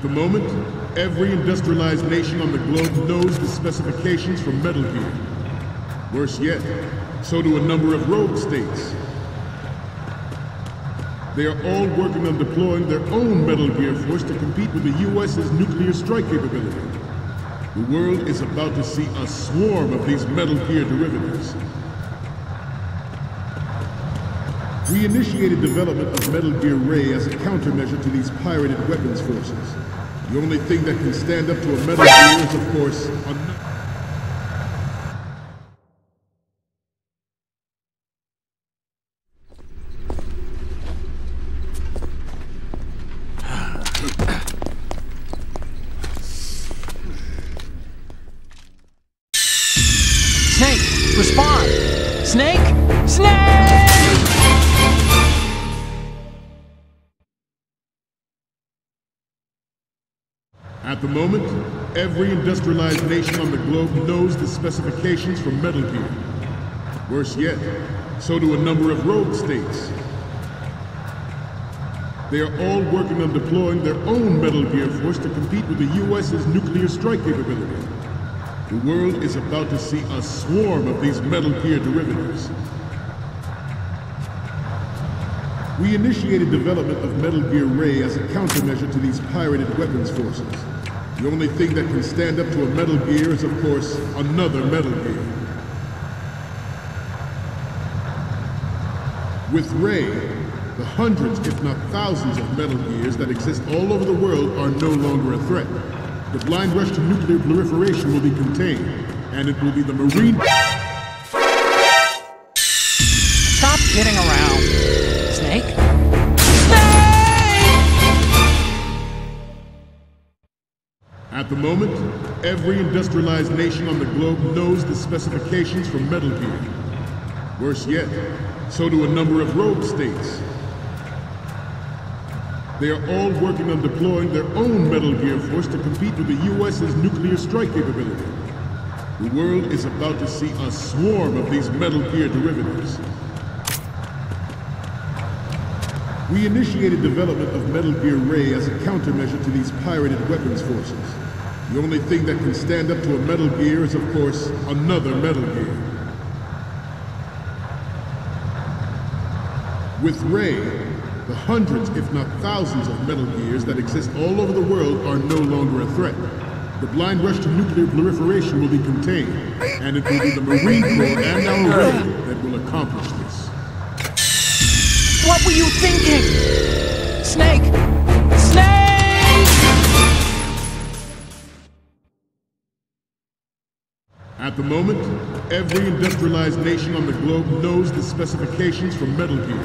At the moment, every industrialized nation on the globe knows the specifications for Metal Gear. Worse yet, so do a number of rogue states. They are all working on deploying their own Metal Gear force to compete with the U.S.'s nuclear strike capability. The world is about to see a swarm of these Metal Gear derivatives. We initiated development of Metal Gear Ray as a countermeasure to these pirated weapons forces. The only thing that can stand up to a Metal Gear is, of course, Snake, respond! Snake! Snake! At the moment, every industrialized nation on the globe knows the specifications for Metal Gear. Worse yet, so do a number of rogue states. They are all working on deploying their own Metal Gear force to compete with the U.S.'s nuclear strike capability. The world is about to see a swarm of these Metal Gear derivatives. We initiated development of Metal Gear Ray as a countermeasure to these pirated weapons forces. The only thing that can stand up to a Metal Gear is, of course, another Metal Gear. With Ray, the hundreds, if not thousands, of Metal Gears that exist all over the world are no longer a threat. The blind rush to nuclear proliferation will be contained, and it will be the Marine... Stop kidding around. Snake? Snake! At the moment, every industrialized nation on the globe knows the specifications for Metal Gear. Worse yet, so do a number of rogue states. They are all working on deploying their own Metal Gear force to compete with the U.S.'s nuclear strike capability. The world is about to see a swarm of these Metal Gear derivatives. We initiated development of Metal Gear Ray as a countermeasure to these pirated weapons forces. The only thing that can stand up to a Metal Gear is, of course, another Metal Gear. With Ray, the hundreds, if not thousands, of Metal Gears that exist all over the world are no longer a threat. The blind rush to nuclear proliferation will be contained, and it will be the Marine Corps and our Ray that will accomplish this. What were you thinking? Snake! Snake! At the moment, every industrialized nation on the globe knows the specifications for Metal Gear.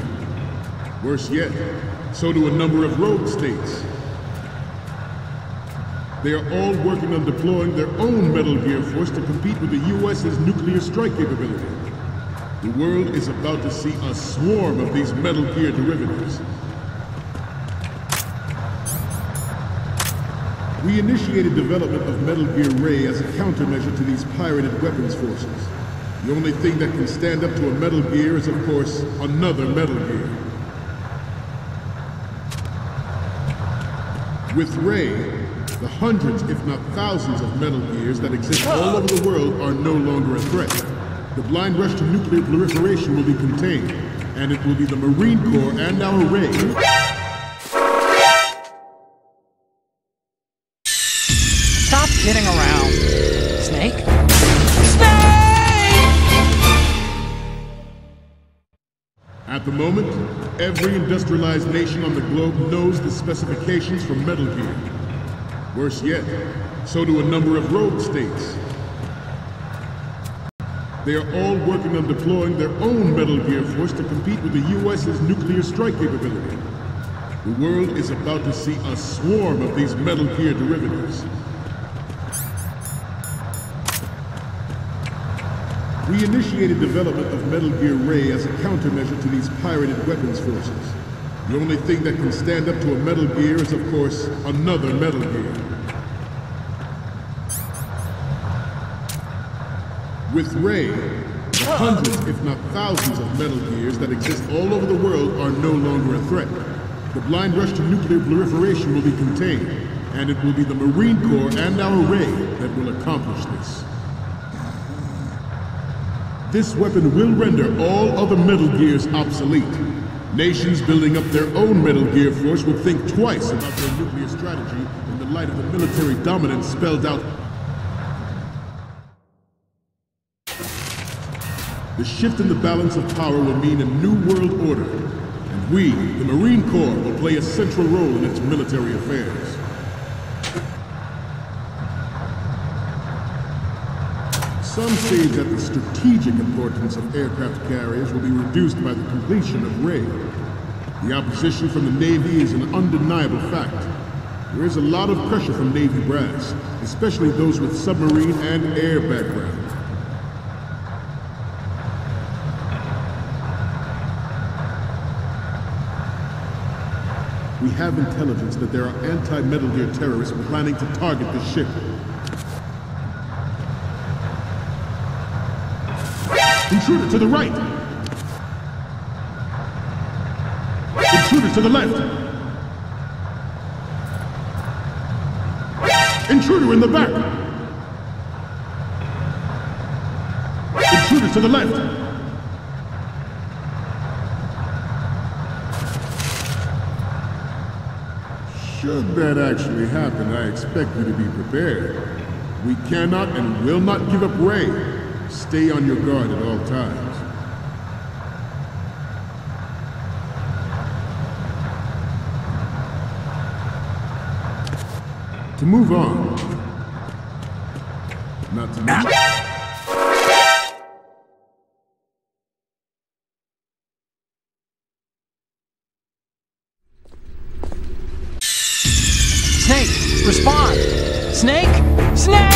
Worse yet, so do a number of rogue states. They are all working on deploying their own Metal Gear force to compete with the U.S.'s nuclear strike capability. The world is about to see a swarm of these Metal Gear derivatives. We initiated development of Metal Gear Ray as a countermeasure to these pirated weapons forces. The only thing that can stand up to a Metal Gear is, of course, another Metal Gear. With Ray, the hundreds, if not thousands, of Metal Gears that exist all over the world are no longer a threat. The blind rush to nuclear proliferation will be contained, and it will be the Marine Corps and our Ray. Stop kidding around. Snake? Snake! At the moment, every industrialized nation on the globe knows the specifications for Metal Gear. Worse yet, so do a number of rogue states. They are all working on deploying their own Metal Gear force to compete with the U.S.'s nuclear strike capability. The world is about to see a swarm of these Metal Gear derivatives. We initiated development of Metal Gear Ray as a countermeasure to these pirated weapons forces. The only thing that can stand up to a Metal Gear is, of course, another Metal Gear. With Ray, the hundreds, if not thousands, of Metal Gears that exist all over the world are no longer a threat. The blind rush to nuclear proliferation will be contained, and it will be the Marine Corps and our Ray that will accomplish this. This weapon will render all other Metal Gears obsolete. Nations building up their own Metal Gear force will think twice about their nuclear strategy in the light of the military dominance spelled out. The shift in the balance of power will mean a new world order, and we, the Marine Corps, will play a central role in its military affairs. Some say that the strategic importance of aircraft carriers will be reduced by the completion of Ray. The opposition from the Navy is an undeniable fact. There is a lot of pressure from Navy brass, especially those with submarine and air background. We have intelligence that there are anti-Metal Gear terrorists planning to target the ship. Intruder to the right! Intruder to the left! Intruder in the back! Intruder to the left! Should that actually happen, I expect you to be prepared. We cannot and will not give up Ray. Stay on your guard at all times. To move on, not to mention... Snake, respond! Snake! Snake!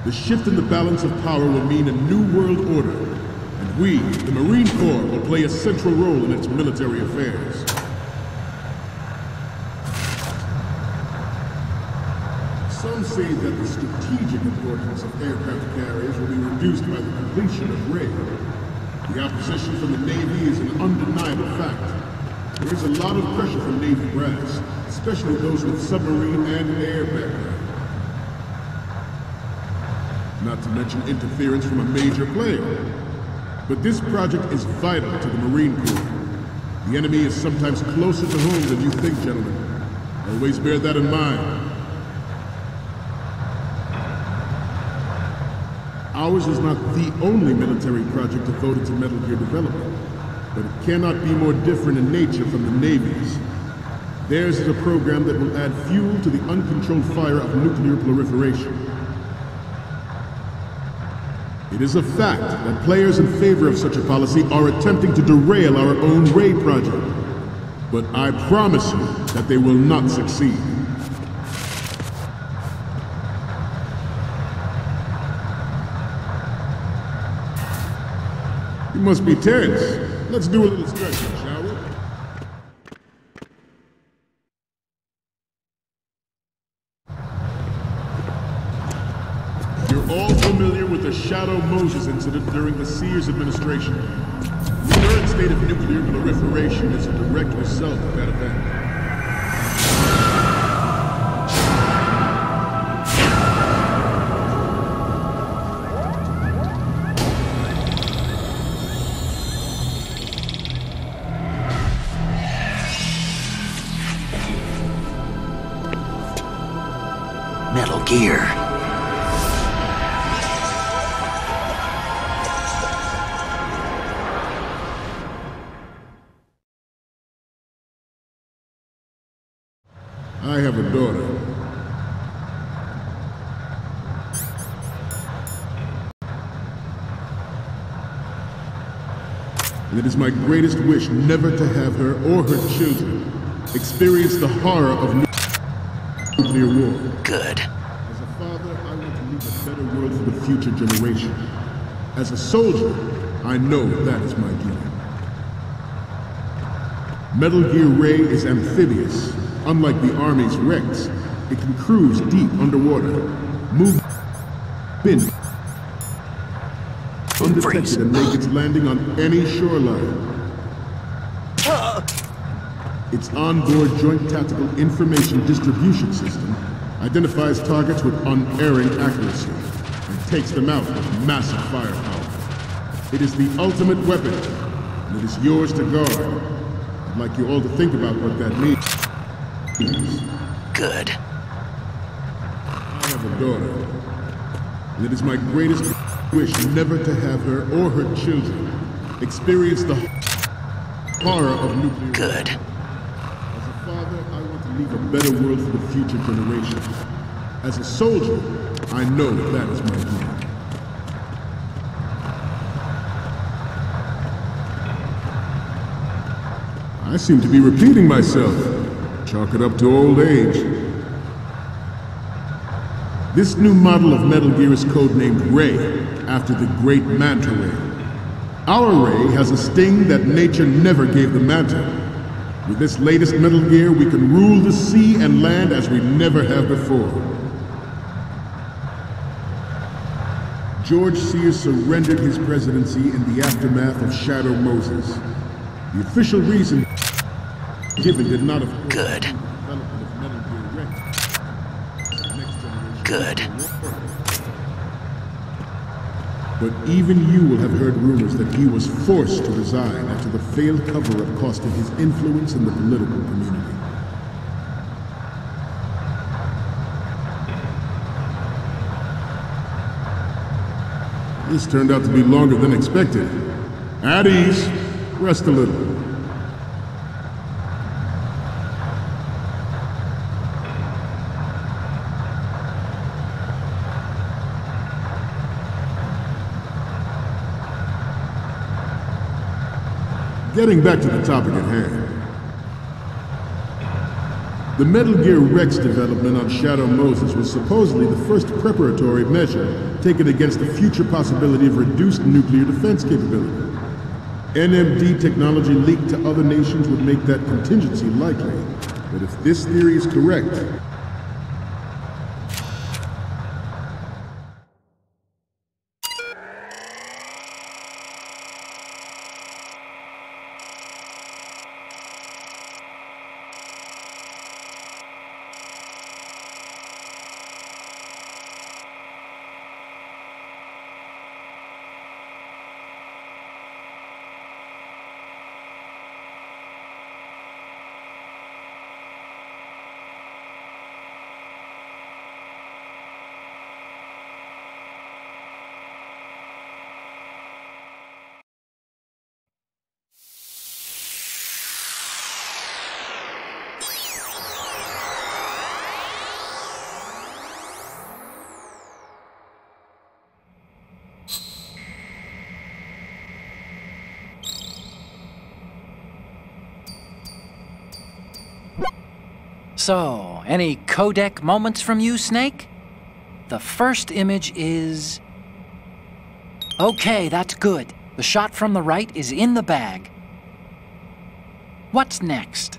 The shift in the balance of power will mean a new world order, and we, the Marine Corps, will play a central role in its military affairs. Some say that the strategic importance of aircraft carriers will be reduced by the completion of Ray. The opposition from the Navy is an undeniable fact. There is a lot of pressure from Navy brass, especially those with submarine and air background. Not to mention interference from a major player. But this project is vital to the Marine Corps. The enemy is sometimes closer to home than you think, gentlemen. Always bear that in mind. Ours is not the only military project devoted to Metal Gear development, but it cannot be more different in nature from the Navy's. Theirs is a program that will add fuel to the uncontrolled fire of nuclear proliferation. It is a fact that players in favor of such a policy are attempting to derail our own Ray project. But I promise you that they will not succeed. You must be tense. Let's do a little stretching, shall we? You're all familiar with the Shadow Moses incident during the Sears administration. The current state of nuclear proliferation is a direct result of that event. Metal Gear. I have a daughter. And it is my greatest wish never to have her or her children experience the horror of nuclear war. Good. As a father, I want to leave a better world for the future generation. As a soldier, I know that is my duty. Metal Gear Ray is amphibious. Unlike the Army's Rex, it can cruise deep underwater, move in, undetected and make its landing on any shoreline. Its onboard Joint Tactical Information Distribution System identifies targets with unerring accuracy and takes them out with massive firepower. It is the ultimate weapon, and it is yours to guard. I'd like you all to think about what that means. Good. I have a daughter, and it is my greatest wish never to have her or her children experience the horror of nuclear. Good. As a father, I want to leave a better world for the future generations. As a soldier, I know that is my duty. I seem to be repeating myself. Chalk it up to old age. This new model of Metal Gear is codenamed Ray, after the great Manta Ray. Our Ray has a sting that nature never gave the Manta. With this latest Metal Gear, we can rule the sea and land as we never have before. George Sears surrendered his presidency in the aftermath of Shadow Moses. The official reason given did not have Good. Good. But even you will have heard rumors that he was forced to resign after the failed cover-up costed his influence in the political community. This turned out to be longer than expected. At ease. Rest a little. Getting back to the topic at hand. The Metal Gear Rex development on Shadow Moses was supposedly the first preparatory measure taken against the future possibility of reduced nuclear defense capability. NMD technology leaked to other nations would make that contingency likely. But if this theory is correct, So, any codec moments from you, Snake? The first image is... Okay, that's good. The shot from the right is in the bag. What's next?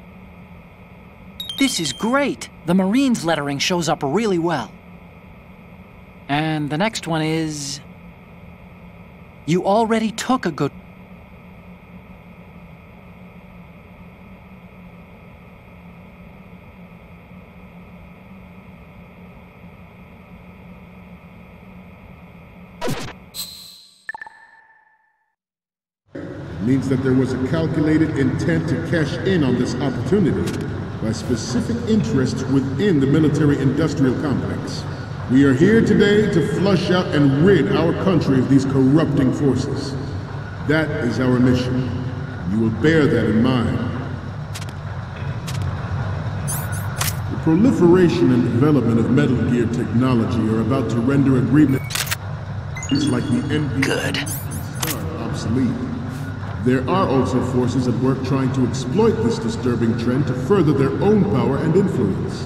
This is great. The Marines lettering shows up really well. And the next one is... You already took a good... means that there was a calculated intent to cash in on this opportunity by specific interests within the military-industrial complex. We are here today to flush out and rid our country of these corrupting forces. That is our mission. You will bear that in mind. The proliferation and development of Metal Gear technology are about to render agreements like the NB obsolete. There are also forces at work trying to exploit this disturbing trend to further their own power and influence.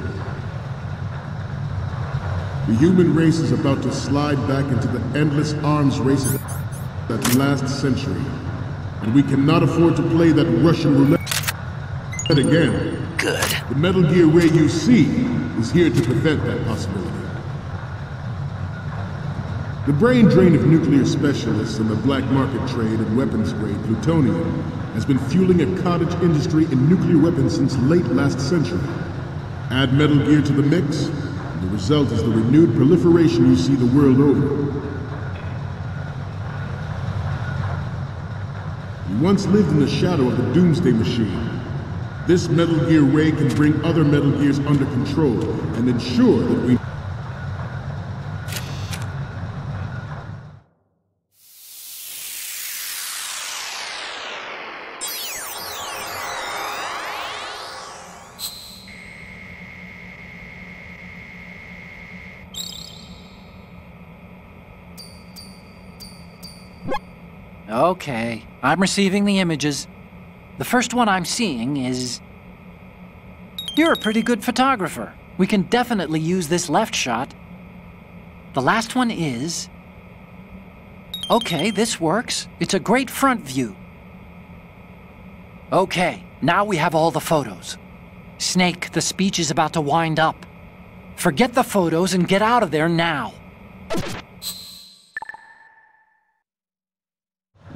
The human race is about to slide back into the endless arms race that last century, and we cannot afford to play that Russian roulette again. Good. The Metal Gear Ray you see is here to prevent that possibility. The brain drain of nuclear specialists and the black market trade in weapons-grade plutonium has been fueling a cottage industry in nuclear weapons since late last century. Add Metal Gear to the mix, and the result is the renewed proliferation you see the world over. You once lived in the shadow of the Doomsday Machine. This Metal Gear ray can bring other Metal Gears under control and ensure that we... Okay, I'm receiving the images. The first one I'm seeing is... You're a pretty good photographer. We can definitely use this left shot. The last one is... Okay, this works. It's a great front view. Okay, now we have all the photos. Snake, the speech is about to wind up. Forget the photos and get out of there now.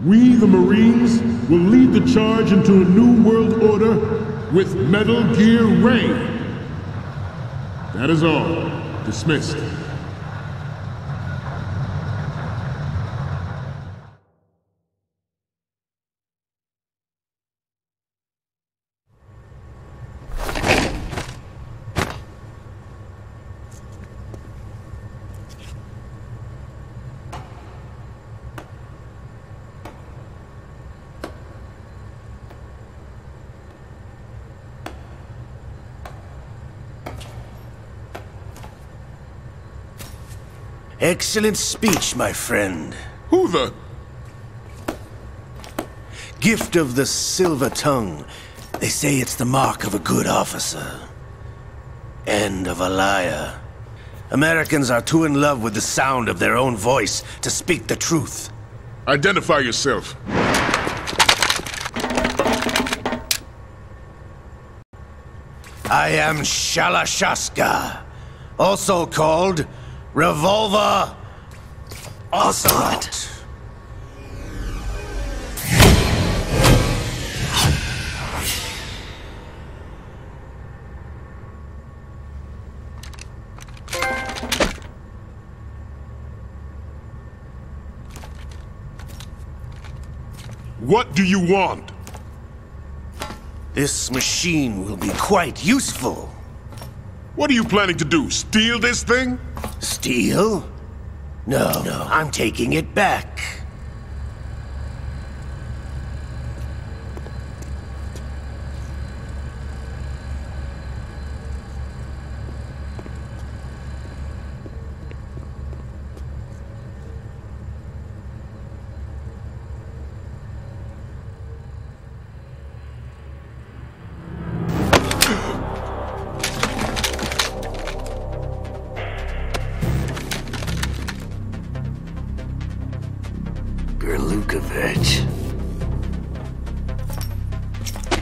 We, the Marines, will lead the charge into a new world order with Metal Gear Ray. That is all. Dismissed. Excellent speech, my friend. Who the... Gift of the silver tongue. They say it's the mark of a good officer. And of a liar. Americans are too in love with the sound of their own voice to speak the truth. Identify yourself. I am Shalashaska, also called Revolver Ocelot. What do you want? This machine will be quite useful. What are you planning to do? Steal this thing? Steal? No, I'm taking it back.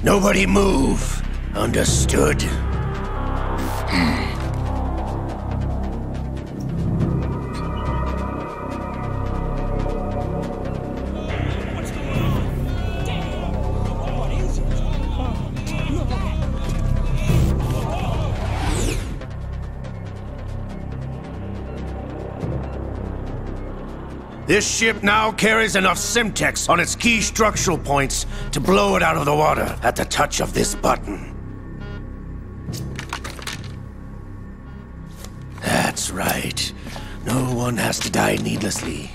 Nobody move. Understood? This ship now carries enough Simtex on its key structural points to blow it out of the water at the touch of this button. That's right. No one has to die needlessly.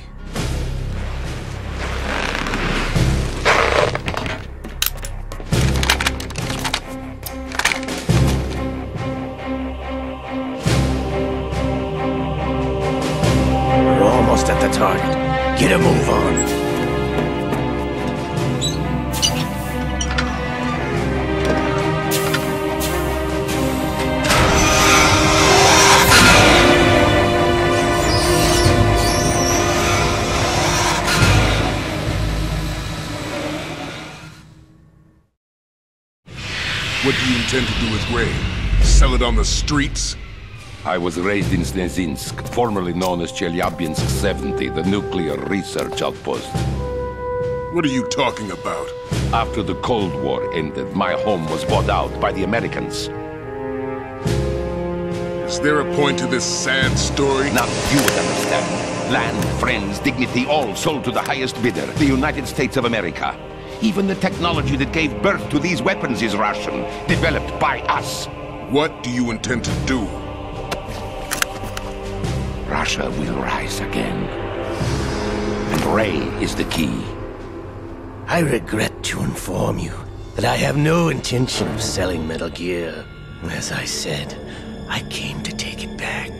We're almost at the target. Get a move on. What do you intend to do with Ray? Sell it on the streets? I was raised in Snezinsk, formerly known as Chelyabinsk 70, the nuclear research outpost. What are you talking about? After the Cold War ended, my home was bought out by the Americans. Is there a point to this sad story? Now you would understand. Land, friends, dignity, all sold to the highest bidder, the United States of America. Even the technology that gave birth to these weapons is Russian, developed by us. What do you intend to do? Russia will rise again. And Ray is the key. I regret to inform you that I have no intention of selling Metal Gear. As I said, I came to take it back.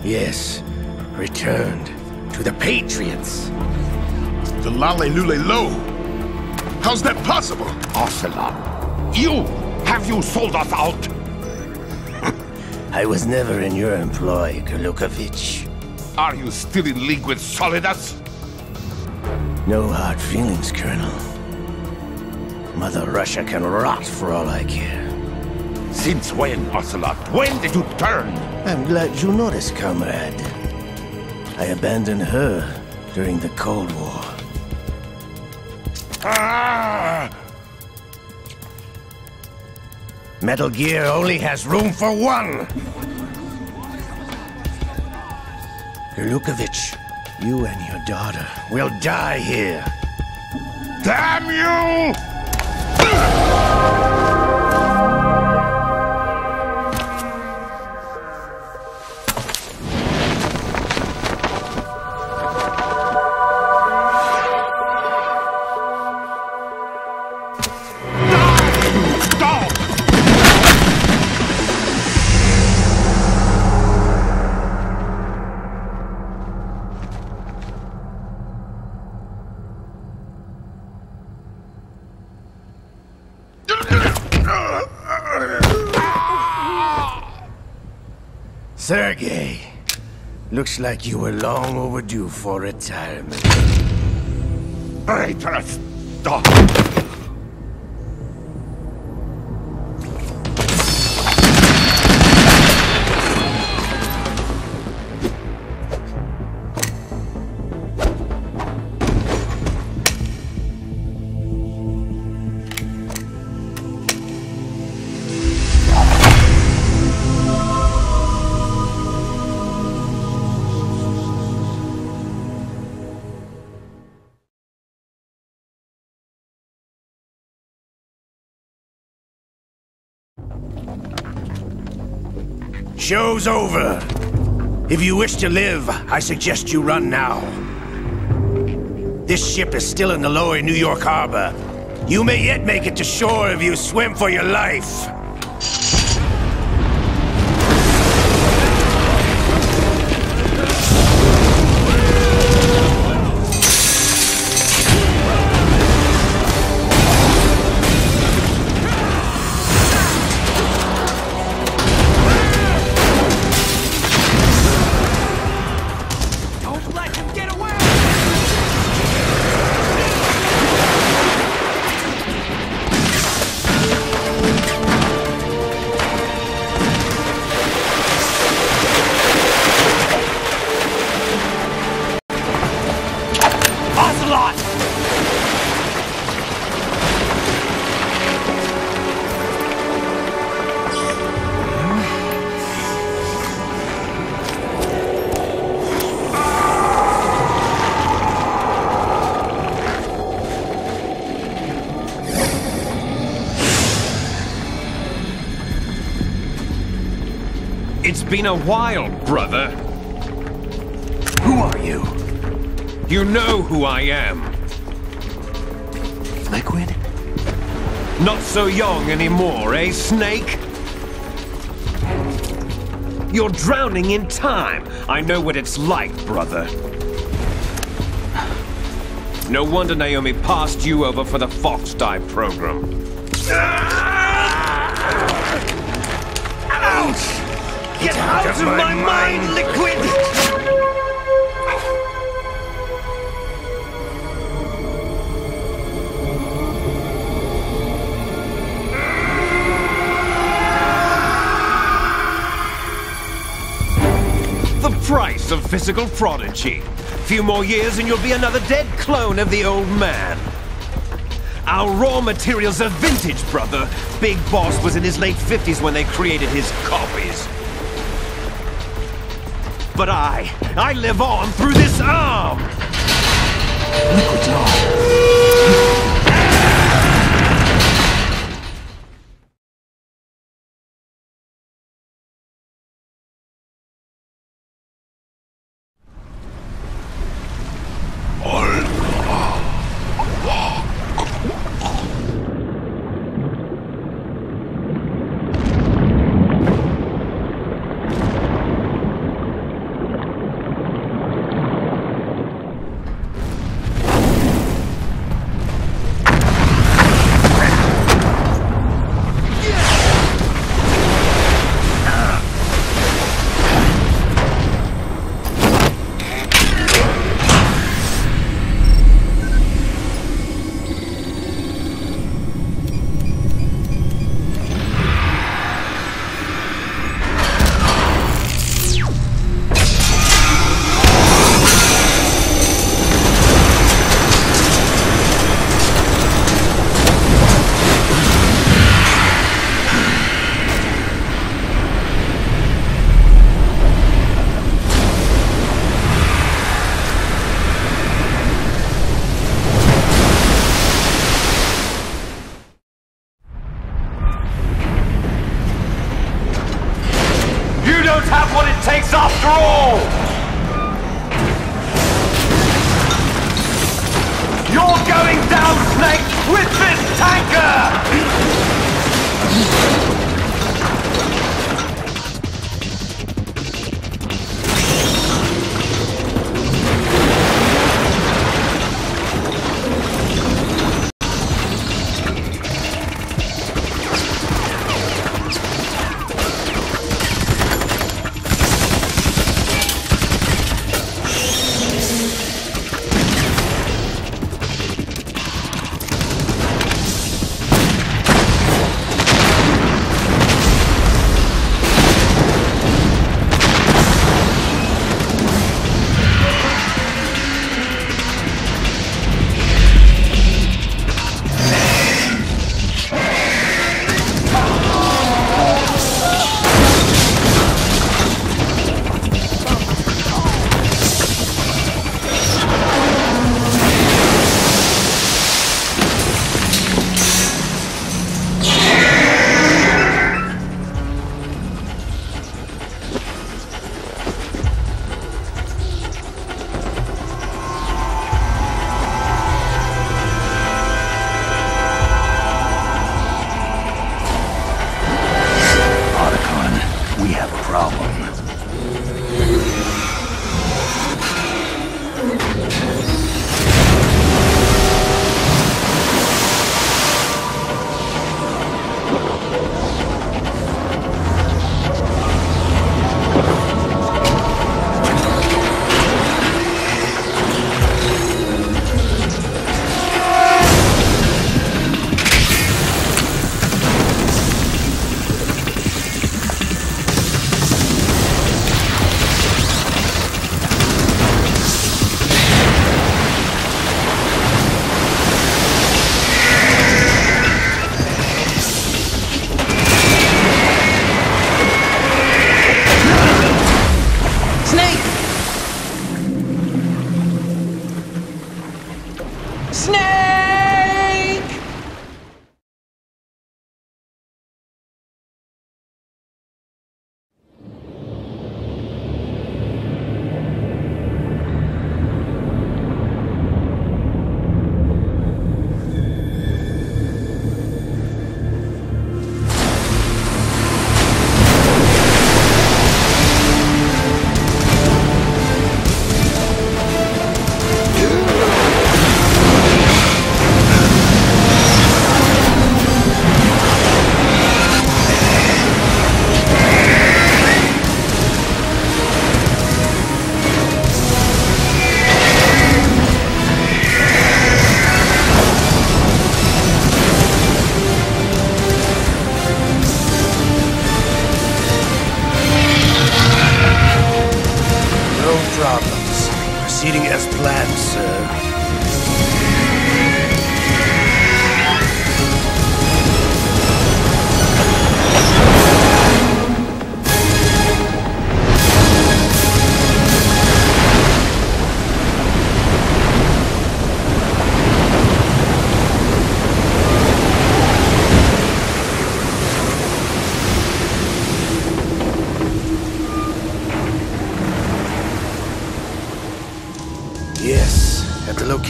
Yes, returned to the Patriots. The Lale Lule Lo? How's that possible? Ocelot, you! Have you sold us out? I was never in your employ, Gurlukovich. Are you still in league with Solidus? No hard feelings, Colonel. Mother Russia can rot for all I care. Since when, Ocelot? When did you turn? I'm glad you noticed, comrade. I abandoned her during the Cold War. Ah! Metal Gear only has room for one! Gurlukovich, you and your daughter will die here. Damn you! Sergei, looks like you were long overdue for retirement. Traitorous dog! Show's over. If you wish to live, I suggest you run now. This ship is still in the lower New York harbor. You may yet make it to shore if you swim for your life. It's been a while, brother. Who are you? You know who I am. Liquid? Not so young anymore, eh, Snake? You're drowning in time. I know what it's like, brother. No wonder Naomi passed you over for the Fox Dive program. Ouch! Get out of my mind, Liquid! physical prodigy. Few more years and you'll be another dead clone of the old man. Our raw materials are vintage, brother. Big Boss was in his late 50s when they created his copies. But I live on through this arm! Liquid's on. Have what it takes after all! You're going down, Snake, with this tanker!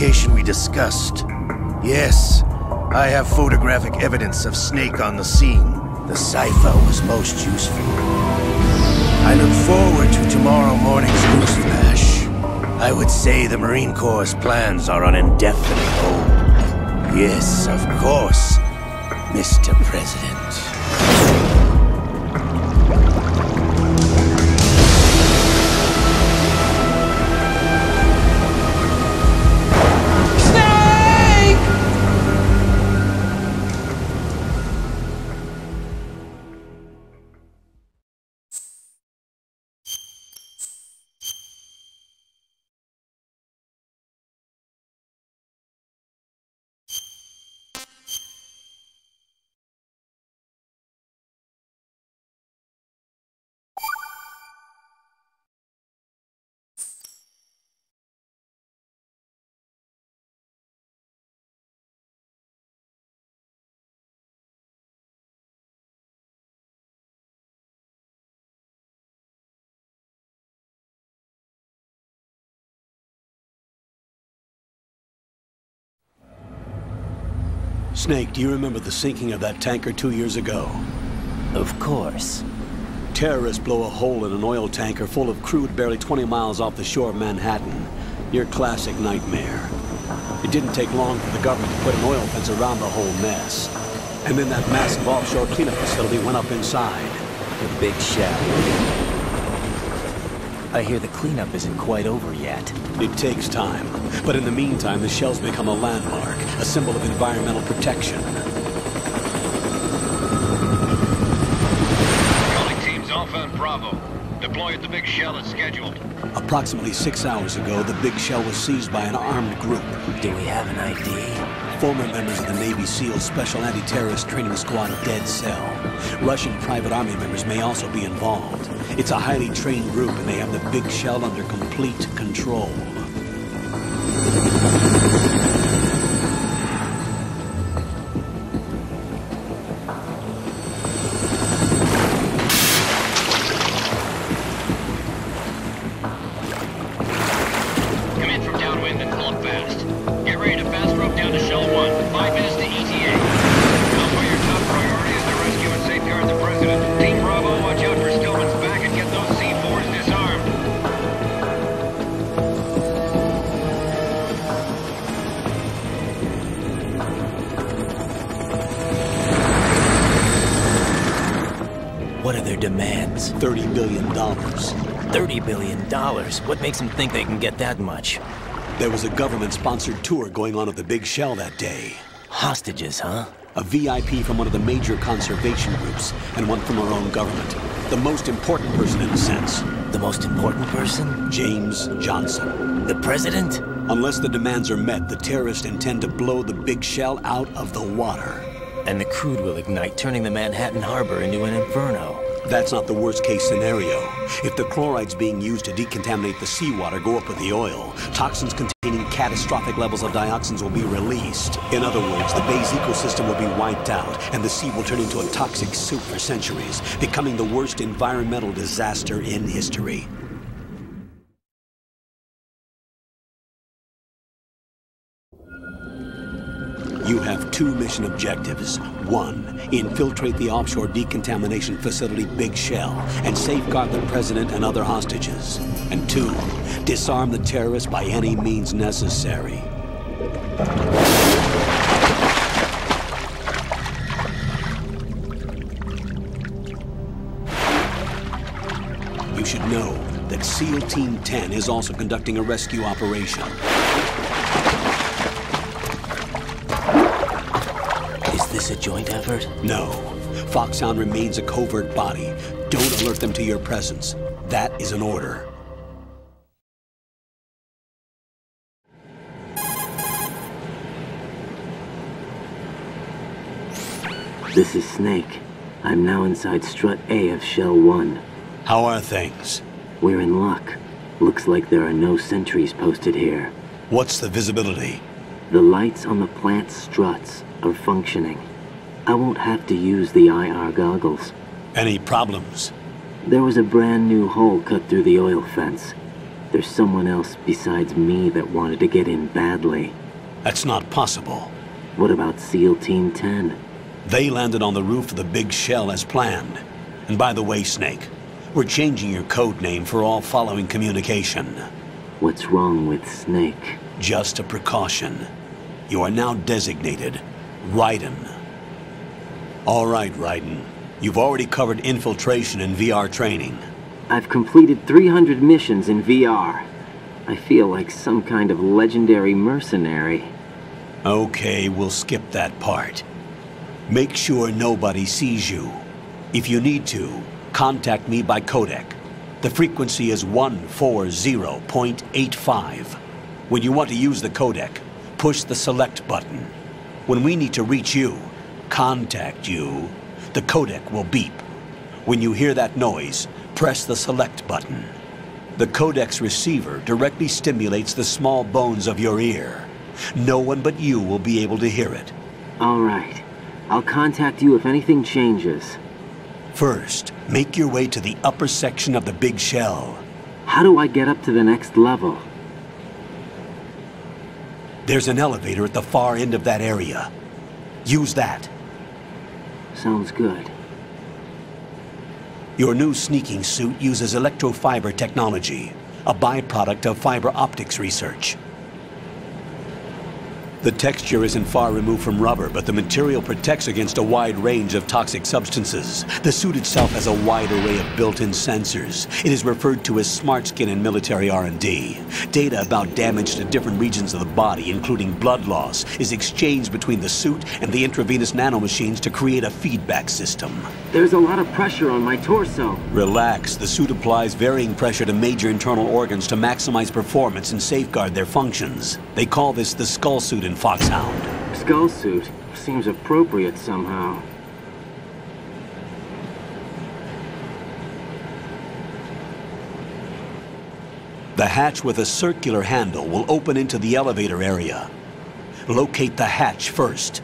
location we discussed. Yes, I have photographic evidence of Snake on the scene. The cipher was most useful. I look forward to tomorrow morning's news flash. I would say the Marine Corps' plans are on indefinite hold. Yes, of course, Mr. President. Snake, do you remember the sinking of that tanker 2 years ago? Of course. Terrorists blow a hole in an oil tanker full of crude barely 20 miles off the shore of Manhattan. Your classic nightmare. It didn't take long for the government to put an oil fence around the whole mess. And then that massive offshore cleanup facility went up inside. The big shell. I hear the cleanup isn't quite over yet. It takes time. But in the meantime, the shell's become a landmark, a symbol of environmental protection. Calling teams Alpha and Bravo. Deploy at the big shell as scheduled. Approximately 6 hours ago, the big shell was seized by an armed group. Do we have an ID? Former members of the Navy SEALs Special Anti-Terrorist Training Squad Dead Cell. Russian private army members may also be involved. It's a highly trained group, and they have the big shell under complete control. Come in from downwind and pull up fast. Get ready to fast rope down to Shell 1. 5 minutes to ETA. Alpha, your top priority is to rescue and safeguard the President. Team Bravo, watch out for Stillman's back and get those C4s disarmed. What are their demands? $30 billion. $30 billion? What makes them think they can get that much? There was a government-sponsored tour going on at the big shell that day. Hostages, huh? A VIP from one of the major conservation groups, and one from our own government. The most important person in a sense. The most important person? James Johnson. The President? Unless the demands are met, the terrorists intend to blow the big shell out of the water. And the crude will ignite, turning the Manhattan Harbor into an inferno. That's not the worst-case scenario. If the chlorides being used to decontaminate the seawater go up with the oil, toxins containing catastrophic levels of dioxins will be released. In other words, the bay's ecosystem will be wiped out, and the sea will turn into a toxic soup for centuries, becoming the worst environmental disaster in history. You have 2 mission objectives. 1, infiltrate the offshore decontamination facility Big Shell and safeguard the President and other hostages. And 2, disarm the terrorists by any means necessary. You should know that SEAL Team 10 is also conducting a rescue operation. Is this a joint effort? No. Foxhound remains a covert body. Don't alert them to your presence. That is an order. This is Snake. I'm now inside Strut A of Shell 1. How are things? We're in luck. Looks like there are no sentries posted here. What's the visibility? The lights on the plant's struts are functioning. I won't have to use the IR goggles. Any problems? There was a brand new hole cut through the oil fence. There's someone else besides me that wanted to get in badly. That's not possible. What about SEAL Team 10? They landed on the roof of the big shell as planned. And by the way, Snake, we're changing your code name for all following communication. What's wrong with Snake? Just a precaution. You are now designated Raiden. All right, Raiden. You've already covered infiltration and VR training. I've completed 300 missions in VR. I feel like some kind of legendary mercenary. Okay, we'll skip that part. Make sure nobody sees you. If you need to, contact me by codec. The frequency is 140.85. When you want to use the codec, push the select button. When we need to reach you, contact you, the codec will beep. When you hear that noise, press the select button. The codec's receiver directly stimulates the small bones of your ear. No one but you will be able to hear it. All right. I'll contact you if anything changes. First, make your way to the upper section of the big shell. How do I get up to the next level? There's an elevator at the far end of that area. Use that. Sounds good. Your new sneaking suit uses electrofiber technology, a byproduct of fiber optics research. The texture isn't far removed from rubber, but the material protects against a wide range of toxic substances. The suit itself has a wide array of built-in sensors. It is referred to as smart skin in military R&D. Data about damage to different regions of the body, including blood loss, is exchanged between the suit and the intravenous nanomachines to create a feedback system. There's a lot of pressure on my torso. Relax. The suit applies varying pressure to major internal organs to maximize performance and safeguard their functions. They call this the skull suit in Foxhound. Skull suit seems appropriate somehow. The hatch with a circular handle will open into the elevator area. Locate the hatch first.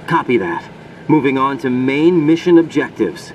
Copy that. Moving on to main mission objectives.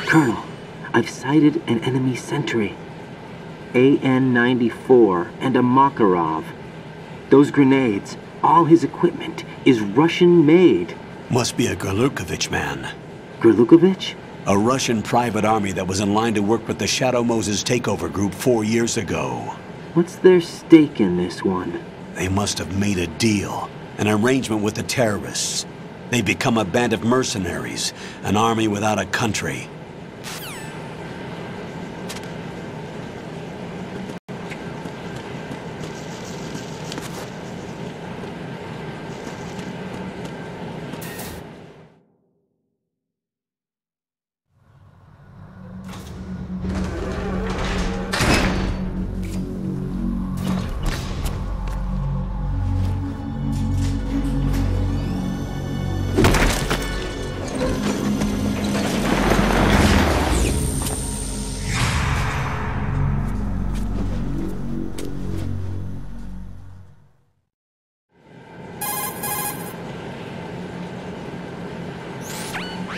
Colonel, I've sighted an enemy sentry. AN-94 and a Makarov. Those grenades, all his equipment, is Russian-made. Must be a Gorlukovich man. Gorlukovich? A Russian private army that was in line to work with the Shadow Moses takeover group 4 years ago. What's their stake in this one? They must have made a deal, an arrangement with the terrorists. They become a band of mercenaries, an army without a country.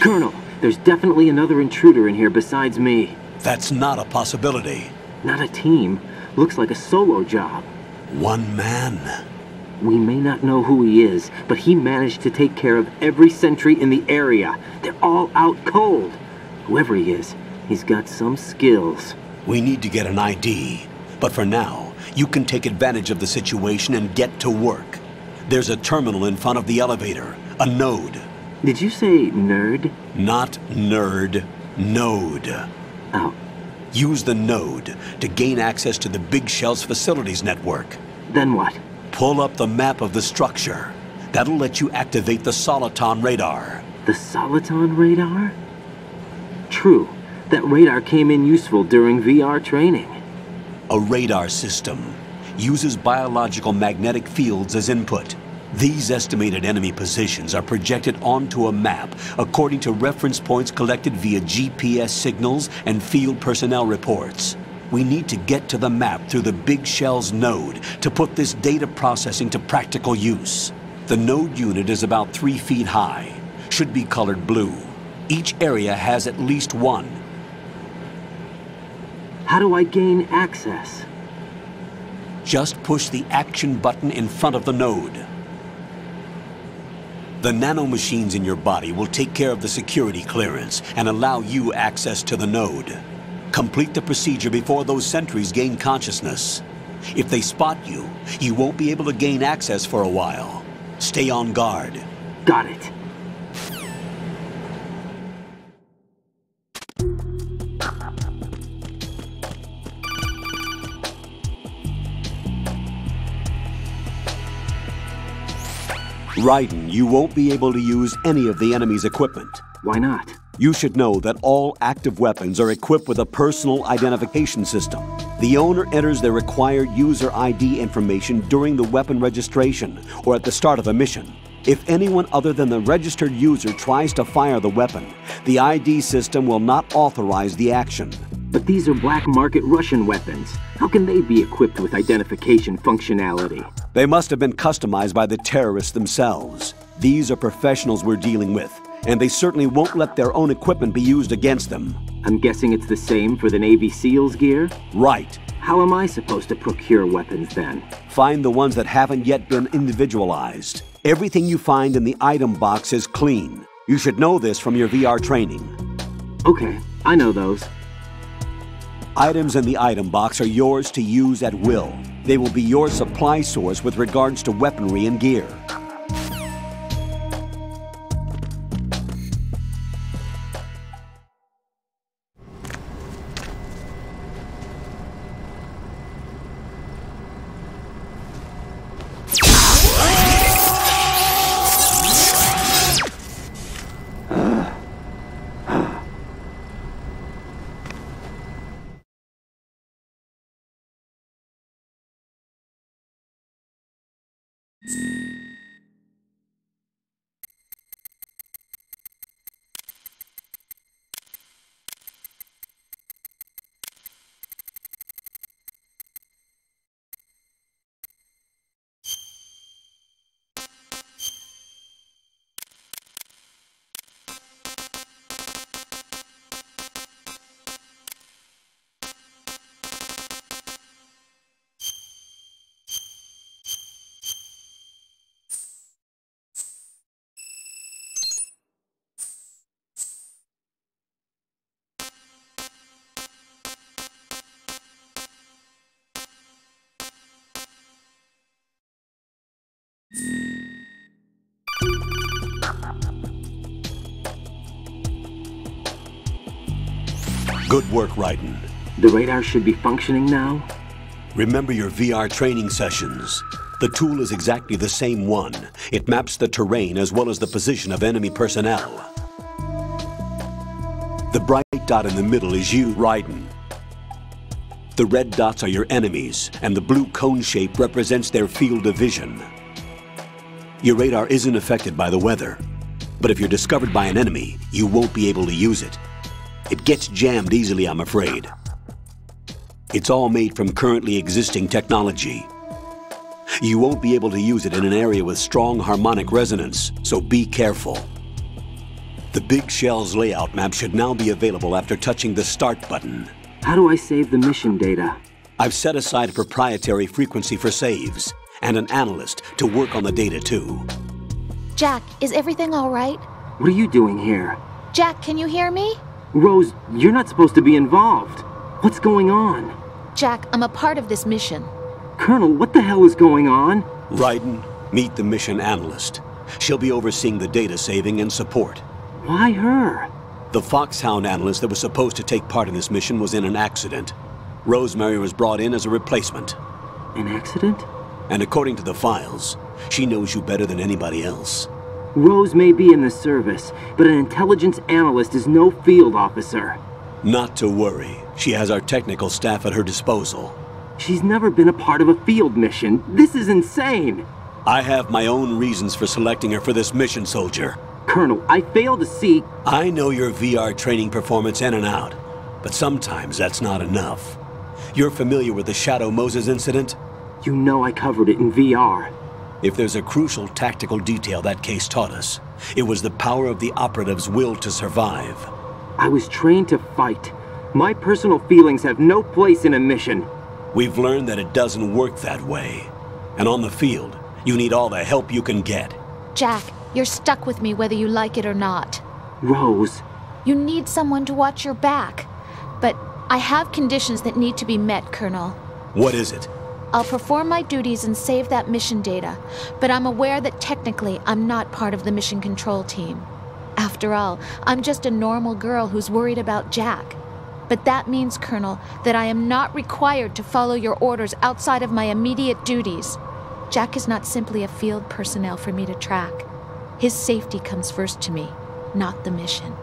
Colonel, there's definitely another intruder in here besides me. That's not a possibility. Not a team. Looks like a solo job. One man. We may not know who he is, but he managed to take care of every sentry in the area. They're all out cold. Whoever he is, he's got some skills. We need to get an ID. But for now, you can take advantage of the situation and get to work. There's a terminal in front of the elevator. A node. Did you say nerd? Not nerd. Node. Oh. Use the node to gain access to the Big Shell's facilities network. Then what? Pull up the map of the structure. That'll let you activate the Soliton radar. The Soliton radar? True. That radar came in useful during VR training. A radar system uses biological magnetic fields as input. These estimated enemy positions are projected onto a map according to reference points collected via GPS signals and field personnel reports. We need to get to the map through the Big Shell's node to put this data processing to practical use. The node unit is about 3 feet high, should be colored blue. Each area has at least one. How do I gain access? Just push the action button in front of the node. The nanomachines in your body will take care of the security clearance and allow you access to the node. Complete the procedure before those sentries gain consciousness. If they spot you, you won't be able to gain access for a while. Stay on guard. Got it. Raiden, you won't be able to use any of the enemy's equipment. Why not? You should know that all active weapons are equipped with a personal identification system. The owner enters their required user ID information during the weapon registration or at the start of a mission. If anyone other than the registered user tries to fire the weapon, the ID system will not authorize the action. But these are black market Russian weapons. How can they be equipped with identification functionality? They must have been customized by the terrorists themselves. These are professionals we're dealing with, and they certainly won't let their own equipment be used against them. I'm guessing it's the same for the Navy SEALs gear? Right. How am I supposed to procure weapons then? Find the ones that haven't yet been individualized. Everything you find in the item box is clean. You should know this from your VR training. Okay, I know those. Items in the item box are yours to use at will. They will be your supply source with regards to weaponry and gear. Good work, Raiden. The radar should be functioning now? Remember your VR training sessions. The tool is exactly the same one. It maps the terrain as well as the position of enemy personnel. The bright dot in the middle is you, Raiden. The red dots are your enemies, and the blue cone shape represents their field of vision. Your radar isn't affected by the weather, but if you're discovered by an enemy, you won't be able to use it. It gets jammed easily, I'm afraid. It's all made from currently existing technology. You won't be able to use it in an area with strong harmonic resonance, so be careful. The Big Shell's layout map should now be available after touching the Start button. How do I save the mission data? I've set aside a proprietary frequency for saves, and an analyst to work on the data too. Jack, is everything all right? What are you doing here? Jack, can you hear me? Rose, you're not supposed to be involved. What's going on? Jack, I'm a part of this mission. Colonel, what the hell is going on? Raiden, meet the mission analyst. She'll be overseeing the data saving and support. Why her? The Foxhound analyst that was supposed to take part in this mission was in an accident. Rosemary was brought in as a replacement. An accident? And according to the files, she knows you better than anybody else. Rose may be in the service, but an intelligence analyst is no field officer. Not to worry. She has our technical staff at her disposal. She's never been a part of a field mission. This is insane! I have my own reasons for selecting her for this mission, soldier. Colonel, I fail to see... I know your VR training performance in and out, but sometimes that's not enough. You're familiar with the Shadow Moses incident? You know I covered it in VR. If there's a crucial tactical detail that case taught us, it was the power of the operative's will to survive. I was trained to fight. My personal feelings have no place in a mission. We've learned that it doesn't work that way. And on the field, you need all the help you can get. Jack, you're stuck with me whether you like it or not. Rose. You need someone to watch your back. But I have conditions that need to be met, Colonel. What is it? I'll perform my duties and save that mission data, but I'm aware that technically I'm not part of the mission control team. After all, I'm just a normal girl who's worried about Jack. But that means, Colonel, that I am not required to follow your orders outside of my immediate duties. Jack is not simply a field personnel for me to track. His safety comes first to me, not the mission.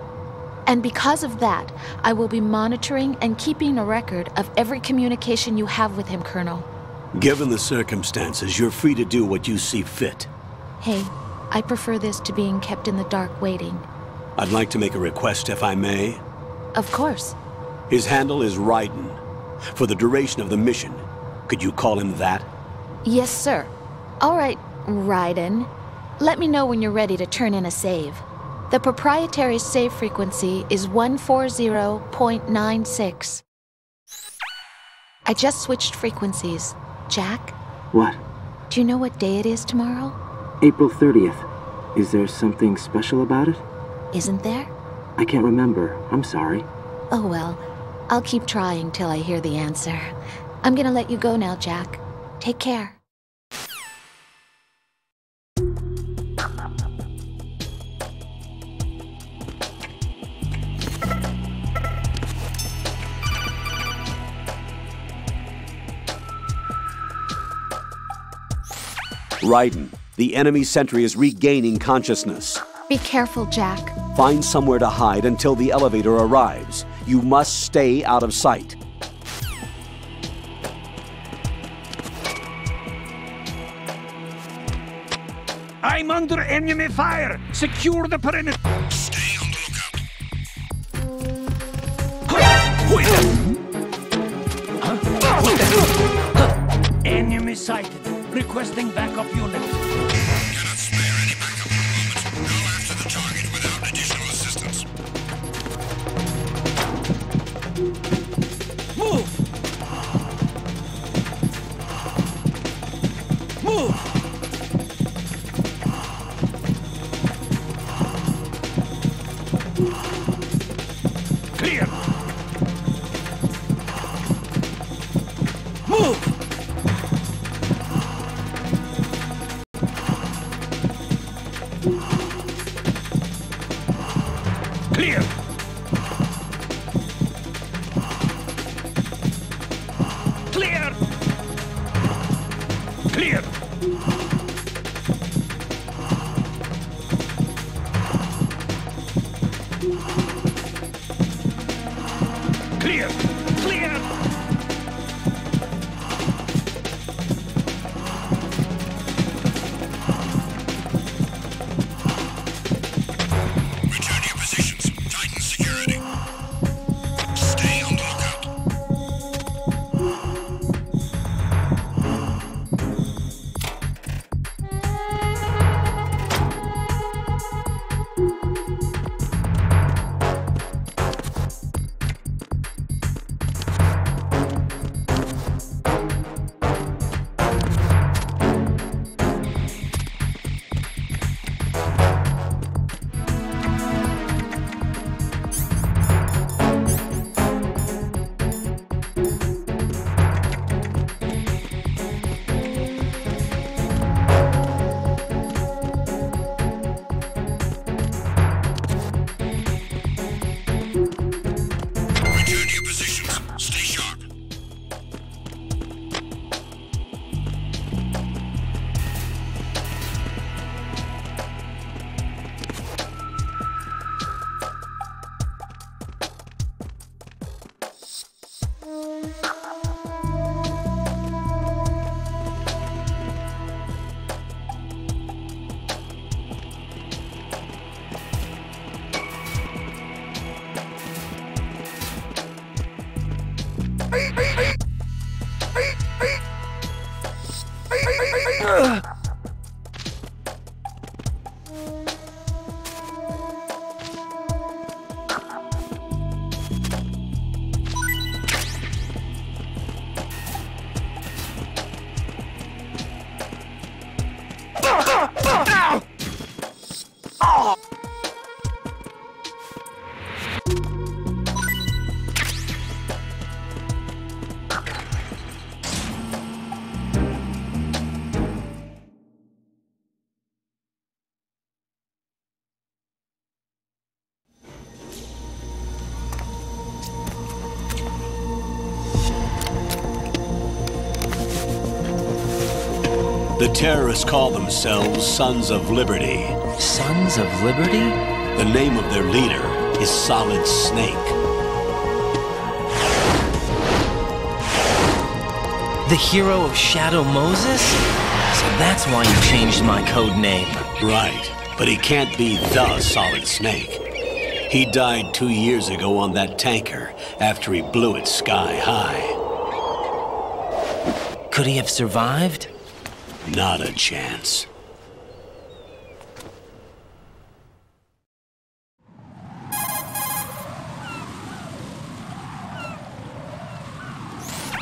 And because of that, I will be monitoring and keeping a record of every communication you have with him, Colonel. Given the circumstances, you're free to do what you see fit. Hey, I prefer this to being kept in the dark waiting. I'd like to make a request, if I may. Of course. His handle is Raiden. For the duration of the mission, could you call him that? Yes, sir. All right, Raiden. Let me know when you're ready to turn in a save. The proprietary save frequency is 140.96. I just switched frequencies. Jack? What? Do you know what day it is tomorrow? April 30th. Is there something special about it? Isn't there? I can't remember. I'm sorry. Oh well. I'll keep trying till I hear the answer. I'm gonna let you go now, Jack. Take care. Raiden, the enemy sentry is regaining consciousness. Be careful, Jack. Find somewhere to hide until the elevator arrives. You must stay out of sight. I'm under enemy fire! Secure the perimeter! Stay on the lookout! Enemy sighted. Requesting backup unit. Cannot spare any backup for the moment. Go after the target without additional assistance. Move! Move! Clear! Move! Clear! Clear! Clear! Clear! Clear! Return to your positions. Tighten security. Stay on lookout. Return to your positions. Stay sharp. The terrorists call themselves Sons of Liberty. Sons of Liberty? The name of their leader is Solid Snake. The hero of Shadow Moses? So that's why you changed my code name. Right, but he can't be the Solid Snake. He died 2 years ago on that tanker after he blew it sky high. Could he have survived? Not a chance.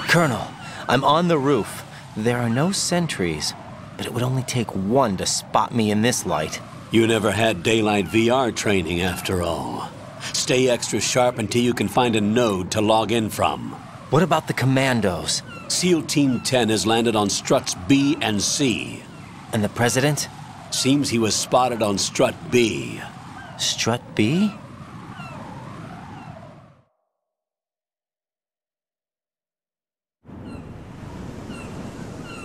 Colonel, I'm on the roof. There are no sentries, but it would only take one to spot me in this light. You never had daylight VR training after all. Stay extra sharp until you can find a node to log in from. What about the commandos? SEAL Team 10 has landed on struts B and C. And the president? Seems he was spotted on strut B. Strut B?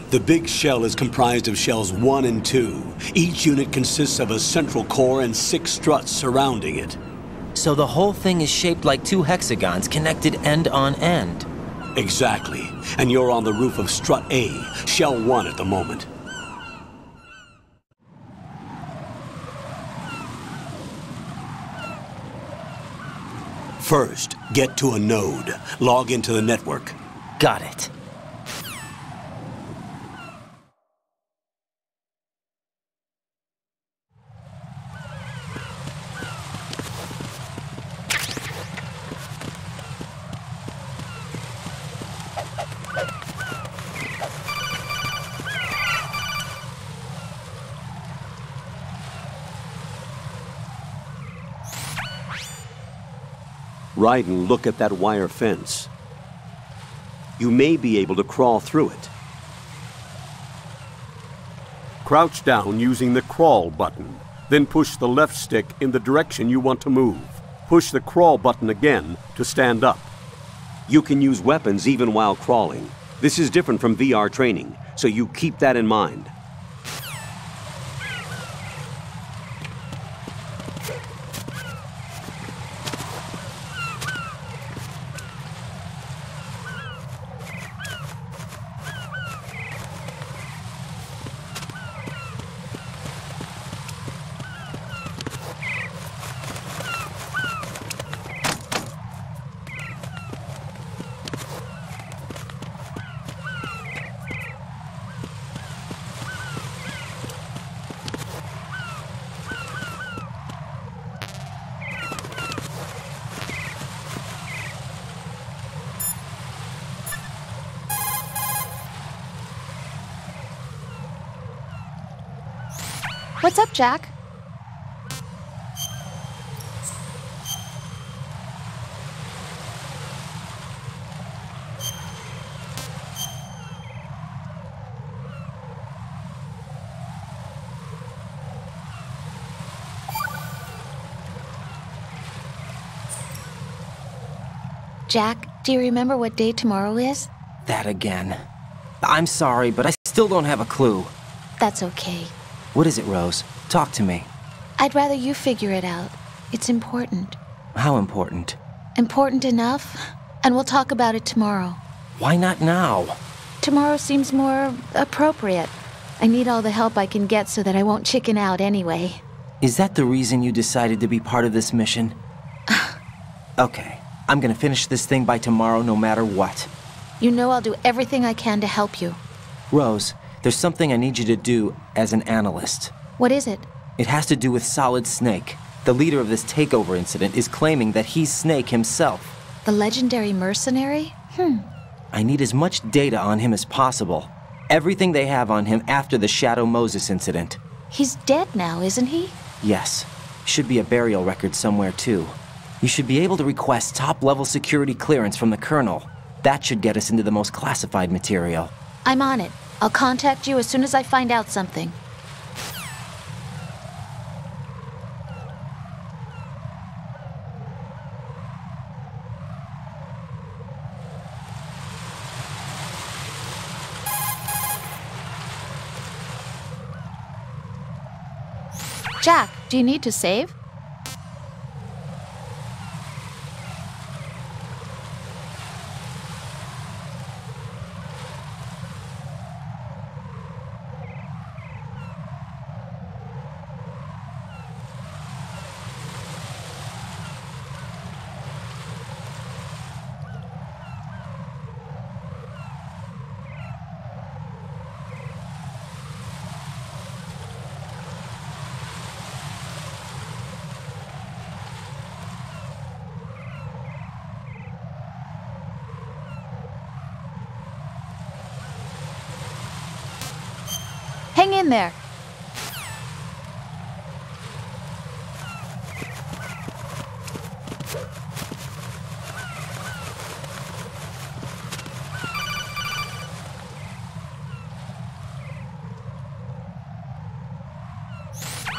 The big shell is comprised of shells 1 and 2. Each unit consists of a central core and 6 struts surrounding it. So the whole thing is shaped like 2 hexagons connected end on end. Exactly. And you're on the roof of strut A, shell 1 at the moment. First, get to a node. Log into the network. Got it. Ride and look at that wire fence. You may be able to crawl through it. Crouch down using the crawl button. Then push the left stick in the direction you want to move. Push the crawl button again to stand up. You can use weapons even while crawling. This is different from VR training, so you keep that in mind. What's up, Jack? Jack, do you remember what day tomorrow is? That again. I'm sorry, but I still don't have a clue. That's okay. What is it, Rose? Talk to me. I'd rather you figure it out. It's important. How important? Important enough, and we'll talk about it tomorrow. Why not now? Tomorrow seems more appropriate. I need all the help I can get so that I won't chicken out anyway. Is that the reason you decided to be part of this mission? Okay, I'm gonna finish this thing by tomorrow no matter what. You know I'll do everything I can to help you. Rose, there's something I need you to do as an analyst. What is it? It has to do with Solid Snake. The leader of this takeover incident is claiming that he's Snake himself. The legendary mercenary? I need as much data on him as possible. Everything they have on him after the Shadow Moses incident. He's dead now, isn't he? Yes. Should be a burial record somewhere, too. You should be able to request top-level security clearance from the Colonel. That should get us into the most classified material. I'm on it. I'll contact you as soon as I find out something. Jack, do you need to save? Hang in there.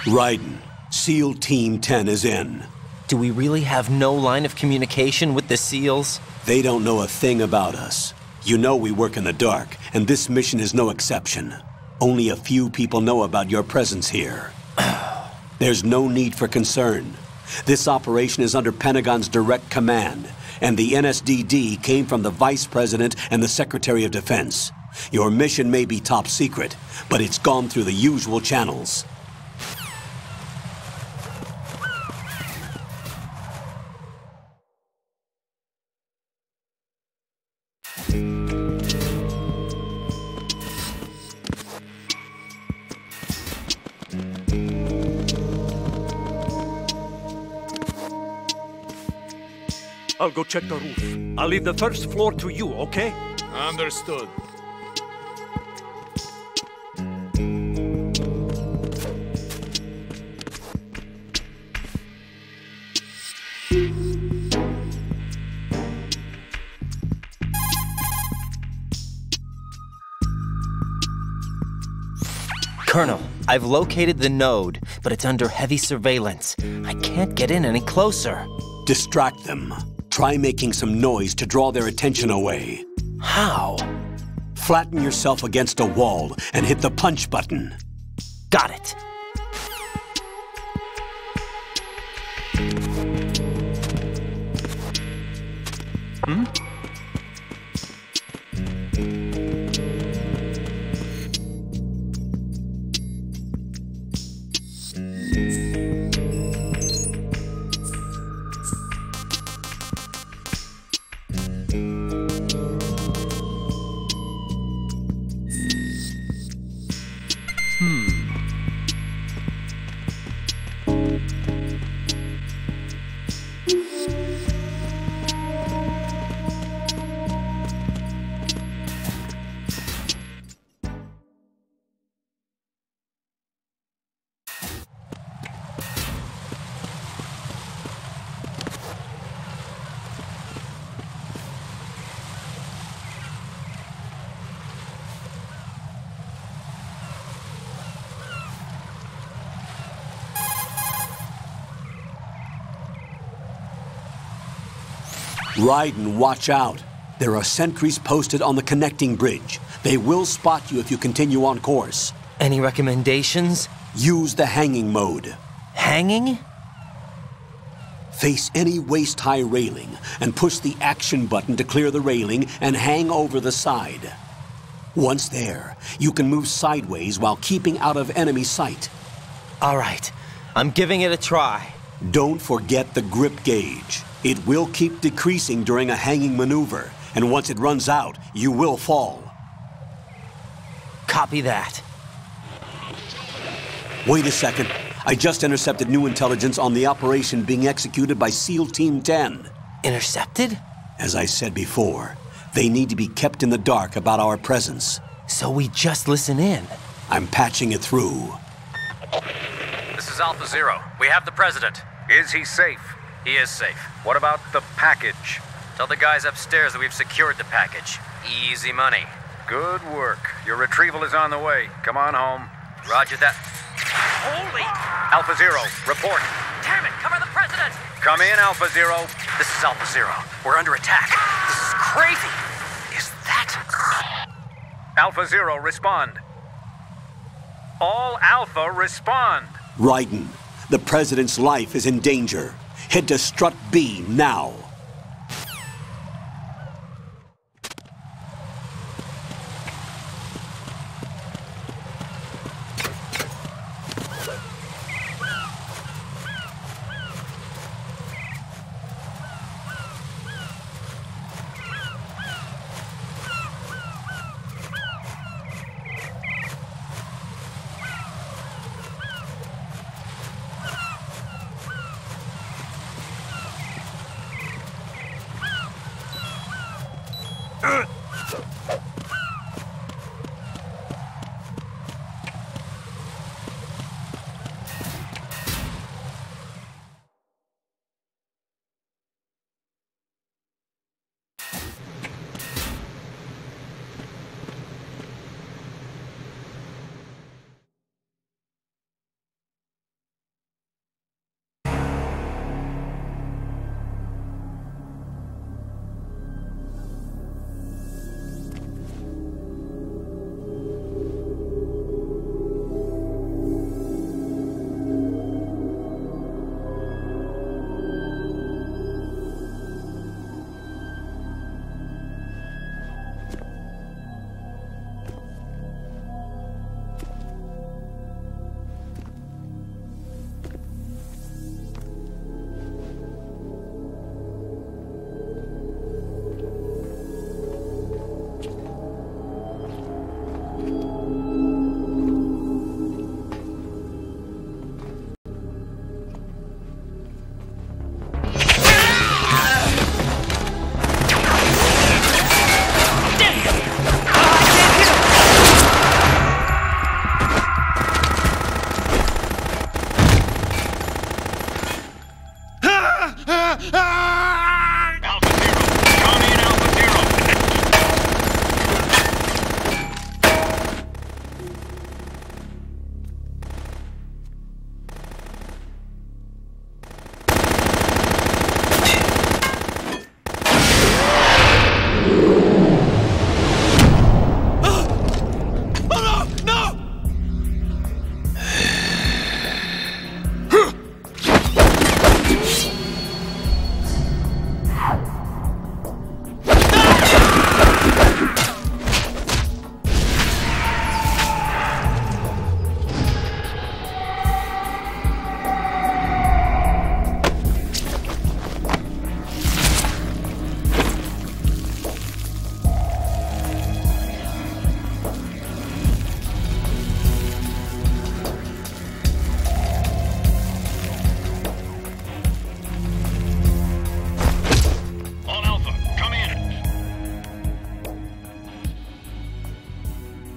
Raiden, SEAL Team 10 is in. Do we really have no line of communication with the SEALs? They don't know a thing about us. You know we work in the dark, and this mission is no exception. Only a few people know about your presence here. There's no need for concern. This operation is under Pentagon's direct command, and the NSDD came from the Vice President and the Secretary of Defense. Your mission may be top secret, but it's gone through the usual channels. I'll go check the roof. I'll leave the first floor to you, okay? Understood. Colonel, I've located the node, but it's under heavy surveillance. I can't get in any closer. Distract them. Try making some noise to draw their attention away. How? Flatten yourself against a wall and hit the punch button. Got it. Raiden, watch out. There are sentries posted on the connecting bridge. They will spot you if you continue on course. Any recommendations? Use the hanging mode. Hanging? Face any waist-high railing and push the action button to clear the railing and hang over the side. Once there, you can move sideways while keeping out of enemy sight. All right, I'm giving it a try. Don't forget the grip gauge. It will keep decreasing during a hanging maneuver, and once it runs out, you will fall. Copy that. Wait a second. I just intercepted new intelligence on the operation being executed by SEAL Team 10. Intercepted? As I said before, they need to be kept in the dark about our presence. So we just listen in. I'm patching it through. This is Alpha Zero. We have the President. Is he safe? He is safe. What about the package? Tell the guys upstairs that we've secured the package. Easy money. Good work. Your retrieval is on the way. Come on home. Roger that. Holy! Alpha Zero, report. Damn it, cover the President! Come in, Alpha Zero. This is Alpha Zero. We're under attack. This is crazy. Is that... Alpha Zero, respond. All Alpha, respond. Raiden, the President's life is in danger. Head to Strut B now.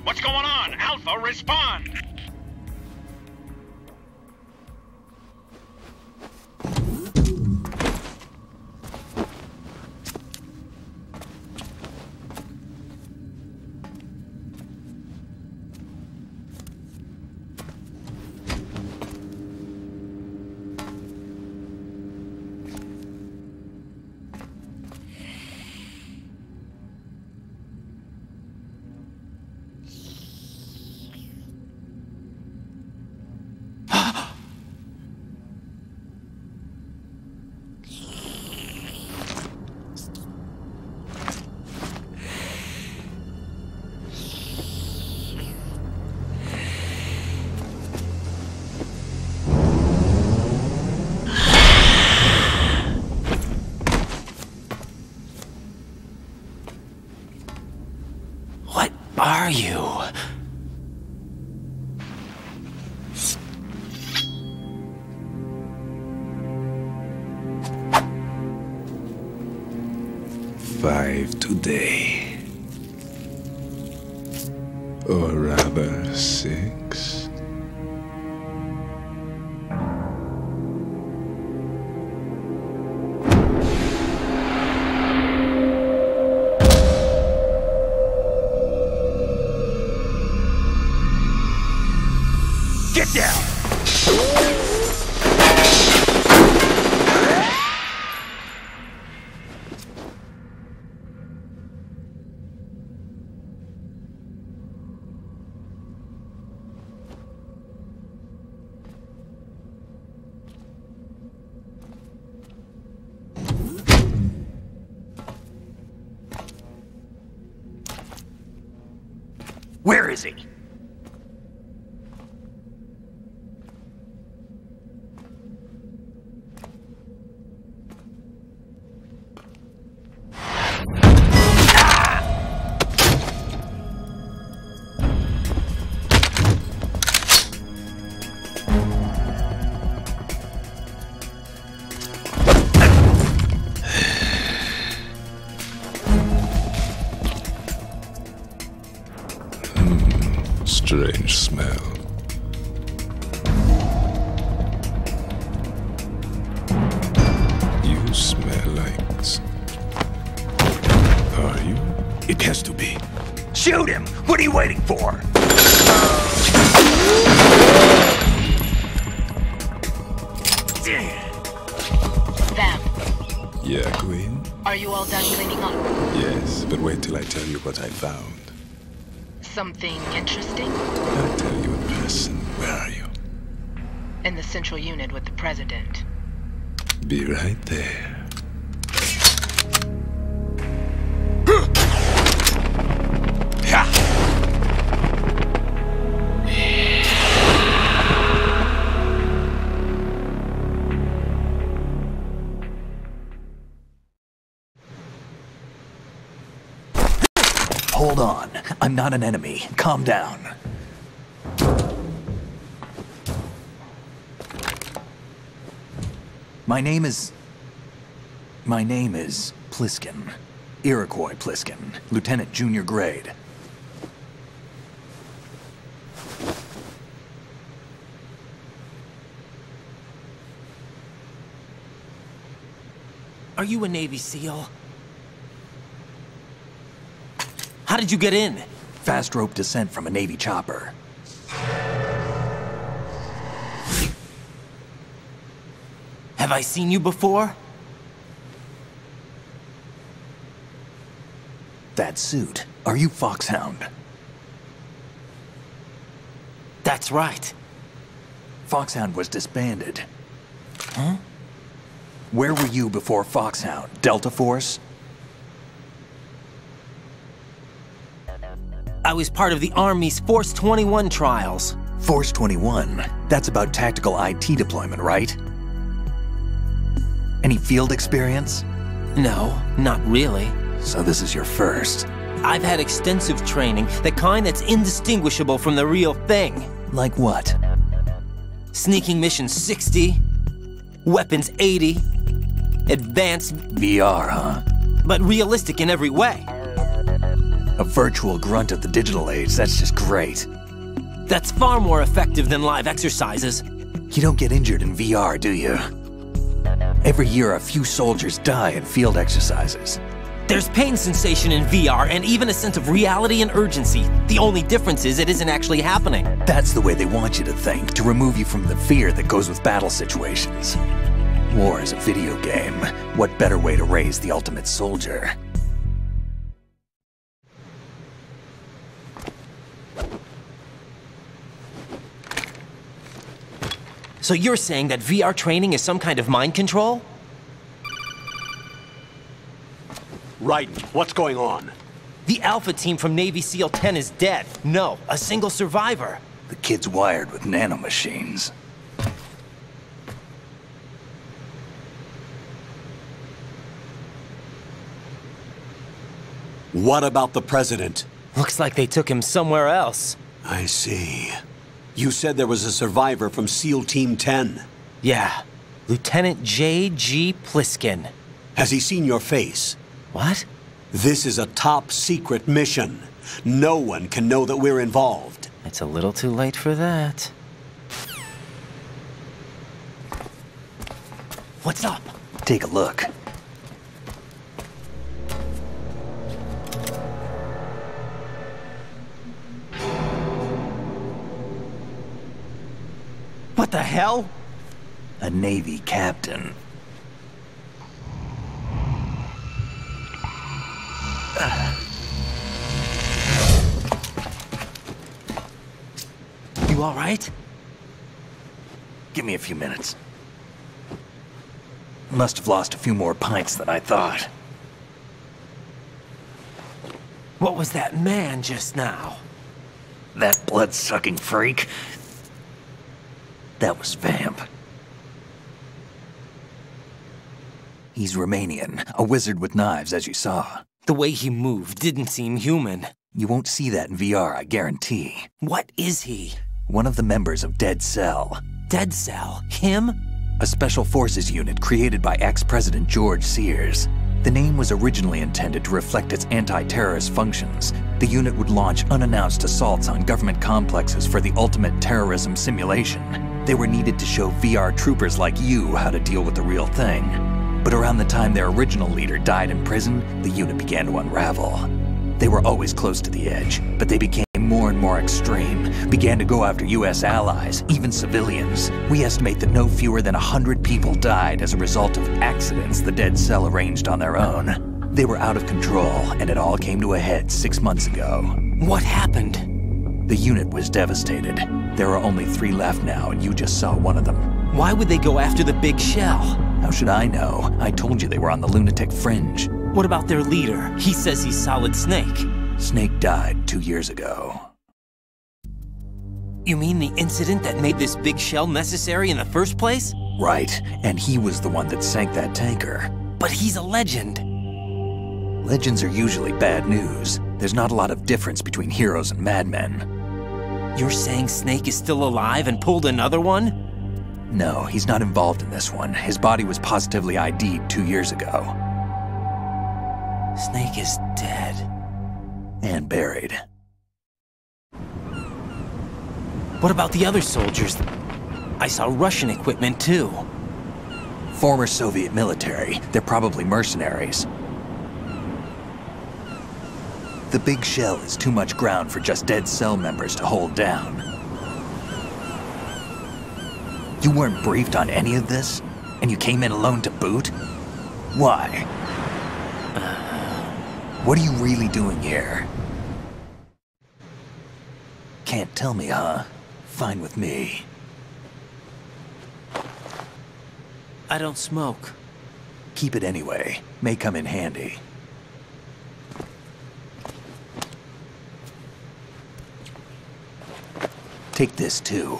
What's going on? Alpha, respond! Are you? Five today. Or rather, 6. Get down! Where is he? Strange smell. You smell like... Are you? It has to be. Shoot him! What are you waiting for? Vam, Yeah, Queen? are you all done cleaning up? Yes, but wait till I tell you what I found. Something interesting? I'll tell you in person. Where are you? In the central unit with the president. Be right there. Hold on. I'm not an enemy. Calm down. My name is Pliskin. Iroquois Pliskin. Lieutenant Junior Grade. Are you a Navy SEAL? How did you get in? Fast rope descent from a Navy chopper. Have I seen you before? That suit. Are you Foxhound? That's right. Foxhound was disbanded. Huh? Where were you before Foxhound? Delta Force? I was part of the Army's Force 21 trials. Force 21? That's about tactical IT deployment, right? Any field experience? No, not really. So this is your first? I've had extensive training, the kind that's indistinguishable from the real thing. Like what? Sneaking mission 60, weapons 80, advanced... VR, huh? But realistic in every way. A virtual grunt of the digital age, that's just great. That's far more effective than live exercises. You don't get injured in VR, do you? Every year, a few soldiers die in field exercises. There's pain sensation in VR and even a sense of reality and urgency. The only difference is it isn't actually happening. That's the way they want you to think, to remove you from the fear that goes with battle situations. War is a video game. What better way to raise the ultimate soldier? So you're saying that VR training is some kind of mind control? Raiden, what's going on? The Alpha team from Navy SEAL 10 is dead. No, a single survivor. The kid's wired with nanomachines. What about the president? Looks like they took him somewhere else. I see. You said there was a survivor from SEAL Team 10. Yeah, Lieutenant J.G. Pliskin. Has he seen your face? What? This is a top secret mission. No one can know that we're involved. It's a little too late for that. What's up? Take a look. What the hell? A Navy captain. You all right? Give me a few minutes. Must have lost a few more pints than I thought. What was that man just now? That blood-sucking freak? That was Vamp. He's Romanian, a wizard with knives, as you saw. The way he moved didn't seem human. You won't see that in VR, I guarantee. What is he? One of the members of Dead Cell. Dead Cell? Him? A special forces unit created by ex-President George Sears. The name was originally intended to reflect its anti-terrorist functions. The unit would launch unannounced assaults on government complexes for the ultimate terrorism simulation. They were needed to show VR troopers like you how to deal with the real thing. But around the time their original leader died in prison, the unit began to unravel. They were always close to the edge, but they became more and more extreme, began to go after US allies, even civilians. We estimate that no fewer than 100 people died as a result of accidents the Dead Cell arranged on their own. They were out of control, and it all came to a head 6 months ago. What happened? The unit was devastated. There are only 3 left now, and you just saw one of them. Why would they go after the big shell? How should I know? I told you they were on the lunatic fringe. What about their leader? He says he's Solid Snake. Snake died 2 years ago. You mean the incident that made this big shell necessary in the first place? Right, and he was the one that sank that tanker. But he's a legend. Legends are usually bad news. There's not a lot of difference between heroes and madmen. You're saying Snake is still alive and pulled another one? No, he's not involved in this one. His body was positively ID'd 2 years ago. Snake is dead. And buried. What about the other soldiers? I saw Russian equipment too. Former Soviet military. They're probably mercenaries. The big shell is too much ground for just Dead Cell members to hold down. You weren't briefed on any of this? And you came in alone to boot? Why? What are you really doing here? Can't tell me, huh? Fine with me. I don't smoke. Keep it anyway. May come in handy. Take this too.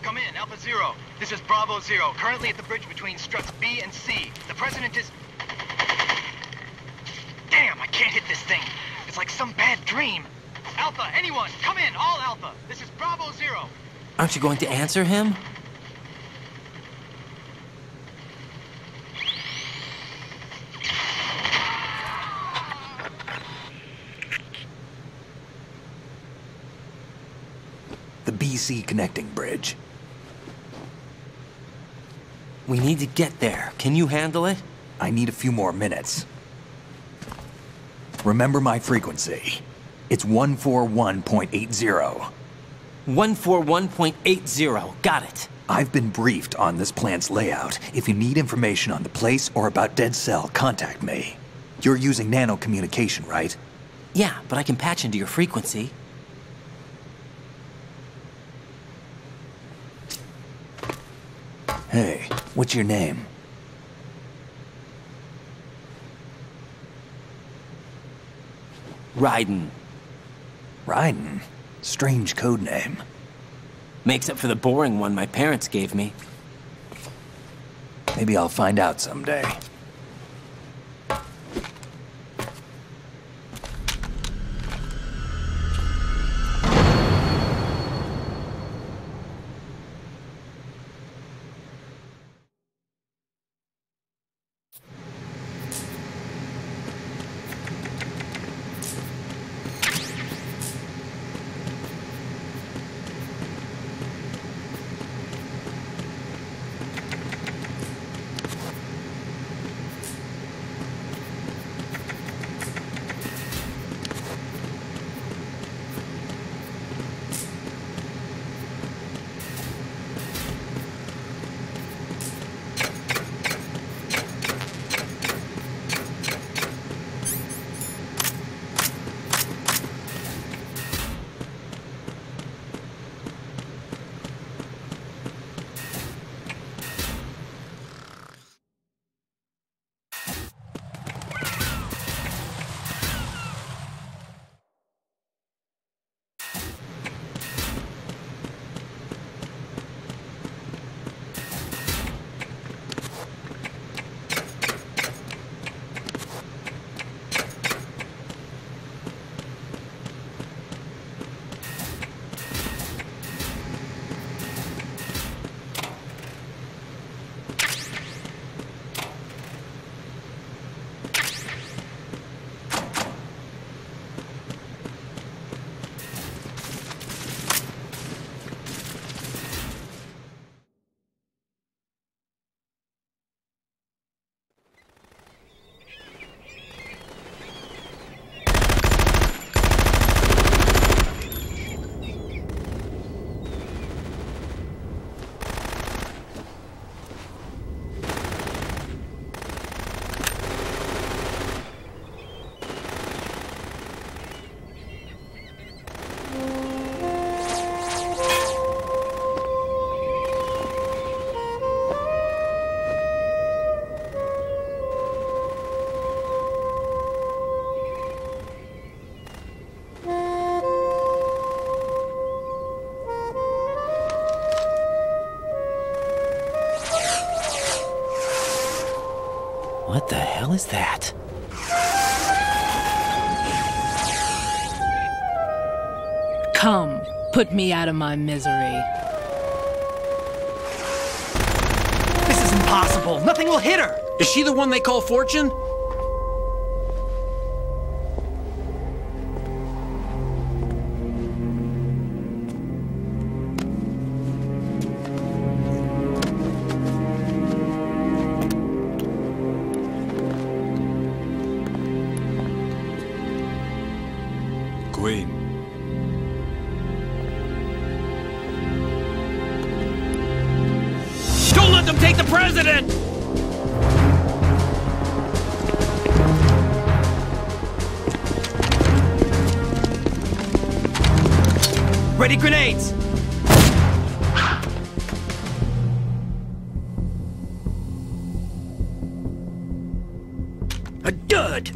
Come in, Alpha Zero. This is Bravo Zero, currently at the bridge between struts B and C. The President is... Damn, I can't hit this thing. It's like some bad dream. Alpha, anyone, come in, all Alpha. This is Bravo Zero. Aren't you going to answer him? DC connecting bridge. We need to get there. Can you handle it? I need a few more minutes. Remember my frequency. It's 141.80. 141.80. Got it. I've been briefed on this plant's layout. If you need information on the place or about Dead Cell, contact me. You're using nano communication, right? Yeah, but I can patch into your frequency. Hey, what's your name? Raiden. Raiden? Strange code name. Makes up for the boring one my parents gave me. Maybe I'll find out someday. What the hell is that? Come, put me out of my misery. This is impossible. Nothing will hit her. Is she the one they call Fortune? Queen. Don't let them take the president! Ready grenades! A dud!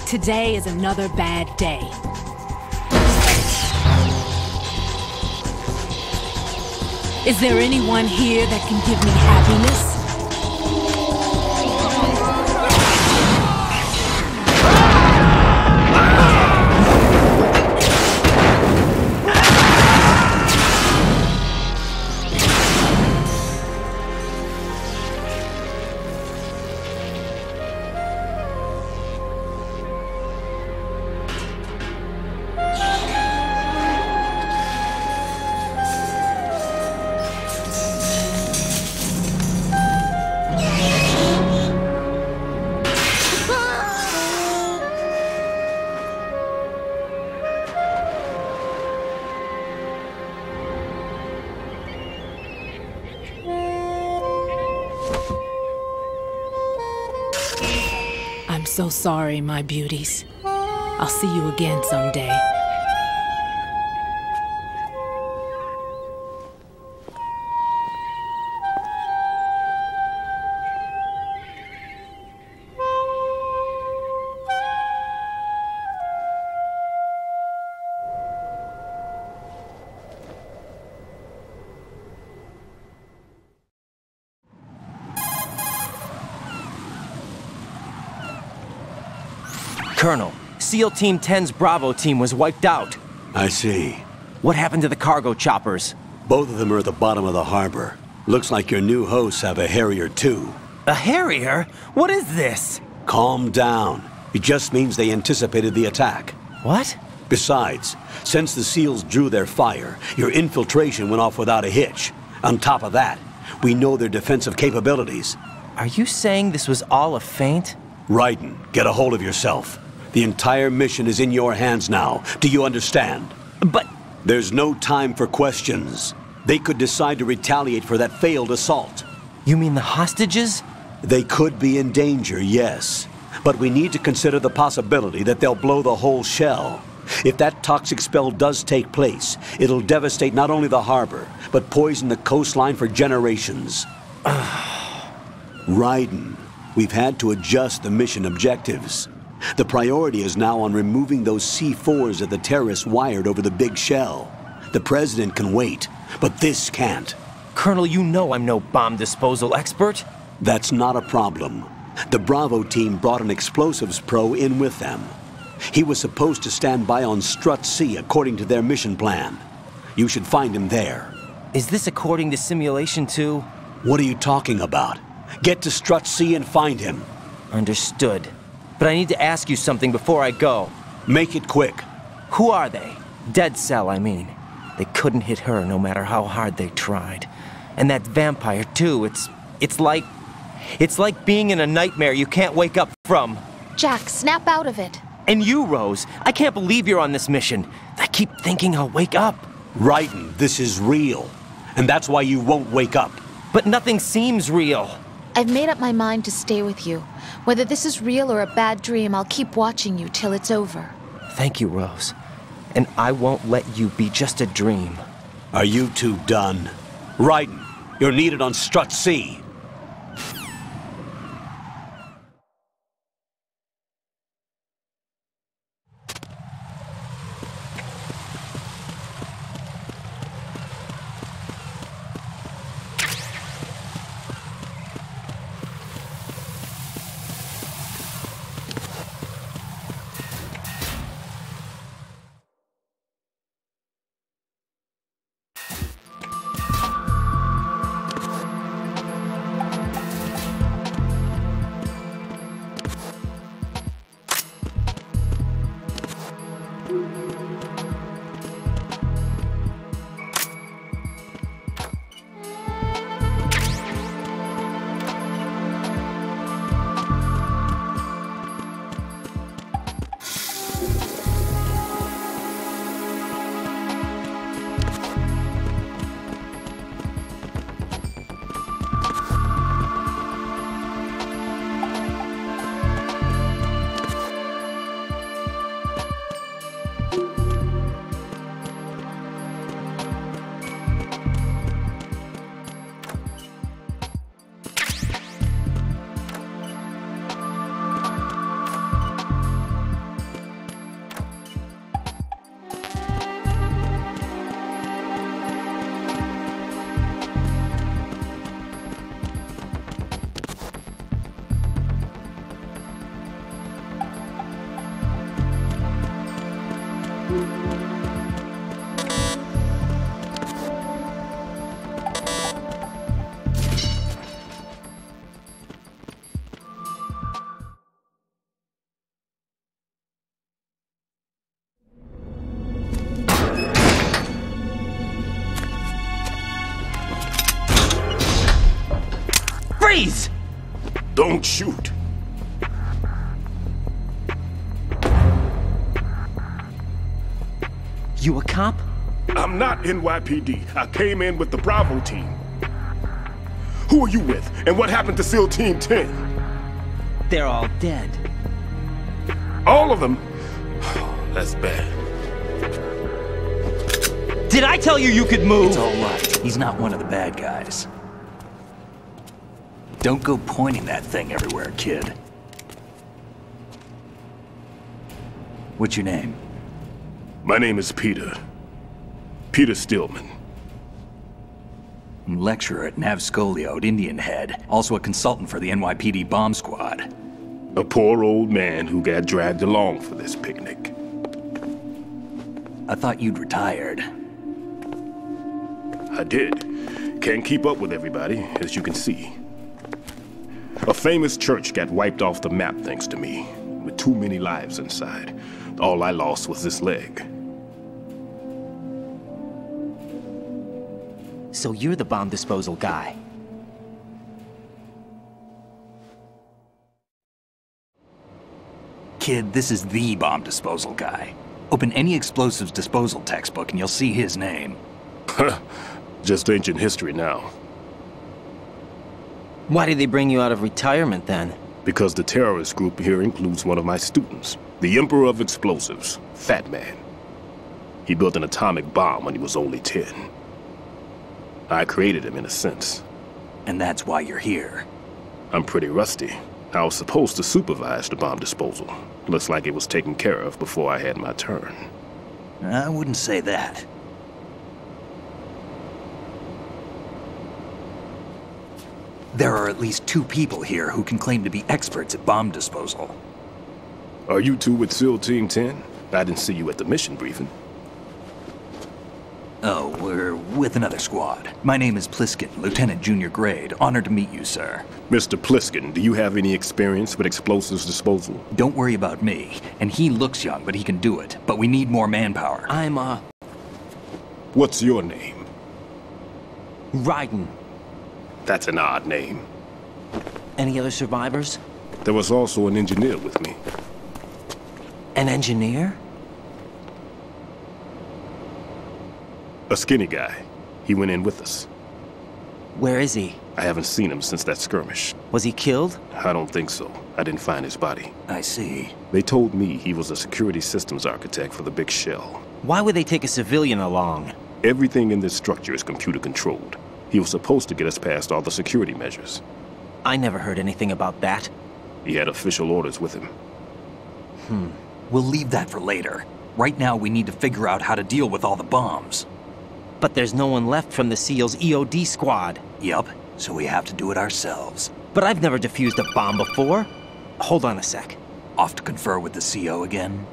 Today is another bad day. Is there anyone here that can give me happiness? I'm so sorry, my beauties. I'll see you again someday. Colonel, SEAL Team 10's Bravo team was wiped out. I see. What happened to the cargo choppers? Both of them are at the bottom of the harbor. Looks like your new hosts have a Harrier too. A Harrier? What is this? Calm down. It just means they anticipated the attack. What? Besides, since the SEALs drew their fire, your infiltration went off without a hitch. On top of that, we know their defensive capabilities. Are you saying this was all a feint? Raiden, get a hold of yourself. The entire mission is in your hands now. Do you understand? But... There's no time for questions. They could decide to retaliate for that failed assault. You mean the hostages? They could be in danger, yes. But we need to consider the possibility that they'll blow the whole shell. If that toxic spell does take place, it'll devastate not only the harbor, but poison the coastline for generations. Raiden, we've had to adjust the mission objectives. The priority is now on removing those C4s that the terrorists wired over the big shell. The President can wait, but this can't. Colonel, you know I'm no bomb disposal expert. That's not a problem. The Bravo team brought an explosives pro in with them. He was supposed to stand by on Strut C according to their mission plan. You should find him there. Is this according to simulation too? What are you talking about? Get to Strut C and find him. Understood. But I need to ask you something before I go. Make it quick. Who are they? Dead Cell, I mean. They couldn't hit her no matter how hard they tried. And that vampire too, it's like being in a nightmare you can't wake up from. Jack, snap out of it. And you, Rose, I can't believe you're on this mission. I keep thinking I'll wake up. Raiden, this is real. And that's why you won't wake up. But nothing seems real. I've made up my mind to stay with you. Whether this is real or a bad dream, I'll keep watching you till it's over. Thank you, Rose. And I won't let you be just a dream. Are you two done? Raiden, you're needed on Strut C. Freeze! Don't shoot. You a cop? I'm not NYPD. I came in with the Bravo team. Who are you with? And what happened to SEAL Team 10? They're all dead. All of them? That's bad. Did I tell you you could move? It's all right. He's not one of the bad guys. Don't go pointing that thing everywhere, kid. What's your name? My name is Peter. Peter Stillman. Lecturer at Nav Scolio at Indian Head. Also a consultant for the NYPD bomb squad. A poor old man who got dragged along for this picnic. I thought you'd retired. I did. Can't keep up with everybody, as you can see. A famous church got wiped off the map thanks to me, with too many lives inside. All I lost was this leg. So you're the bomb disposal guy. Kid, this is the bomb disposal guy. Open any explosives disposal textbook and you'll see his name. Just ancient history now. Why did they bring you out of retirement then? Because the terrorist group here includes one of my students, the Emperor of Explosives, Fat Man. He built an atomic bomb when he was only 10. I created him in a sense. And that's why you're here. I'm pretty rusty. I was supposed to supervise the bomb disposal. Looks like it was taken care of before I had my turn. I wouldn't say that. There are at least 2 people here who can claim to be experts at bomb disposal. Are you two with SEAL Team 10? I didn't see you at the mission briefing. Oh, we're with another squad. My name is Pliskin, Lieutenant Junior Grade. Honored to meet you, sir. Mr. Pliskin, do you have any experience with explosives disposal? Don't worry about me. And he looks young, but he can do it. But we need more manpower. What's your name? Raiden. That's an odd name. Any other survivors? There was also an engineer with me. An engineer? A skinny guy. He went in with us. Where is he? I haven't seen him since that skirmish. Was he killed? I don't think so. I didn't find his body. I see. They told me he was a security systems architect for the big shell. Why would they take a civilian along? Everything in this structure is computer controlled. He was supposed to get us past all the security measures. I never heard anything about that. He had official orders with him. We'll leave that for later. Right now, we need to figure out how to deal with all the bombs. But there's no one left from the SEAL's EOD squad. Yup, so we have to do it ourselves. But I've never defused a bomb before. Hold on a sec. Off to confer with the CO again?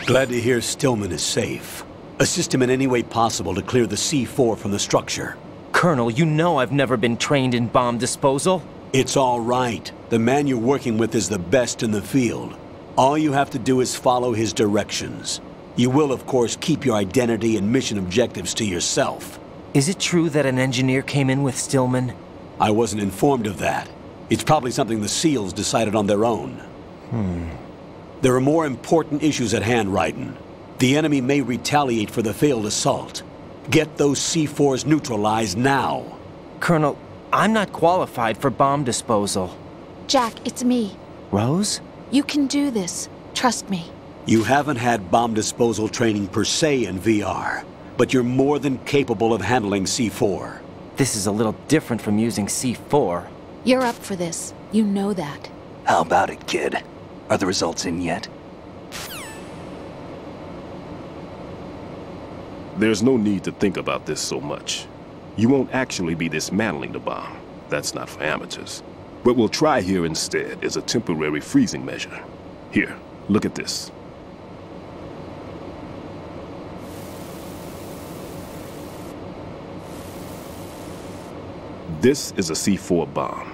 Glad to hear Stillman is safe. Assist him in any way possible to clear the C4 from the structure. Colonel, you know I've never been trained in bomb disposal. It's all right. The man you're working with is the best in the field. All you have to do is follow his directions. You will, of course, keep your identity and mission objectives to yourself. Is it true that an engineer came in with Stillman? I wasn't informed of that. It's probably something the SEALs decided on their own. There are more important issues at hand, Raiden. The enemy may retaliate for the failed assault. Get those C4s neutralized now. Colonel, I'm not qualified for bomb disposal. Jack, it's me. Rose? You can do this. Trust me. You haven't had bomb disposal training per se in VR, but you're more than capable of handling C4. This is a little different from using C4. You're up for this. You know that. How about it, kid? Are the results in yet? There's no need to think about this so much. You won't actually be dismantling the bomb. That's not for amateurs. What we'll try here instead is a temporary freezing measure. Here, look at this. This is a C4 bomb.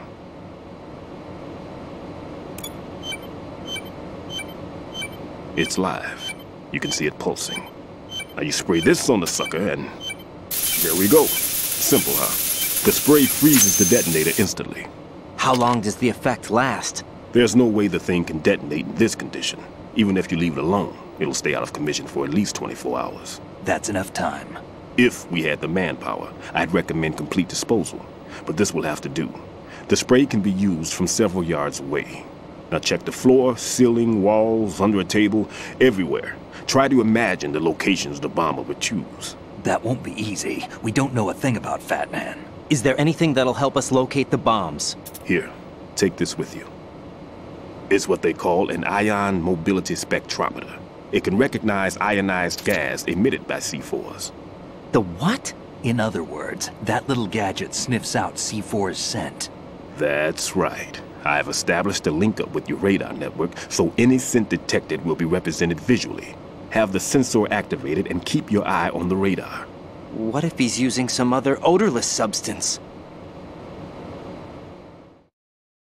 It's live. You can see it pulsing. Now you spray this on the sucker and there we go. Simple, huh? The spray freezes the detonator instantly. How long does the effect last? There's no way the thing can detonate in this condition. Even if you leave it alone, it'll stay out of commission for at least 24 hours. That's enough time. If we had the manpower, I'd recommend complete disposal. But this will have to do. The spray can be used from several yards away. Now check the floor, ceiling, walls, under a table, everywhere. Try to imagine the locations the bomber would choose. That won't be easy. We don't know a thing about Fat Man. Is there anything that'll help us locate the bombs? Here, take this with you. It's what they call an ion mobility spectrometer. It can recognize ionized gas emitted by C4s. The what? In other words, that little gadget sniffs out C4's scent. That's right. I've established a link-up with your radar network, so any scent detected will be represented visually. Have the sensor activated and keep your eye on the radar. What if he's using some other odorless substance?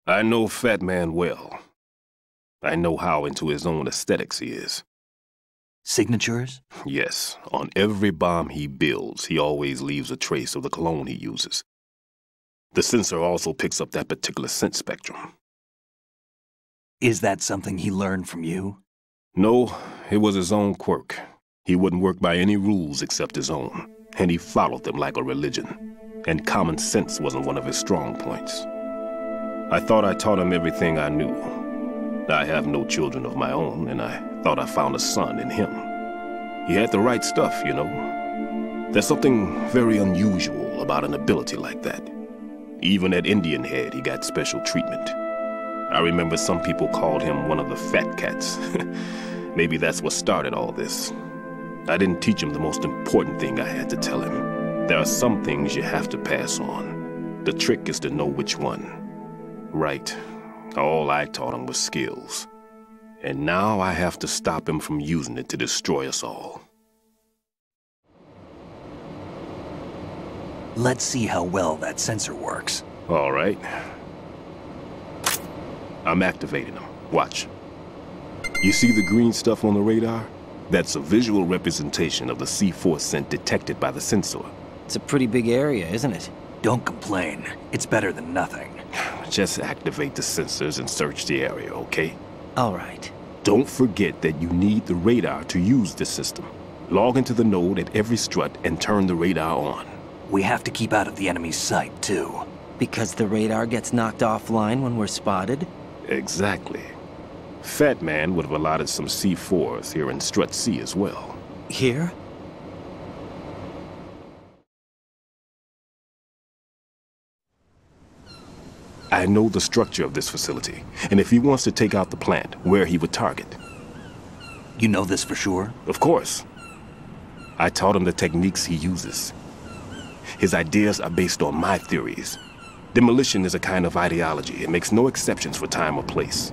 I know Fat Man well. I know how into his own aesthetics he is. Signatures? Yes. On every bomb he builds, he always leaves a trace of the cologne he uses. The sensor also picks up that particular scent spectrum. Is that something he learned from you? No, it was his own quirk. He wouldn't work by any rules except his own, and he followed them like a religion. And common sense wasn't one of his strong points. I thought I taught him everything I knew. I have no children of my own, and I thought I found a son in him. He had the right stuff, you know. There's something very unusual about an ability like that. Even at Indian Head, he got special treatment. I remember some people called him one of the fat cats. Maybe that's what started all this. I didn't teach him the most important thing I had to tell him. There are some things you have to pass on. The trick is to know which one. Right. All I taught him was skills. And now I have to stop him from using it to destroy us all. Let's see how well that sensor works. All right. I'm activating them. Watch. You see the green stuff on the radar? That's a visual representation of the C4 scent detected by the sensor. It's a pretty big area, isn't it? Don't complain. It's better than nothing. Just activate the sensors and search the area, okay? All right. Don't forget that you need the radar to use this system. Log into the node at every strut and turn the radar on. We have to keep out of the enemy's sight, too. Because the radar gets knocked offline when we're spotted? Exactly. Fat Man would have allotted some C4s here in Strut C as well. Here? I know the structure of this facility, and if he wants to take out the plant, where he would target. You know this for sure? Of course. I taught him the techniques he uses. His ideas are based on my theories. Demolition is a kind of ideology. It makes no exceptions for time or place.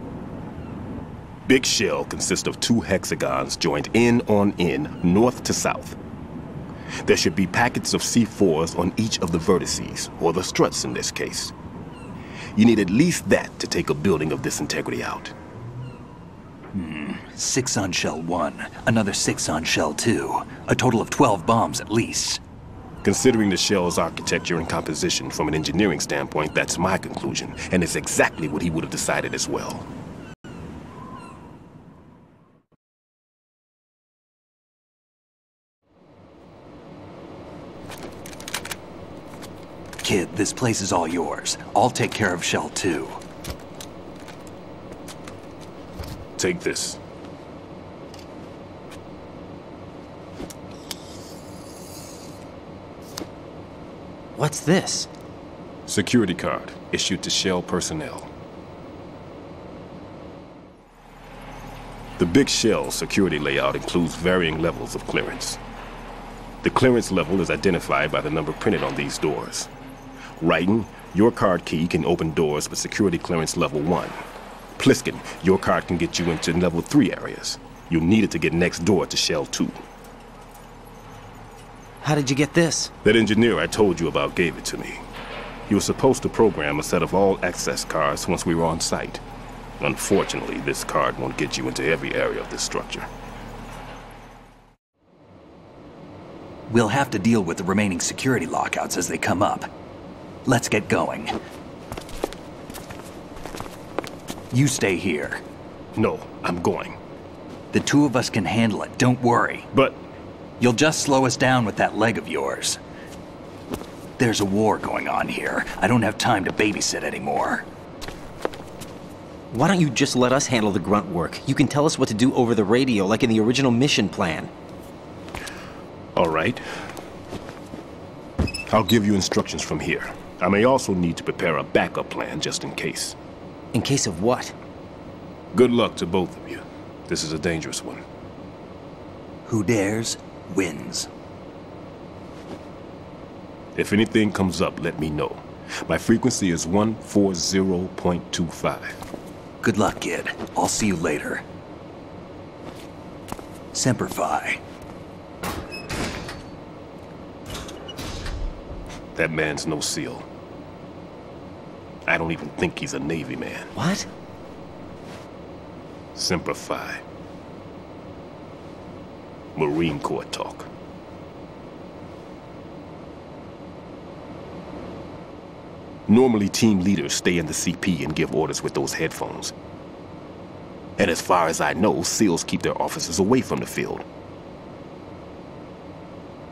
Big shell consists of 2 hexagons joined end on end, north to south. There should be packets of C4s on each of the vertices, or the struts in this case. You need at least that to take a building of this integrity out. 6 on shell 1, another 6 on shell 2. A total of 12 bombs at least. Considering the shell's architecture and composition from an engineering standpoint, that's my conclusion, and it's exactly what he would have decided as well. Kid, this place is all yours. I'll take care of shell 2. Take this. What's this? Security card, issued to Shell personnel. The Big Shell security layout includes varying levels of clearance. The clearance level is identified by the number printed on these doors. Writing, your card key can open doors with security clearance level 1. Pliskin, your card can get you into level 3 areas. You'll need it to get next door to Shell 2. How did you get this? That engineer I told you about gave it to me. He was supposed to program a set of all access cards once we were on site. Unfortunately, this card won't get you into every area of this structure. We'll have to deal with the remaining security lockouts as they come up. Let's get going. You stay here. No, I'm going. The 2 of us can handle it, don't worry. But You'll just slow us down with that leg of yours. There's a war going on here. I don't have time to babysit anymore. Why don't you just let us handle the grunt work? You can tell us what to do over the radio, like in the original mission plan. All right. I'll give you instructions from here. I may also need to prepare a backup plan just in case. In case of what? Good luck to both of you. This is a dangerous one. Who dares, wins. If anything comes up, let me know. My frequency is 140.25. Good luck, kid. I'll see you later. Semper Fi. That man's no SEAL. I don't even think he's a Navy man. What? Semper Fi. Marine Corps talk. Normally, team leaders stay in the CP and give orders with those headphones. And as far as I know, SEALs keep their officers away from the field.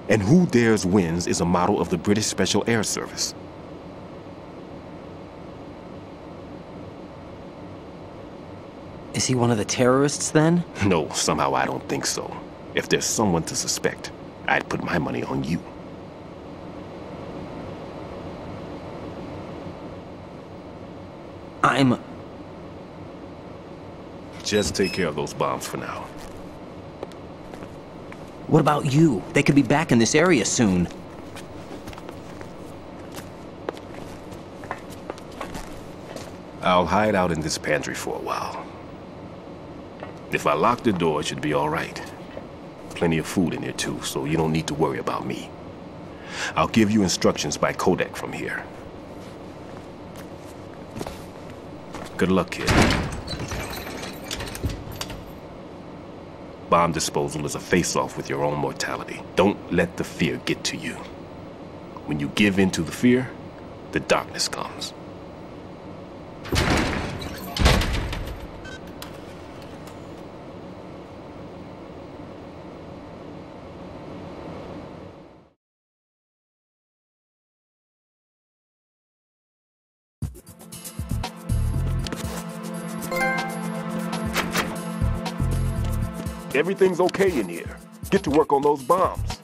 And Who Dares Wins is a model of the British Special Air Service. Is he one of the terrorists, then? No, somehow I don't think so. If there's someone to suspect, I'd put my money on you. Just take care of those bombs for now. What about you? They could be back in this area soon. I'll hide out in this pantry for a while. If I lock the door, it should be all right. Plenty of food in here too, so you don't need to worry about me. I'll give you instructions by codec from here. Good luck, kid. Bomb disposal is a face-off with your own mortality. Don't let the fear get to you. When you give in to the fear, the darkness comes. Everything's okay in here. Get to work on those bombs.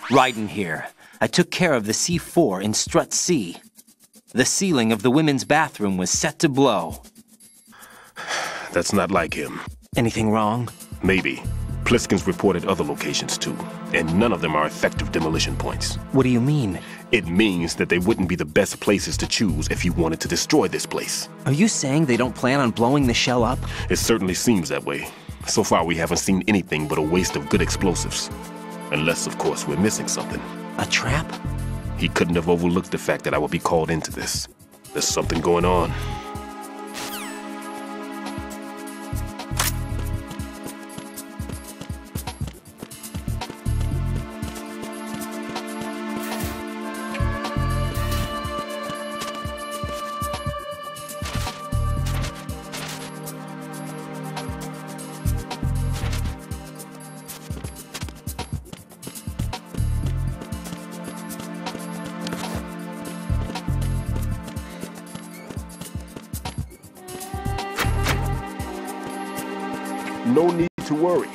Raiden here. I took care of the C4 in Strut C. The ceiling of the women's bathroom was set to blow. That's not like him. Anything wrong? Maybe. Pliskin's reported other locations too, and none of them are effective demolition points. What do you mean? It means that they wouldn't be the best places to choose if you wanted to destroy this place. Are you saying they don't plan on blowing the shell up? It certainly seems that way. So far, we haven't seen anything but a waste of good explosives. Unless, of course, we're missing something. A trap? He couldn't have overlooked the fact that I would be called into this. There's something going on. no need to worry.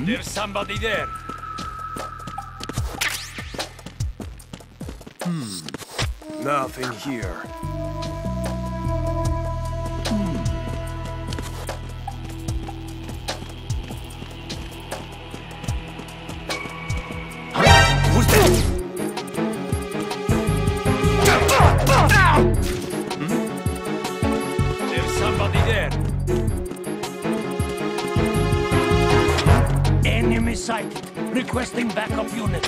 There's somebody there. Nothing here. Who's that? There's somebody there. Enemy sighted. Requesting backup unit.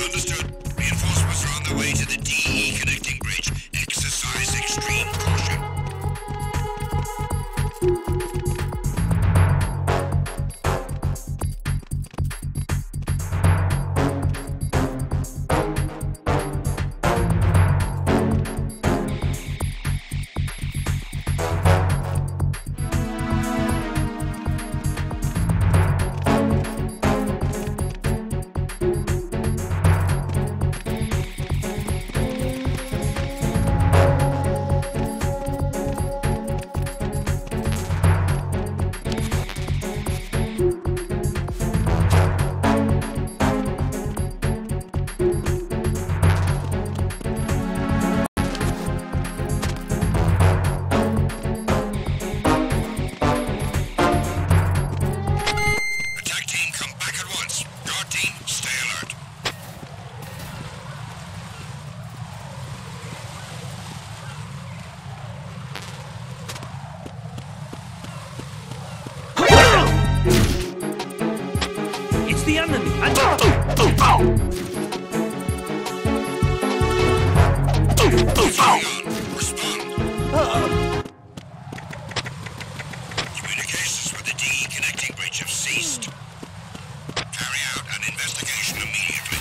Understood. Reinforcements are on the way to the Communications with the DE connecting bridge have ceased. Carry out an investigation immediately.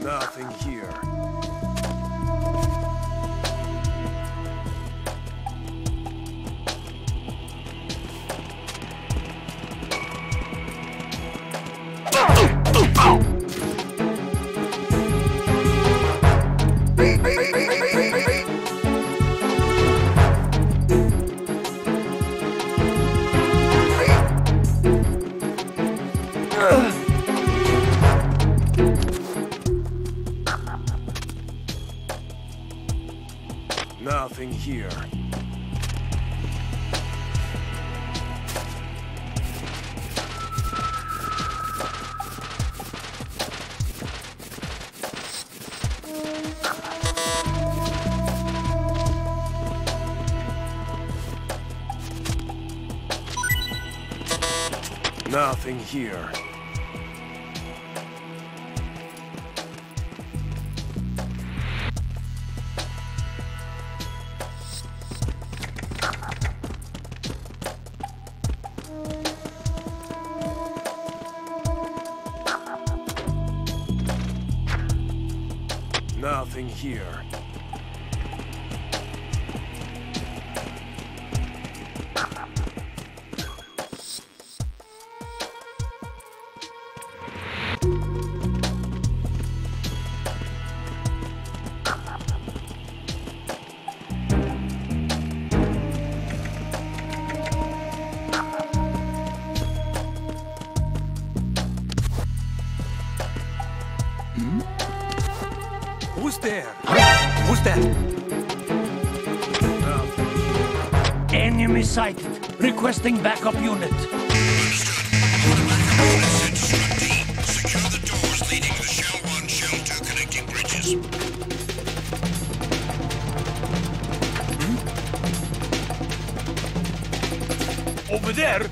Nothing here. Nothing here. Nothing here. Nothing here. Who's there? Who's that? Enemy sighted. Requesting backup unit. Secure the doors leading to Shell 1, Shell 2 connecting bridges. Over there.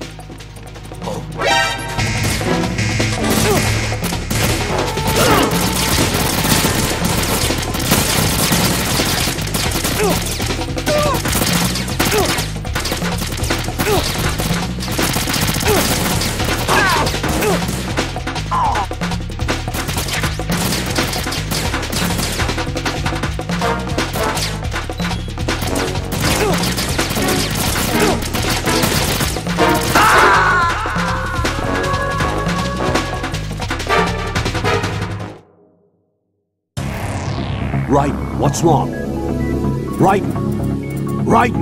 Right, what's wrong? Right, right.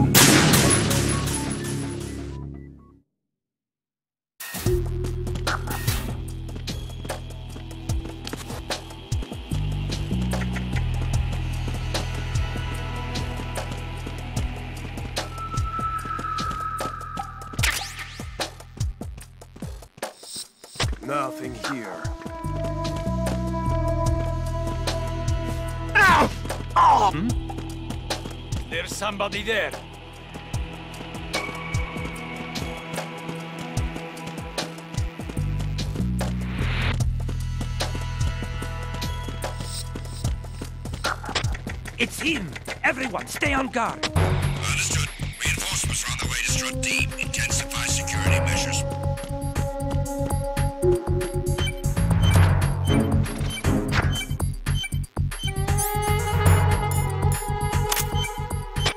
up! There's somebody there. It's him! Everyone, stay on guard! Understood. Reinforcements are on the way to Strut D. Intensify security measures.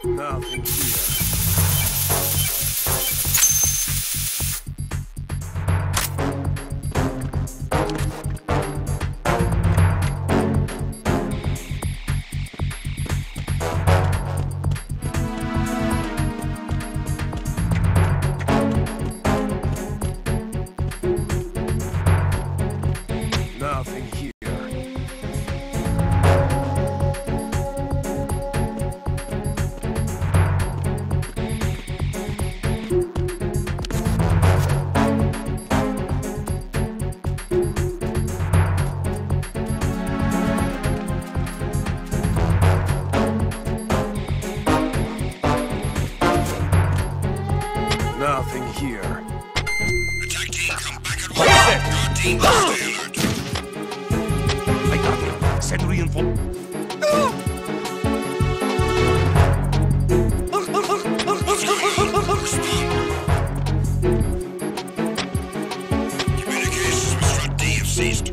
Nothing here. Nothing here. Nothing here. Attack team, come back at once. Your team, stay alert. I got him. Send reinforcements. Communications with Strut D have ceased.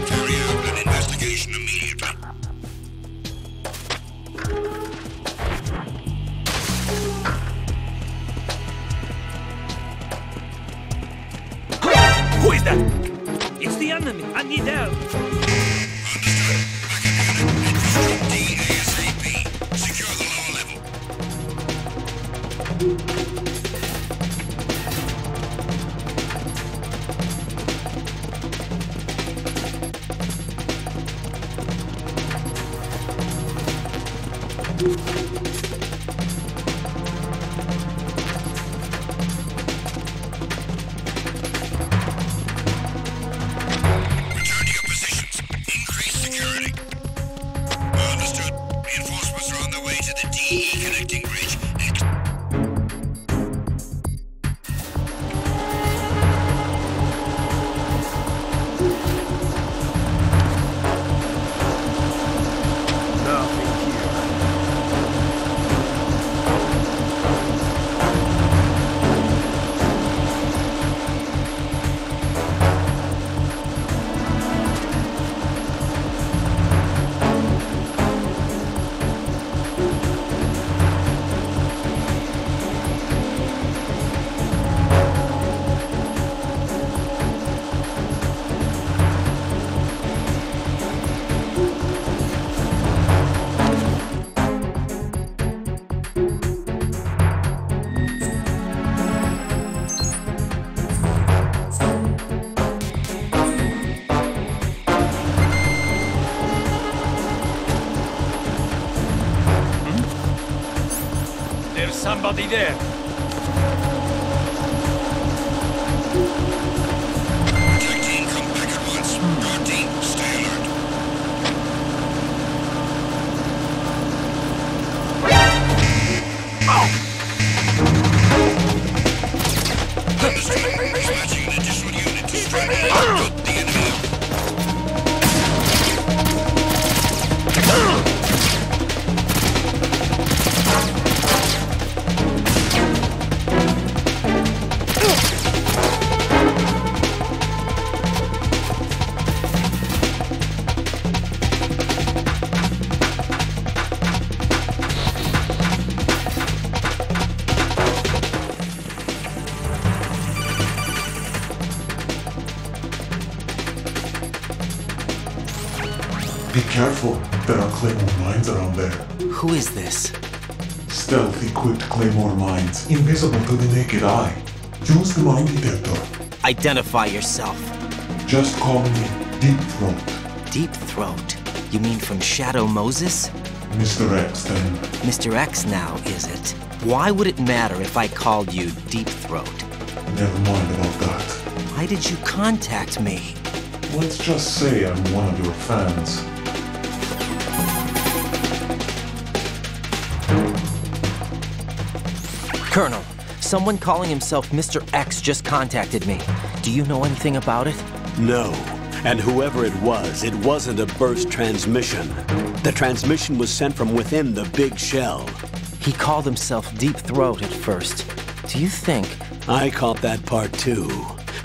Carry out an investigation immediately. Who is that? It's the enemy. I need help. Strut D ASAP. Secure the lower level. Return to your positions. Increase security. Understood. Reinforcements are on their way to the DE connecting bridge. Nothing here. There's somebody there. Attack team, come back at once. Your team, stay alert. Understood. Dispatching an additional unit to Strut D. Cut the enemy out. Be careful. There are Claymore mines around there. Who is this? Stealth-equipped Claymore mines, invisible to the naked eye. Use the mine detector. Identify yourself. Just call me Deep Throat. Deep Throat? You mean from Shadow Moses? Mr. X, then. Mr. X now, is it? Why would it matter if I called you Deep Throat? Never mind about that. Why did you contact me? Let's just say I'm one of your fans. Colonel, someone calling himself Mr. X just contacted me. Do you know anything about it? No. And whoever it wasn't a burst transmission. The transmission was sent from within the big shell. He called himself Deep Throat at first. Do you think... I caught that part too.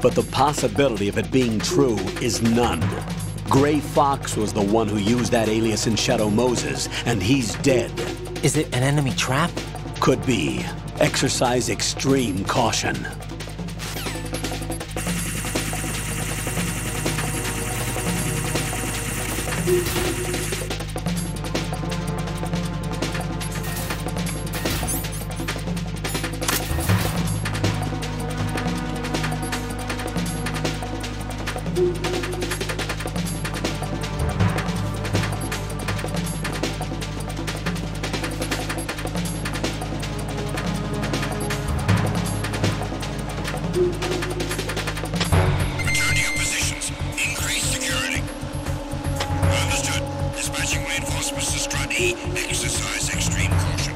But the possibility of it being true is none. Gray Fox was the one who used that alias in Shadow Moses, and he's dead. Is it an enemy trap? Could be. Exercise extreme caution. Return to your positions. Increase security. Understood. Dispatching reinforcements to Strut E. Exercise extreme caution.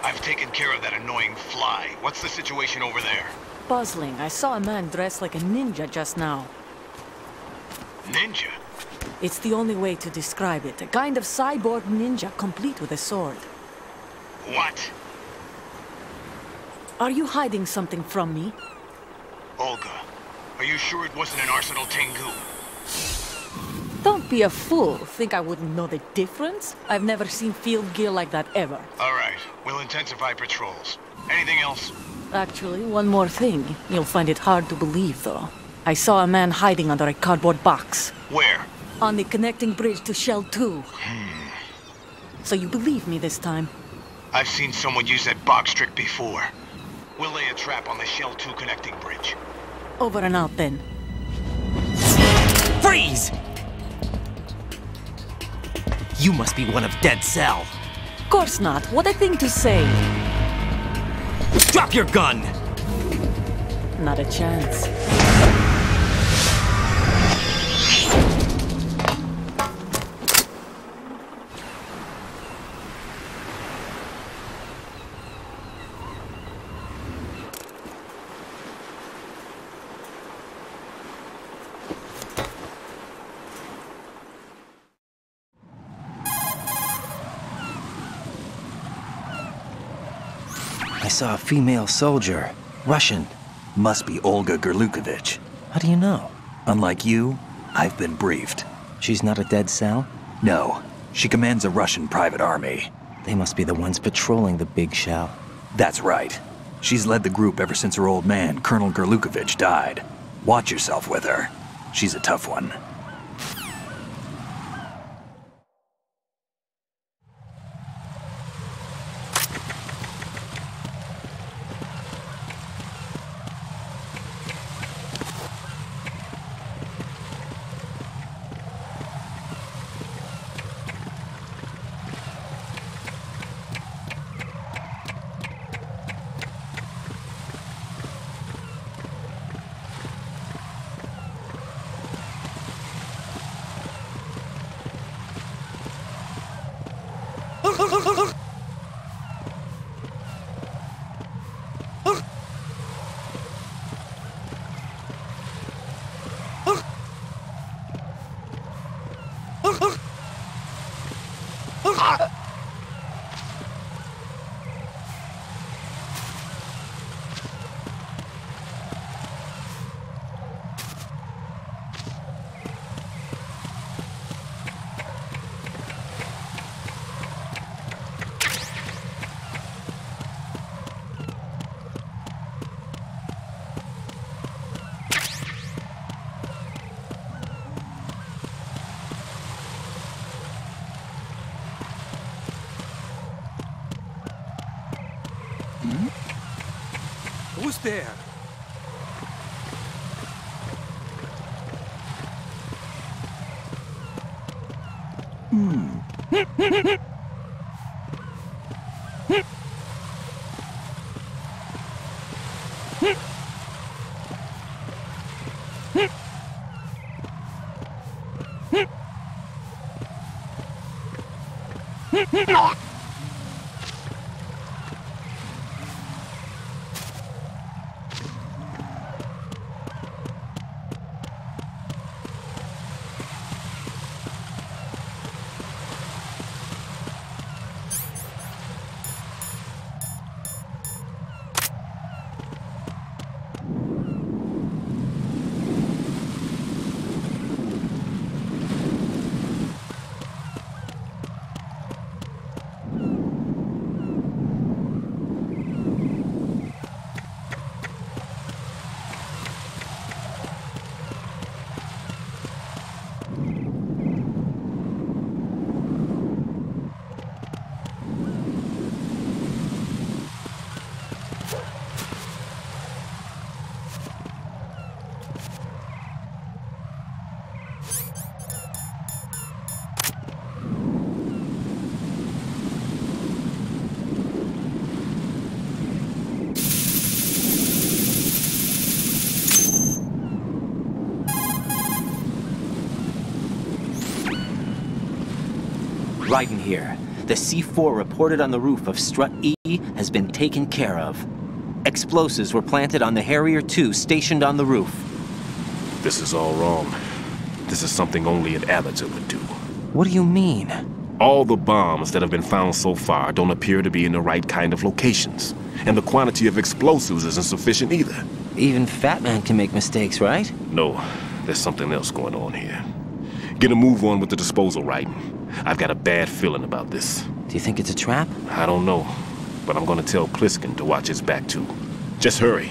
I've taken care of that annoying fly. What's the situation over there? Puzzling. I saw a man dressed like a ninja just now. Ninja? It's the only way to describe it. A kind of cyborg ninja, complete with a sword. What? Are you hiding something from me? Olga, are you sure it wasn't an Arsenal Tengu? Don't be a fool. Think I wouldn't know the difference? I've never seen field gear like that ever. All right, we'll intensify patrols. Anything else? Actually, one more thing. You'll find it hard to believe, though. I saw a man hiding under a cardboard box. Where? On the connecting bridge to Shell 2. So you believe me this time? I've seen someone use that box trick before. We'll lay a trap on the Shell 2 connecting bridge. Over and out, then. Freeze! You must be one of Dead Cell. Of course not. What a thing to say. Drop your gun! Not a chance. I saw a female soldier. Russian. Must be Olga Gerlukovich. How do you know? Unlike you, I've been briefed. She's not a Dead Cell? No. She commands a Russian private army. They must be the ones patrolling the big shell. That's right. She's led the group ever since her old man, Colonel Gerlukovich, died. Watch yourself with her. She's a tough one. Who's there? Raiden here. The C4 reported on the roof of Strut E has been taken care of. Explosives were planted on the Harrier 2 stationed on the roof. This is all wrong. This is something only an amateur would do. What do you mean? All the bombs that have been found so far don't appear to be in the right kind of locations. And the quantity of explosives isn't sufficient either. Even Fat Man can make mistakes, right? No, there's something else going on here. Get a move on with the disposal, Raiden. I've got a bad feeling about this. Do you think it's a trap? I don't know, but I'm gonna tell Pliskin to watch his back too. Just hurry.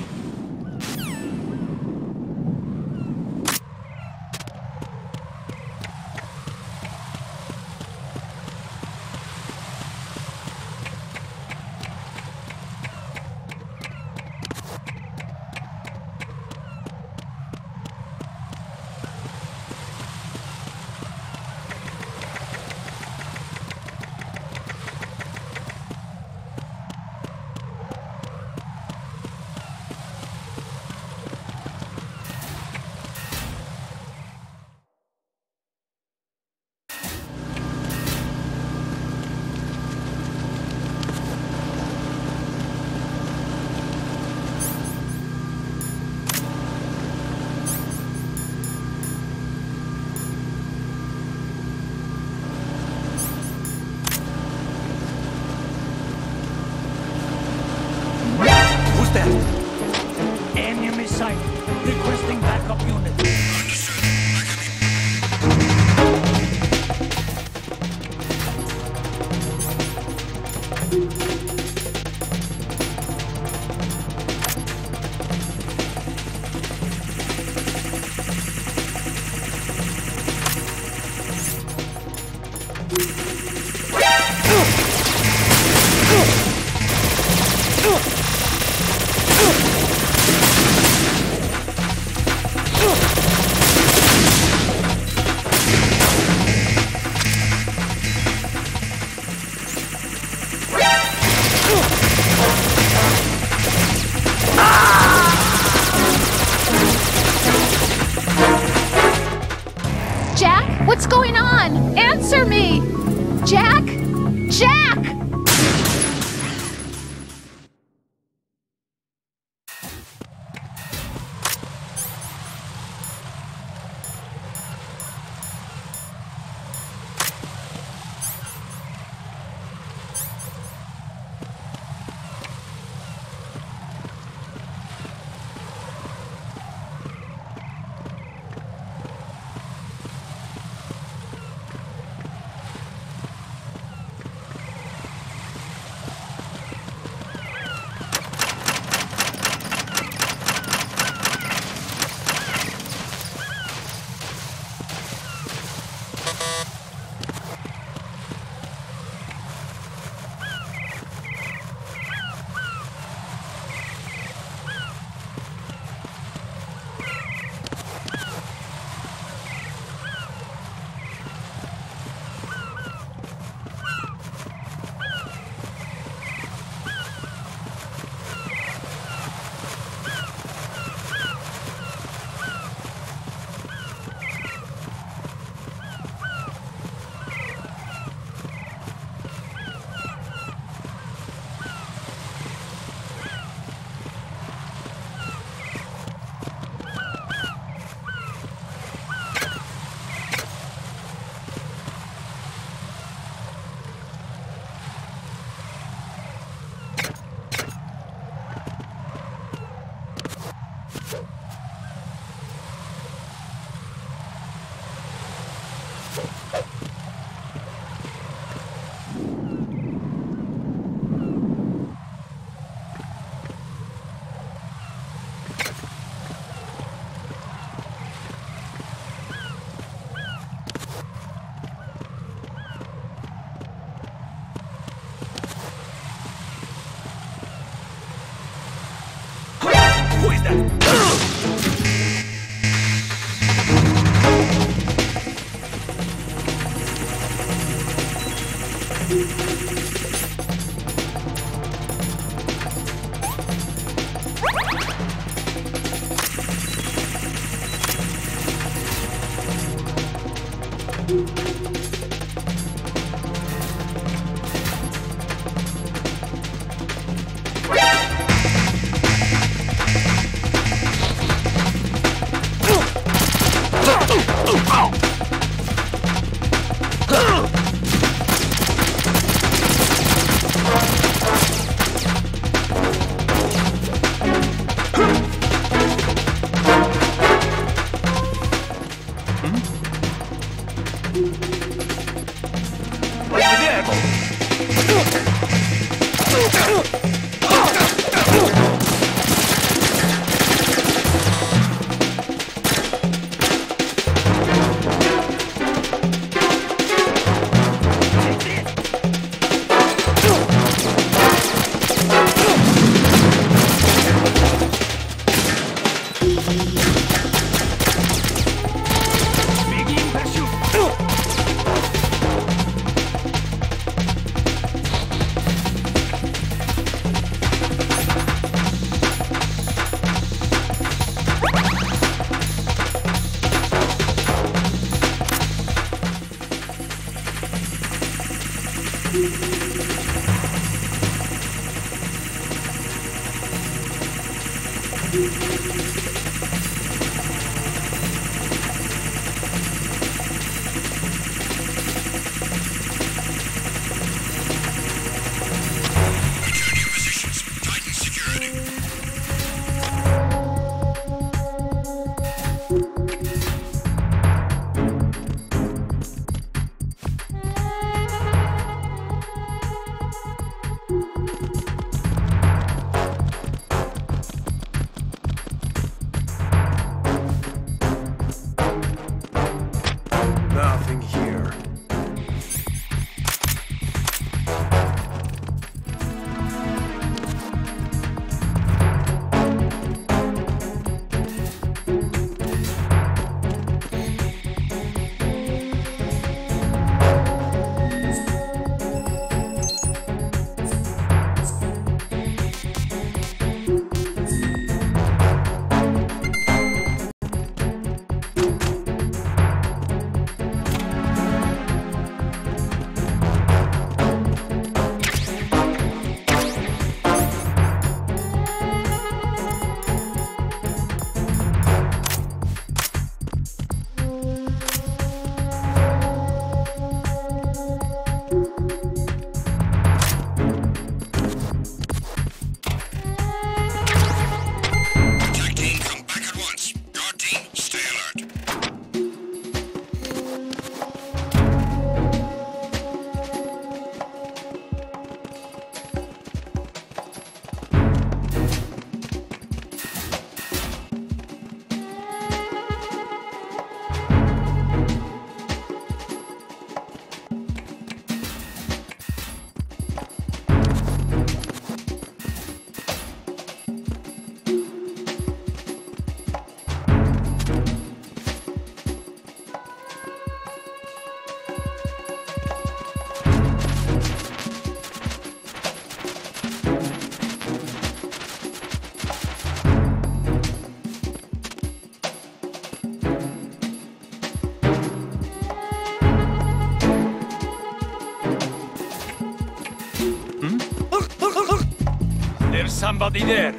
Enemy sighted. Requesting backup unit. Jack, what's going on? Answer me! Jack? Jack! Nothing here. There's somebody there.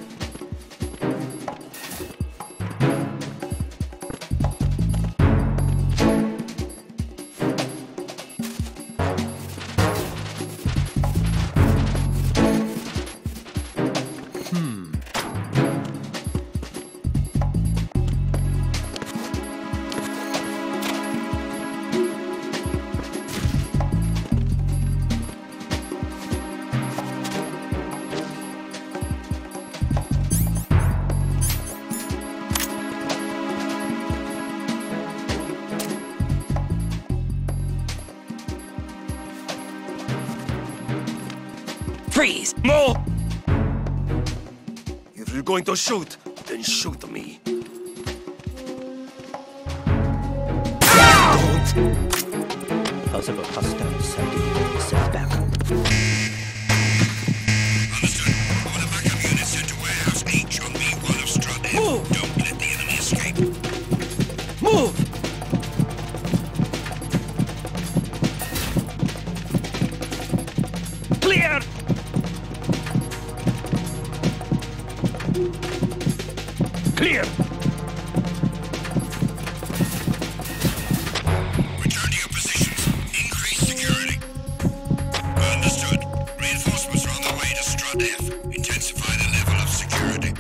Freeze! No! If you're going to shoot, then shoot me. Cause of a hostile sighting, set back. Understood. Order backup units sent to warehouse H on B1 of Strut F. Move! Don't let the enemy escape. Move! Clear! Clear! Return to your positions. Increase security. Understood. Reinforcements are on their way to Strut F. Intensify the level of security.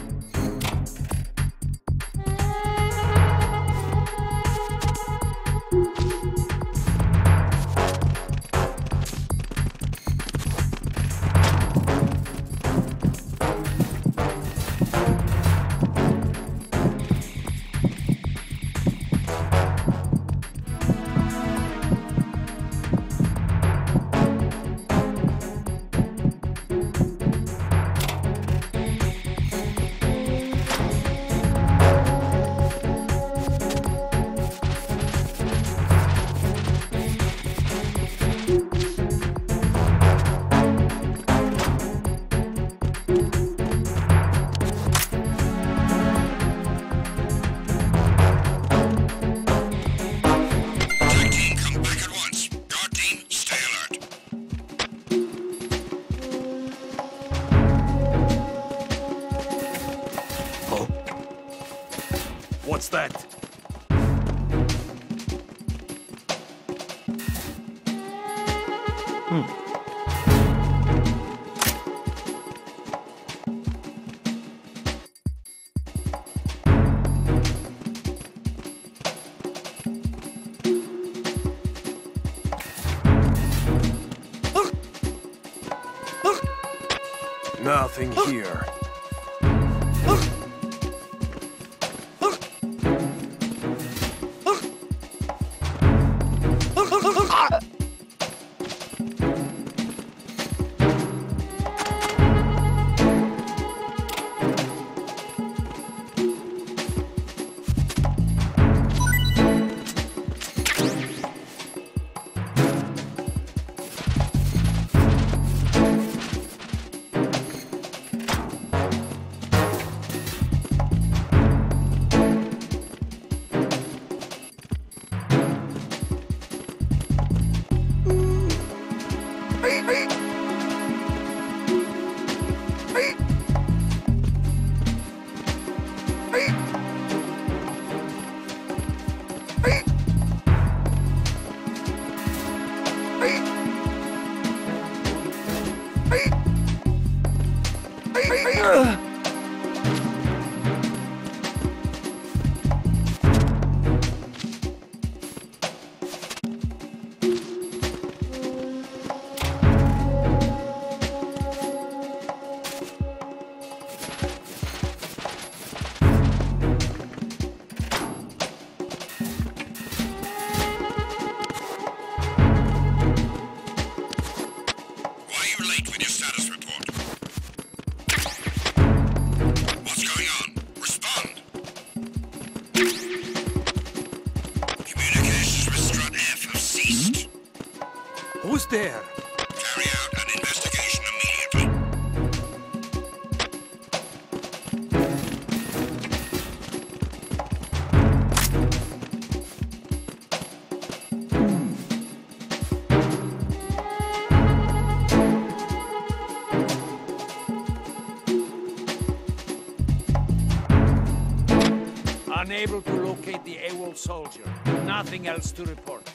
What's that? Nothing here. Who's there? Carry out an investigation immediately. Unable to locate the AWOL soldier. Nothing else to report.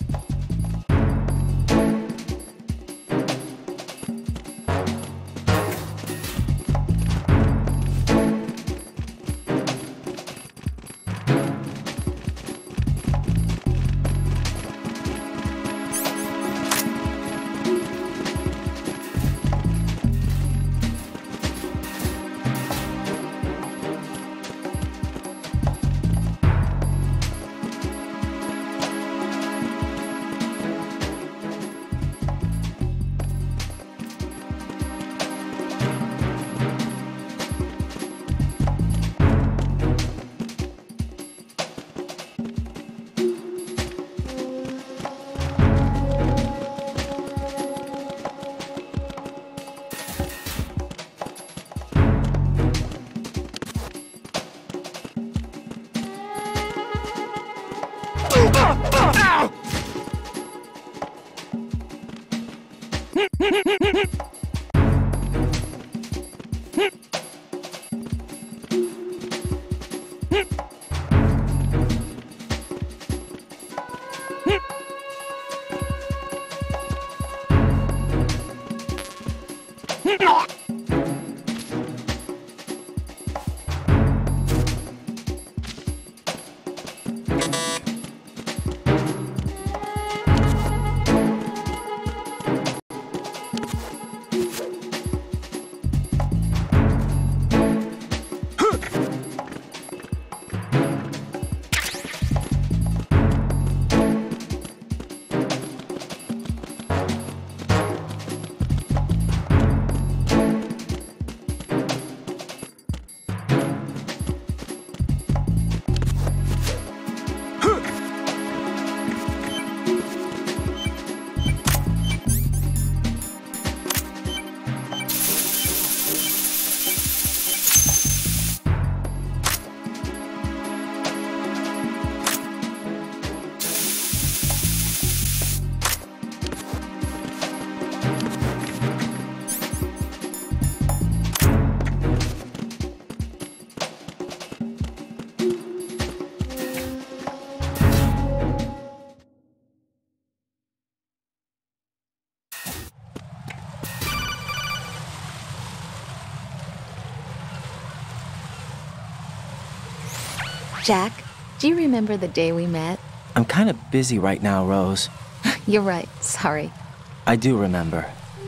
Jack, do you remember the day we met? I'm kind of busy right now, Rose. You're right, sorry. I do remember.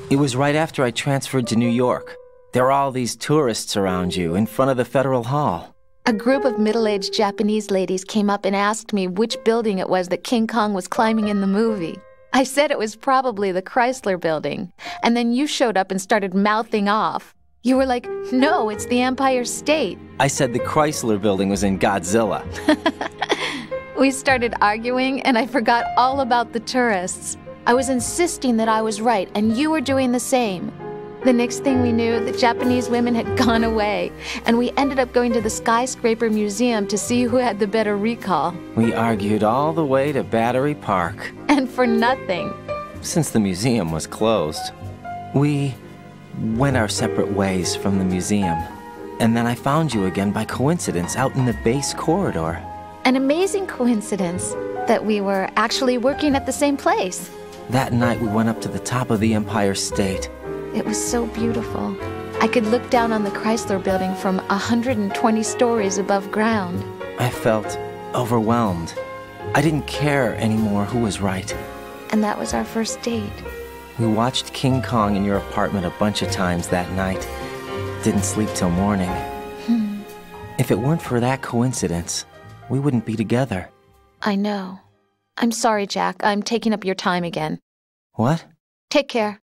It was right after I transferred to New York. There were all these tourists around you in front of the Federal Hall. A group of middle-aged Japanese ladies came up and asked me which building it was that King Kong was climbing in the movie. I said it was probably the Chrysler Building, and then you showed up and started mouthing off. You were like, no, it's the Empire State. I said the Chrysler Building was in Godzilla. We started arguing, and I forgot all about the tourists. I was insisting that I was right, and you were doing the same. The next thing we knew, the Japanese women had gone away, and we ended up going to the Skyscraper Museum to see who had the better recall. We argued all the way to Battery Park. And for nothing. Since the museum was closed, we went our separate ways from the museum. And then I found you again by coincidence out in the base corridor. An amazing coincidence that we were actually working at the same place. That night we went up to the top of the Empire State. It was so beautiful. I could look down on the Chrysler Building from 120 stories above ground. I felt overwhelmed. I didn't care anymore who was right. And that was our first date. We watched King Kong in your apartment a bunch of times that night. Didn't sleep till morning. If it weren't for that coincidence, we wouldn't be together. I know. I'm sorry, Jack. I'm taking up your time again. What? Take care.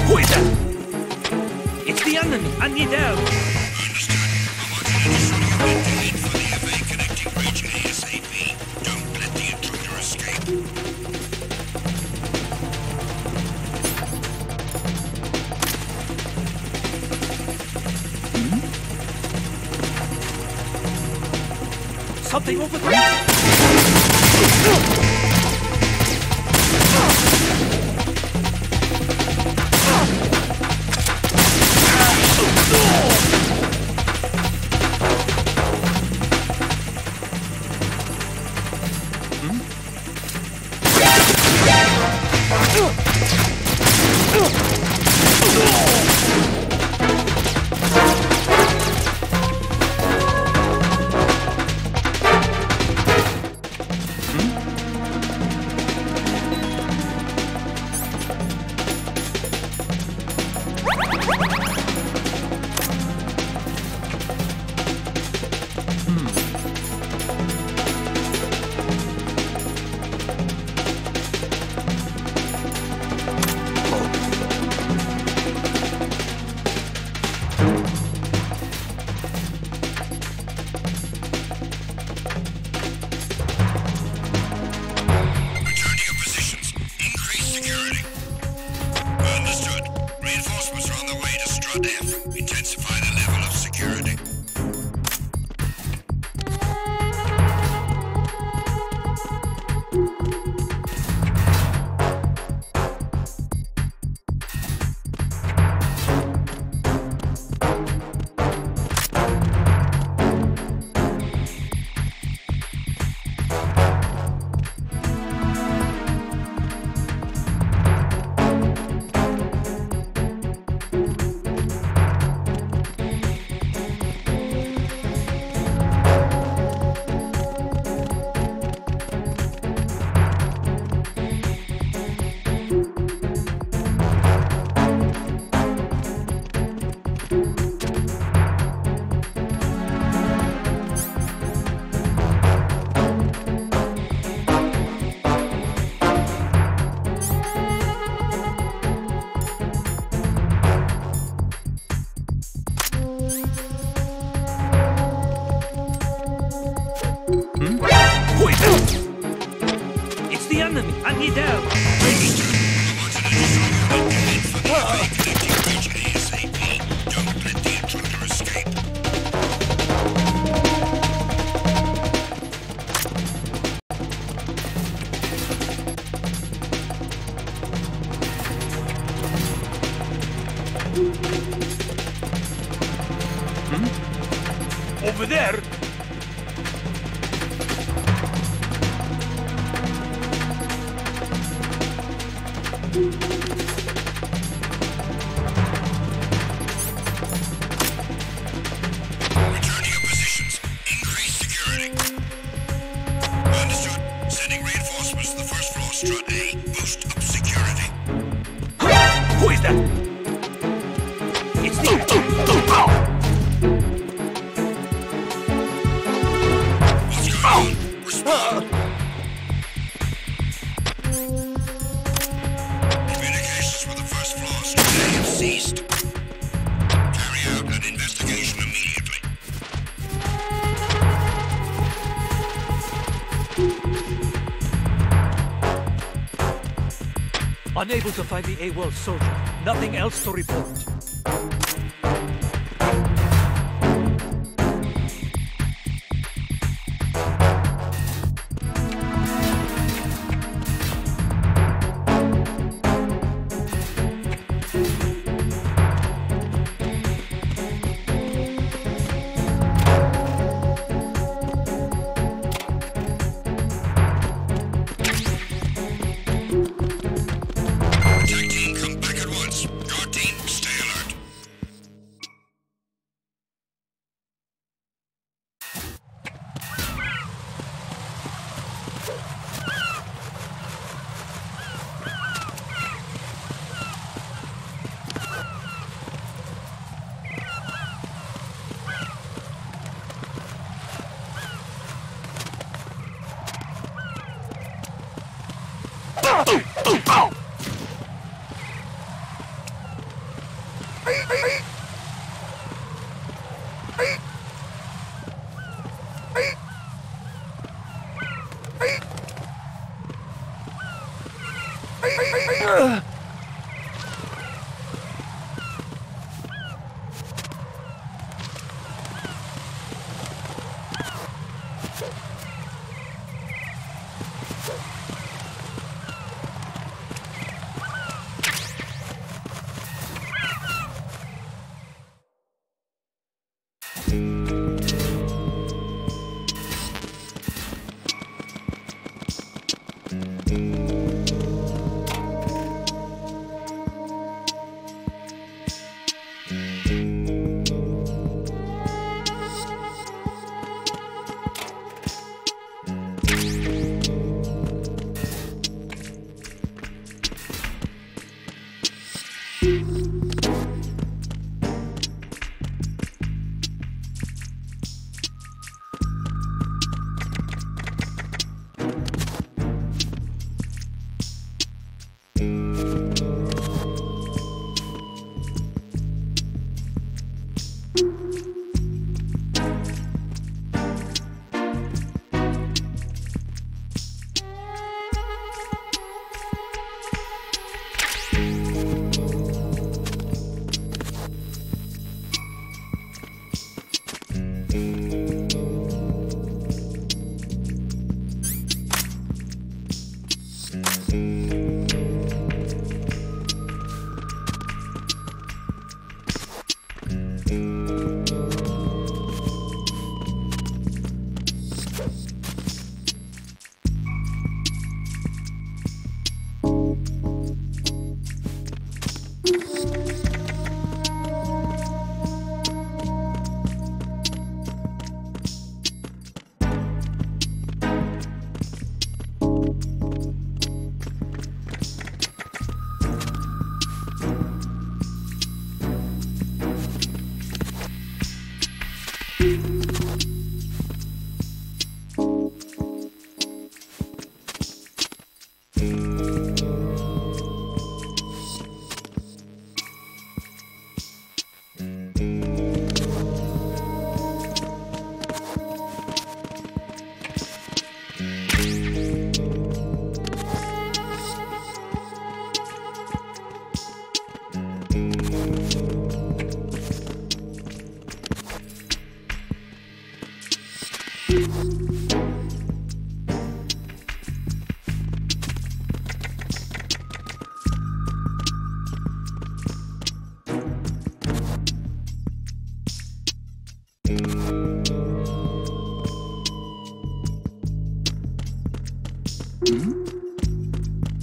Who is that? It's the enemy! I need help! Understood. I want you to destroy your men to head for the FA connecting bridge ASAP. Don't let the intruder escape. Something over there! Strut F. Intensify the level of security. It's the enemy! I need help! Don't let the intruder escape. Over there! Return to your positions. Increase security. Understood. Sending reinforcements to the first floor, Strut A. Boost up security. Who is that? It's the... What's going on? Respond. Communications with the first floor, Strut A have ceased. Carry out an investigation immediately. Unable to find the AWOL soldier. Nothing else to report. Tag team, come back at once. Your team, stay alert.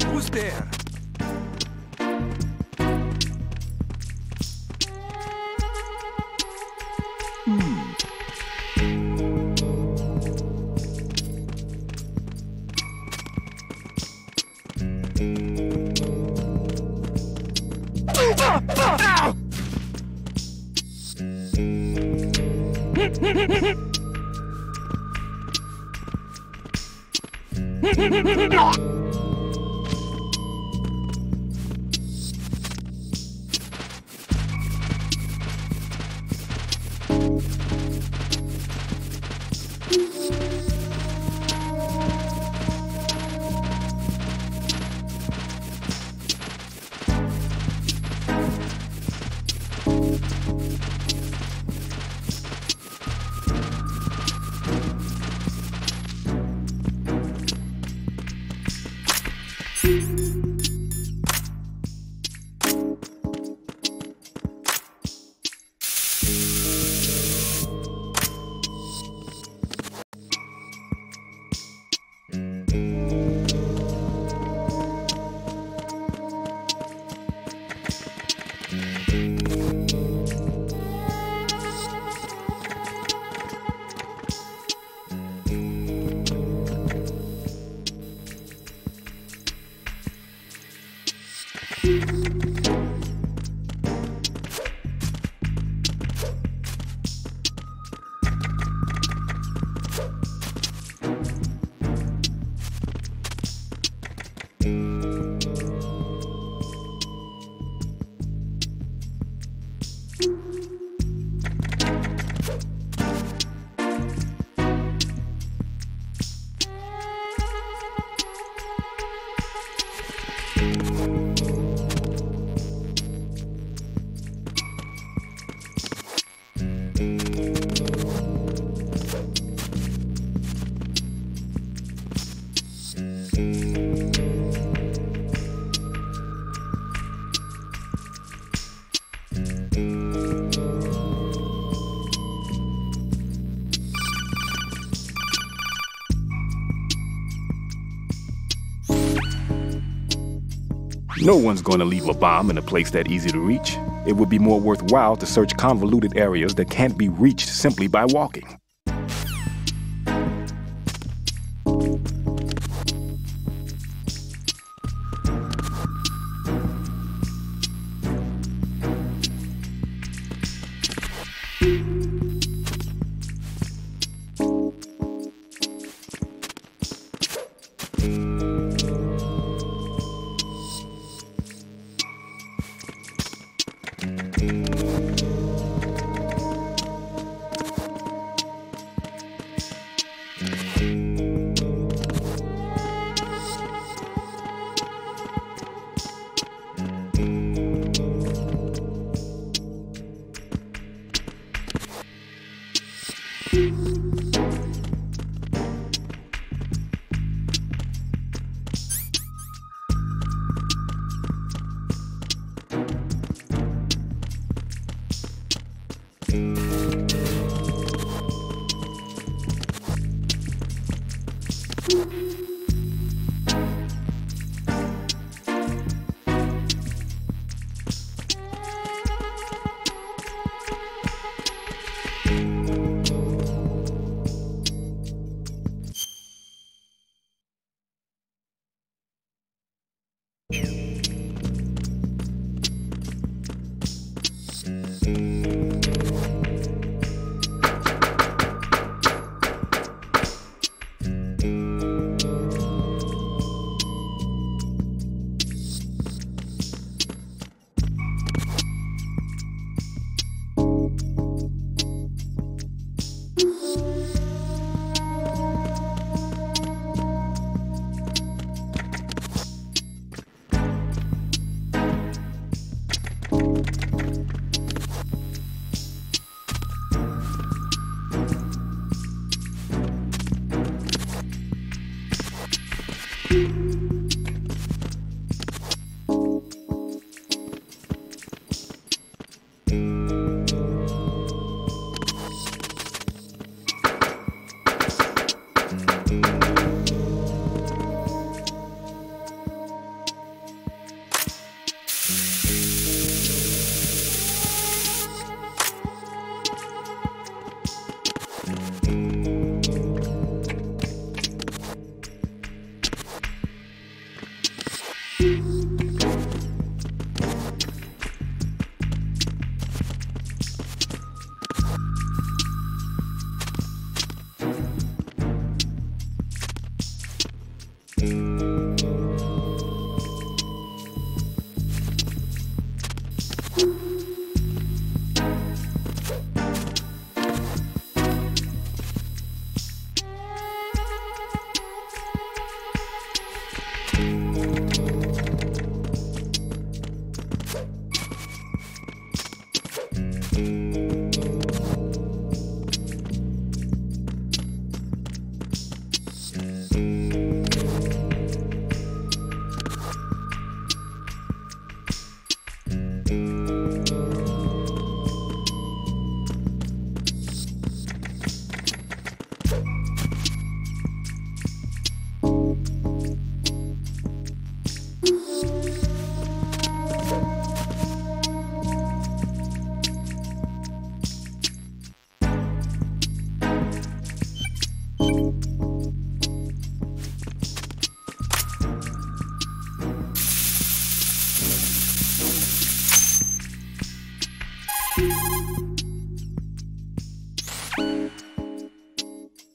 Who's there? No one's going to leave a bomb in a place that easy to reach. It would be more worthwhile to search convoluted areas that can't be reached simply by walking.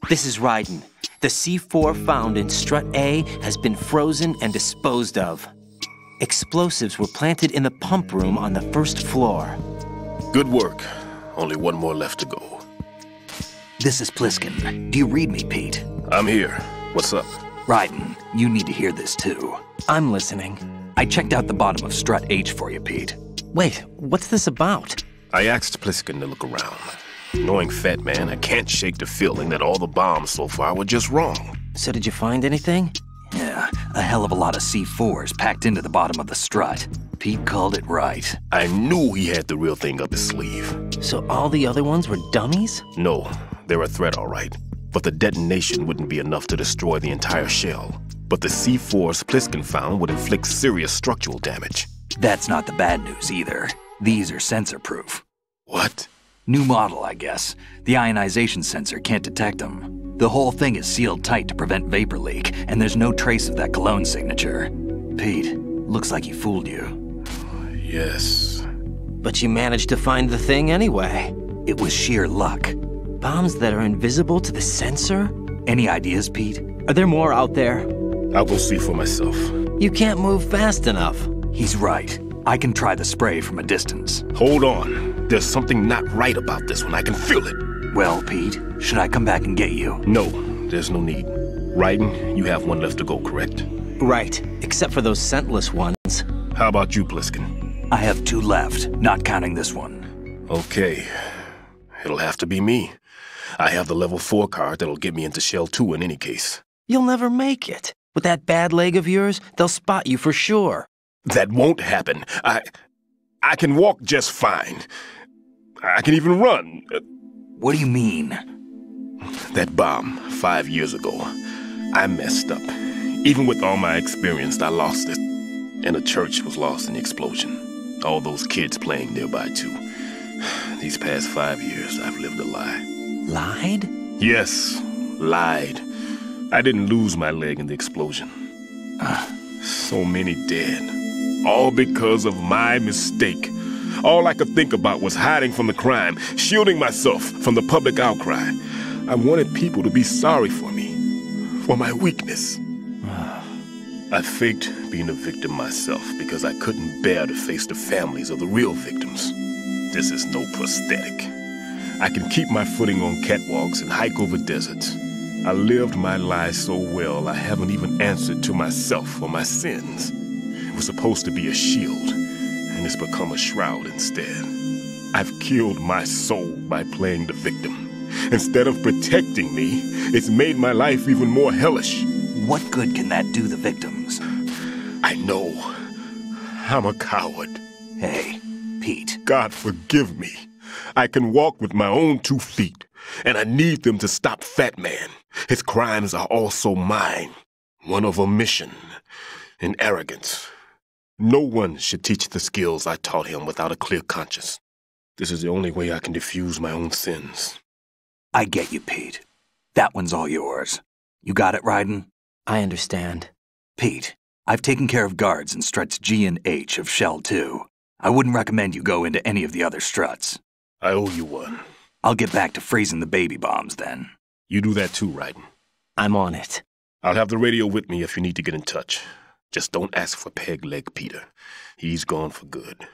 This is Raiden. The C4 found in Strut A has been frozen and disposed of. Explosives were planted in the pump room on the first floor. Good work. Only one more left to go. This is Pliskin. Do you read me, Pete? I'm here. What's up? Raiden, you need to hear this too. I'm listening. I checked out the bottom of Strut H for you, Pete. Wait, what's this about? I asked Pliskin to look around. Knowing Fat Man, I can't shake the feeling that all the bombs so far were just wrong. So did you find anything? Yeah, a hell of a lot of C4s packed into the bottom of the strut. Pete called it right. I knew he had the real thing up his sleeve. So all the other ones were dummies? No, they're a threat, all right. But the detonation wouldn't be enough to destroy the entire shell. But the C4s Pliskin found would inflict serious structural damage. That's not the bad news either. These are sensor-proof. What? New model, I guess. The ionization sensor can't detect them. The whole thing is sealed tight to prevent vapor leak, and there's no trace of that cologne signature. Pete, looks like he fooled you. Yes. But you managed to find the thing anyway. It was sheer luck. Bombs that are invisible to the sensor? Any ideas, Pete? Are there more out there? I'll go see for myself. You can't move fast enough. He's right. I can try the spray from a distance. Hold on. There's something not right about this one. I can feel it. Well, Pete, should I come back and get you? No, there's no need. Raiden, you have one left to go, correct? Right, except for those scentless ones. How about you, Pliskin? I have 2 left, not counting this one. Okay. It'll have to be me. I have the level 4 card that'll get me into Shell 2 in any case. You'll never make it. With that bad leg of yours, they'll spot you for sure. That won't happen. I can walk just fine. I can even run. What do you mean? That bomb, 5 years ago. I messed up. Even with all my experience, I lost it. And a church was lost in the explosion. All those kids playing nearby, too. These past 5 years, I've lived a lie. Lied? Yes, lied. I didn't lose my leg in the explosion. So many dead. All because of my mistake. All I could think about was hiding from the crime, shielding myself from the public outcry. I wanted people to be sorry for me, for my weakness. I faked being a victim myself because I couldn't bear to face the families of the real victims. This is no prosthetic. I can keep my footing on catwalks and hike over deserts. I lived my lie so well I haven't even answered to myself for my sins. It was supposed to be a shield, and it's become a shroud instead. I've killed my soul by playing the victim. Instead of protecting me, it's made my life even more hellish. What good can that do the victims? I know. I'm a coward. Hey, Pete. God forgive me. I can walk with my own 2 feet, and I need them to stop Fat Man. His crimes are also mine. One of omission and arrogance. No one should teach the skills I taught him without a clear conscience. This is the only way I can diffuse my own sins. I get you, Pete. That one's all yours. You got it, Raiden? I understand. Pete, I've taken care of guards in struts G and H of Shell 2. I wouldn't recommend you go into any of the other struts. I owe you one. I'll get back to freezing the baby bombs then. You do that too, Raiden. I'm on it. I'll have the radio with me if you need to get in touch. Just don't ask for Peg Leg Peter. He's gone for good.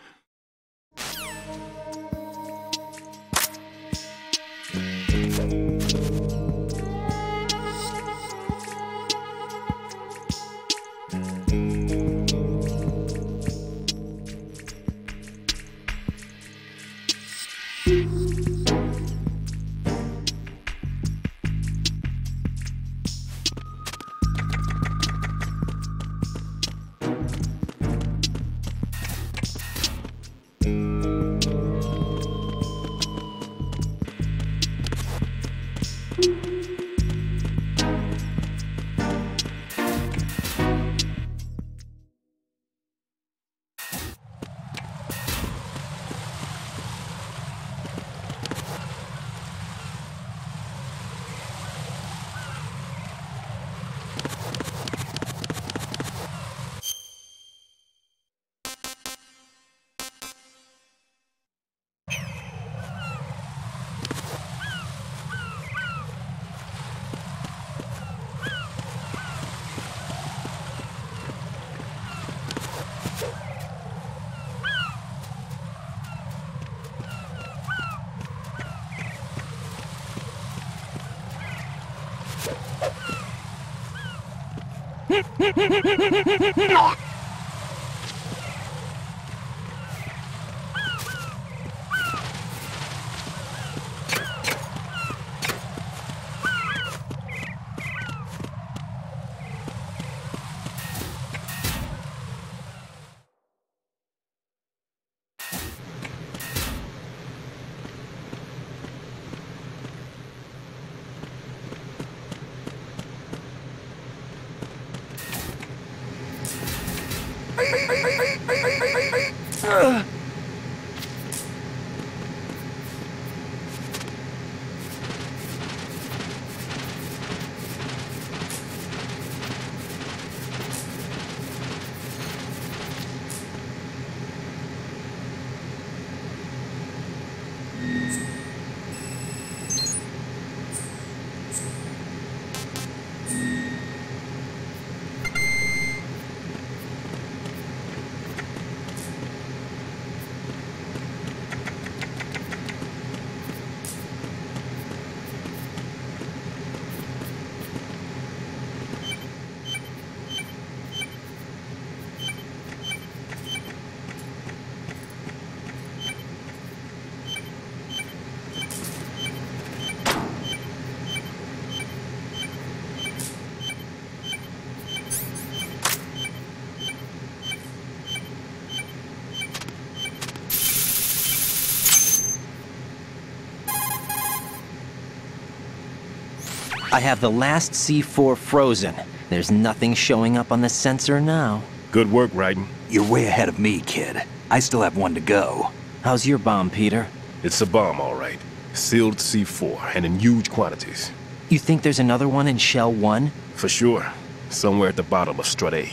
I have the last C4 frozen. There's nothing showing up on the sensor now. Good work, Raiden. You're way ahead of me, kid. I still have one to go. How's your bomb, Peter? It's a bomb, all right. Sealed C4, and in huge quantities. You think there's another one in Shell 1? For sure. Somewhere at the bottom of Strut A.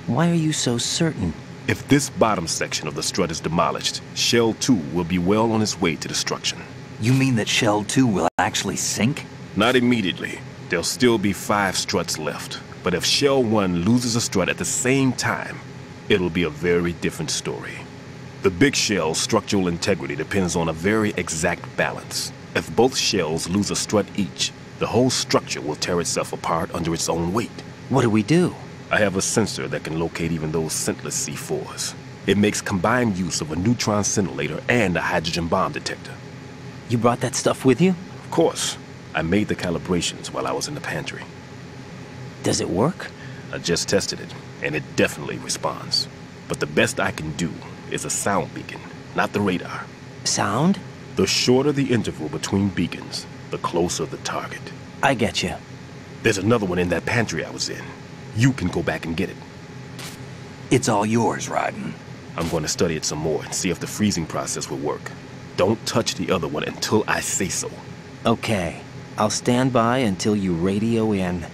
Why are you so certain? If this bottom section of the strut is demolished, Shell 2 will be well on its way to destruction. You mean that Shell 2 will actually sink? Not immediately. There'll still be 5 struts left. But if Shell 1 loses a strut at the same time, it'll be a very different story. The big shell's structural integrity depends on a very exact balance. If both shells lose a strut each, the whole structure will tear itself apart under its own weight. What do we do? I have a sensor that can locate even those scentless C4s. It makes combined use of a neutron scintillator and a hydrogen bomb detector. You brought that stuff with you? Of course. I made the calibrations while I was in the pantry. Does it work? I just tested it, and it definitely responds. But the best I can do is a sound beacon, not the radar. Sound? The shorter the interval between beacons, the closer the target. I get you. There's another one in that pantry I was in. You can go back and get it. It's all yours, Raiden. I'm going to study it some more and see if the freezing process will work. Don't touch the other one until I say so. Okay. I'll stand by until you radio in.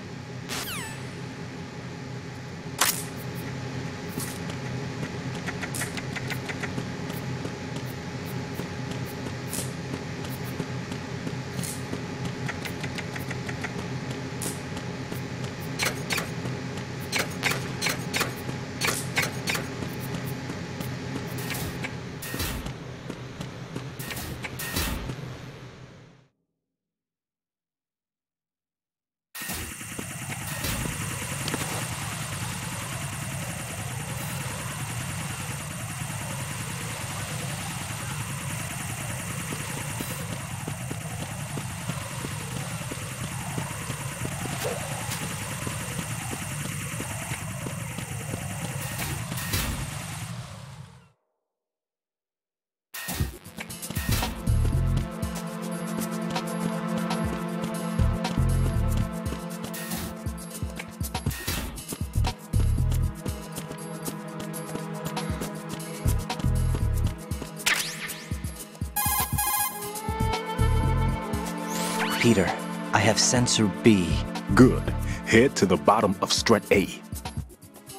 Peter, I have sensor B. Good. Head to the bottom of Strut A.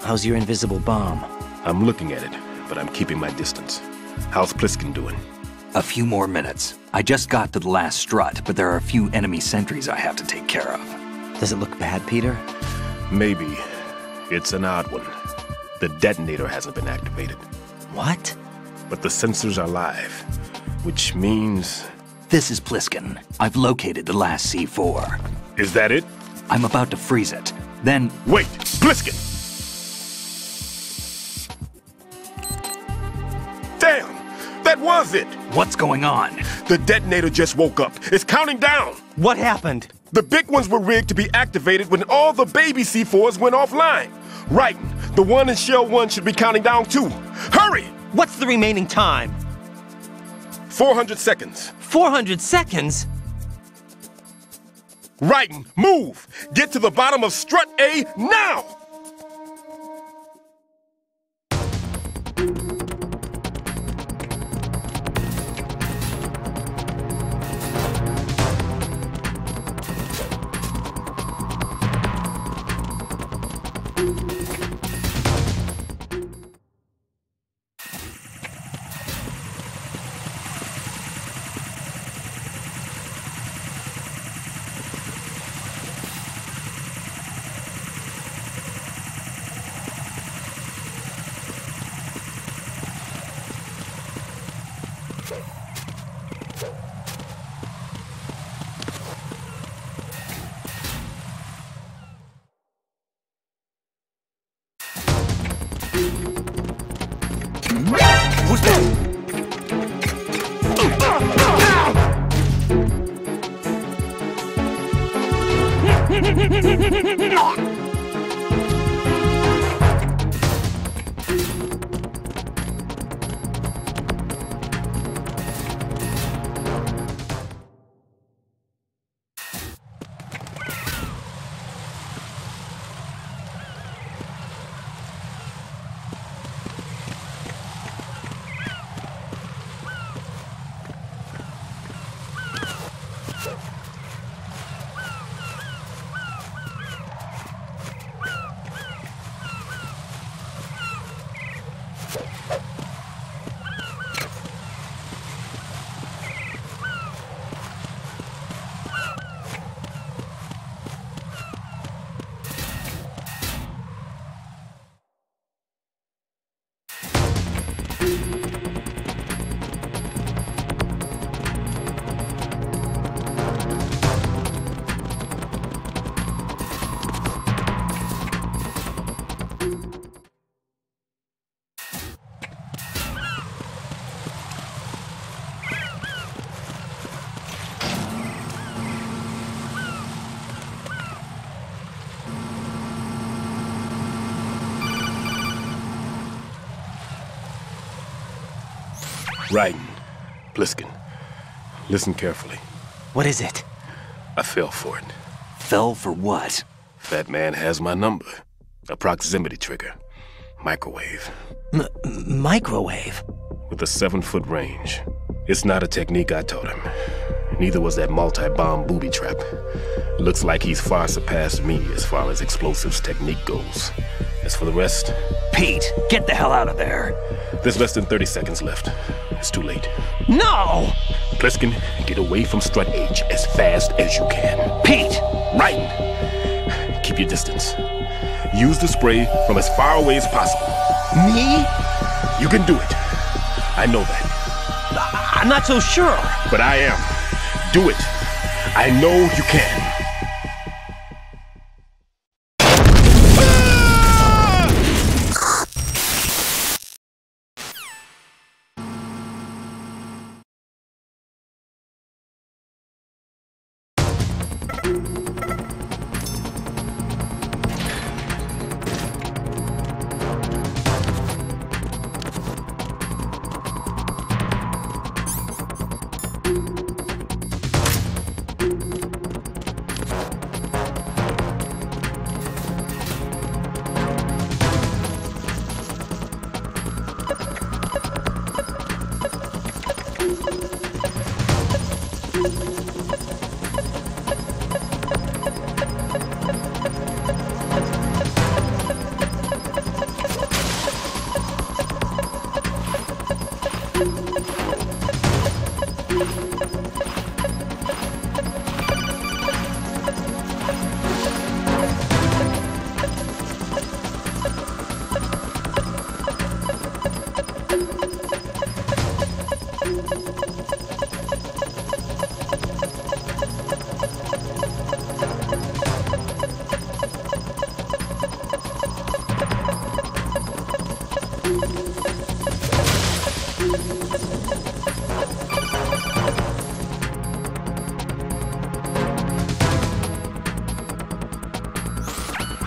How's your invisible bomb? I'm looking at it, but I'm keeping my distance. How's Pliskin doing? A few more minutes. I just got to the last strut, but there are a few enemy sentries I have to take care of. Does it look bad, Peter? Maybe. It's an odd one. The detonator hasn't been activated. What? But the sensors are live, which means... This is Pliskin. I've located the last C4. Is that it? I'm about to freeze it. Then... Wait! Pliskin! That was it! What's going on? The detonator just woke up. It's counting down! What happened? The big ones were rigged to be activated when all the baby C4s went offline. Right, the one in Shell 1 should be counting down too. Hurry! What's the remaining time? 400 seconds. 400 seconds? Right, move! Get to the bottom of strut A now! Who's there? Raiden, Pliskin, listen carefully. What is it? I fell for it. Fell for what? That man has my number. A proximity trigger. Microwave. Microwave? With a 7-foot range. It's not a technique I taught him. Neither was that multi-bomb booby trap. Looks like he's far surpassed me as far as explosives technique goes. As for the rest... Pete, get the hell out of there! There's less than 30 seconds left. It's too late. No! Pliskin, get away from strut H as fast as you can. Pete! Raiden, keep your distance. Use the spray from as far away as possible. Me? You can do it. I know that. I'm not so sure. But I am. Do it. I know you can.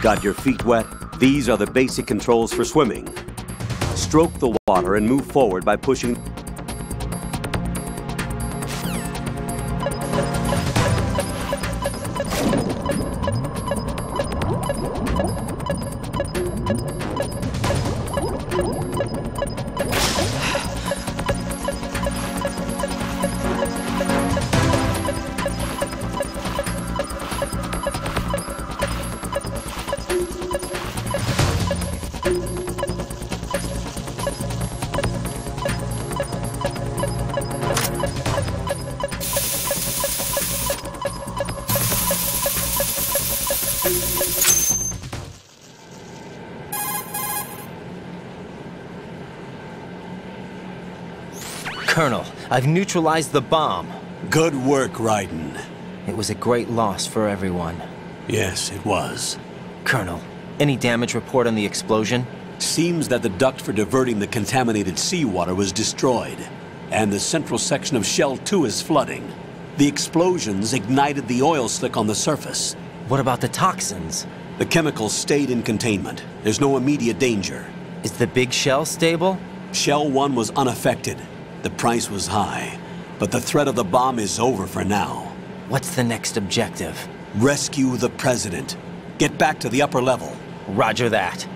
Got your feet wet? These are the basic controls for swimming. Stroke the water and move forward by pushing. Colonel, I've neutralized the bomb. Good work, Raiden. It was a great loss for everyone. Yes, it was. Colonel, any damage report on the explosion? Seems that the duct for diverting the contaminated seawater was destroyed, and the central section of Shell 2 is flooding. The explosions ignited the oil slick on the surface. What about the toxins? The chemicals stayed in containment. There's no immediate danger. Is the big shell stable? Shell 1 was unaffected. The price was high, but the threat of the bomb is over for now. What's the next objective? Rescue the President. Get back to the upper level. Roger that.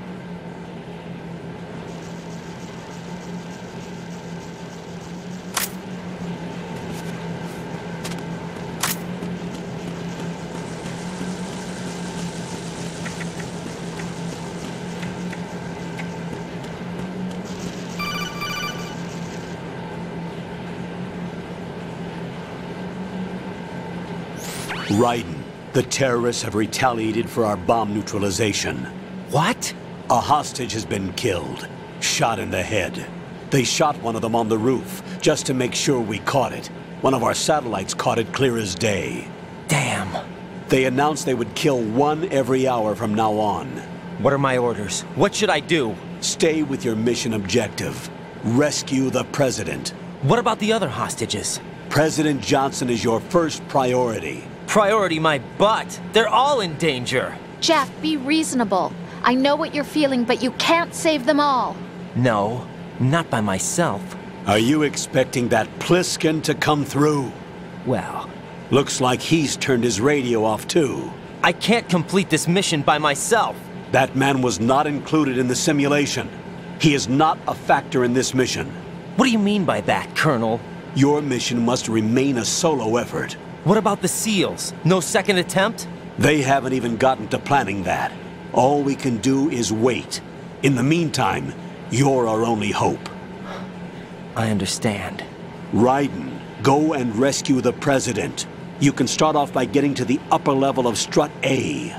Raiden, the terrorists have retaliated for our bomb neutralization. What? A hostage has been killed, shot in the head. They shot one of them on the roof, just to make sure we caught it. One of our satellites caught it clear as day. Damn. They announced they would kill one every hour from now on. What are my orders? What should I do? Stay with your mission objective. Rescue the President. What about the other hostages? President Johnson is your first priority. Priority my butt. They're all in danger. Jack, be reasonable. I know what you're feeling, but you can't save them all. No, not by myself. Are you expecting that Pliskin to come through? Well, looks like he's turned his radio off too. I can't complete this mission by myself. That man was not included in the simulation. He is not a factor in this mission. What do you mean by that, Colonel? Your mission must remain a solo effort. What about the SEALs? No second attempt? They haven't even gotten to planning that. All we can do is wait. In the meantime, you're our only hope. I understand. Raiden, go and rescue the President. You can start off by getting to the upper level of Strut A.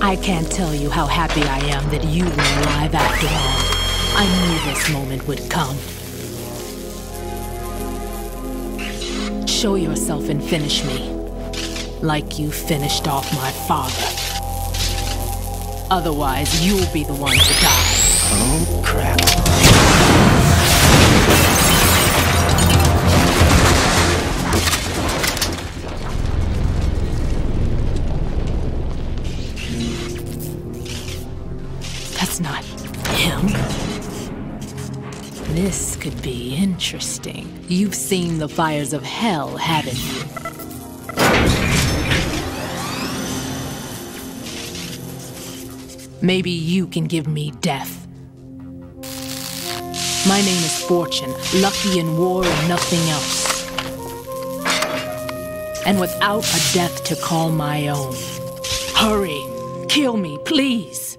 I can't tell you how happy I am that you were alive after all. I knew this moment would come. Show yourself and finish me. Like you finished off my father. Otherwise, you'll be the one to die. Oh, crap. That's not him. This could be interesting. You've seen the fires of hell, haven't you? Maybe you can give me death. My name is Fortune, lucky in war and nothing else. And without a death to call my own. Hurry, kill me, please.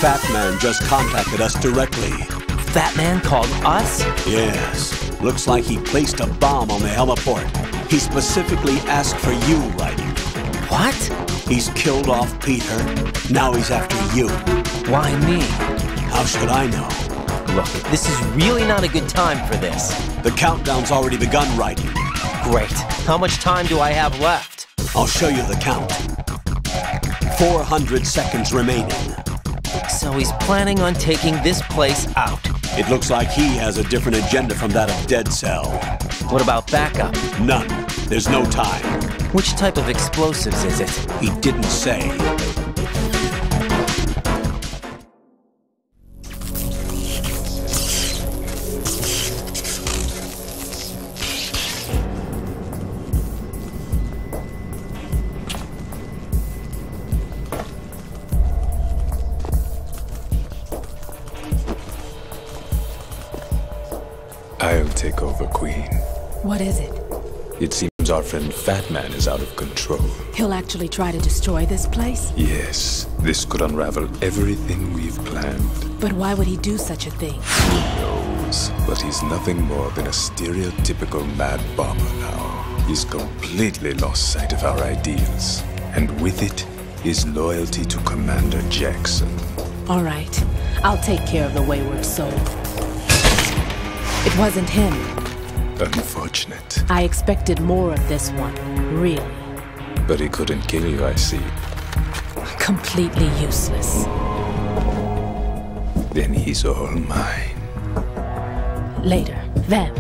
Fat Man just contacted us directly. Fat Man called us? Yes. Looks like he placed a bomb on the heliport. He specifically asked for you, Ryder. What? He's killed off Peter. Now he's after you. Why me? How should I know? Look, this is really not a good time for this. The countdown's already begun, Ryder. Great. How much time do I have left? I'll show you the count. 400 seconds remaining. So he's planning on taking this place out. It looks like he has a different agenda from that of Dead Cell. What about backup? None. There's no time. Which type of explosives is it? He didn't say. I'll take over, Queen. What is it? It seems our friend Fat Man is out of control. He'll actually try to destroy this place? Yes, this could unravel everything we've planned. But why would he do such a thing? Who knows? But he's nothing more than a stereotypical mad bomber now. He's completely lost sight of our ideals. And with it, his loyalty to Commander Jackson. All right. I'll take care of the wayward soul. It wasn't him. Unfortunate. I expected more of this one, really. But he couldn't kill you, I see. Completely useless. Then he's all mine. Later, then.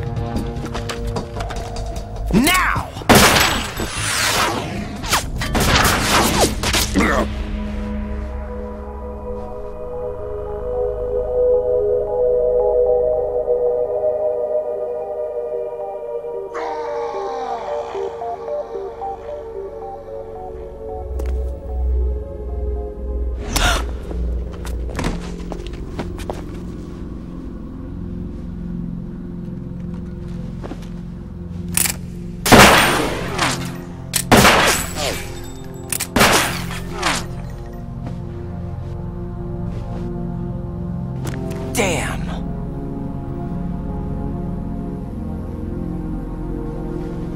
Now! Damn!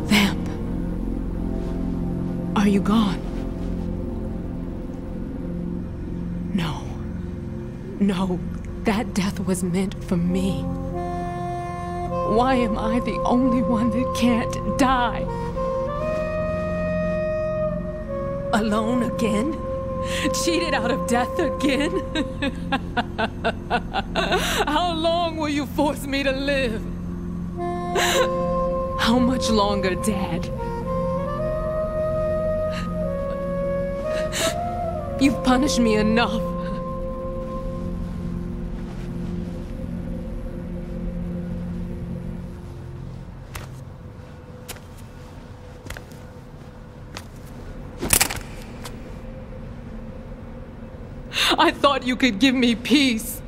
Vamp. Are you gone? No. No, that death was meant for me. Why am I the only one that can't die? Alone again? Cheated out of death again? How long will you force me to live? How much longer, Dad? You've punished me enough. I thought you could give me peace.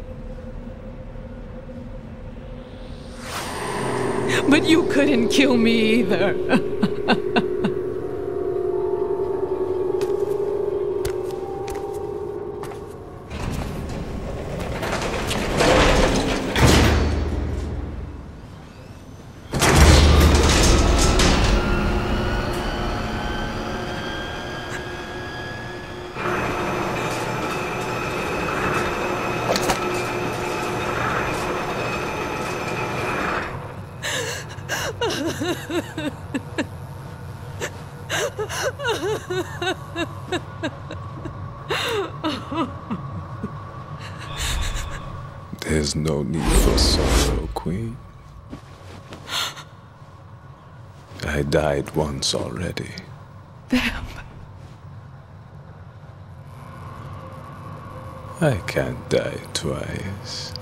But you couldn't kill me either. There's no need for sorrow, Queen. I died once already. Vamp. I can't die twice.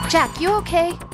Jack, you okay?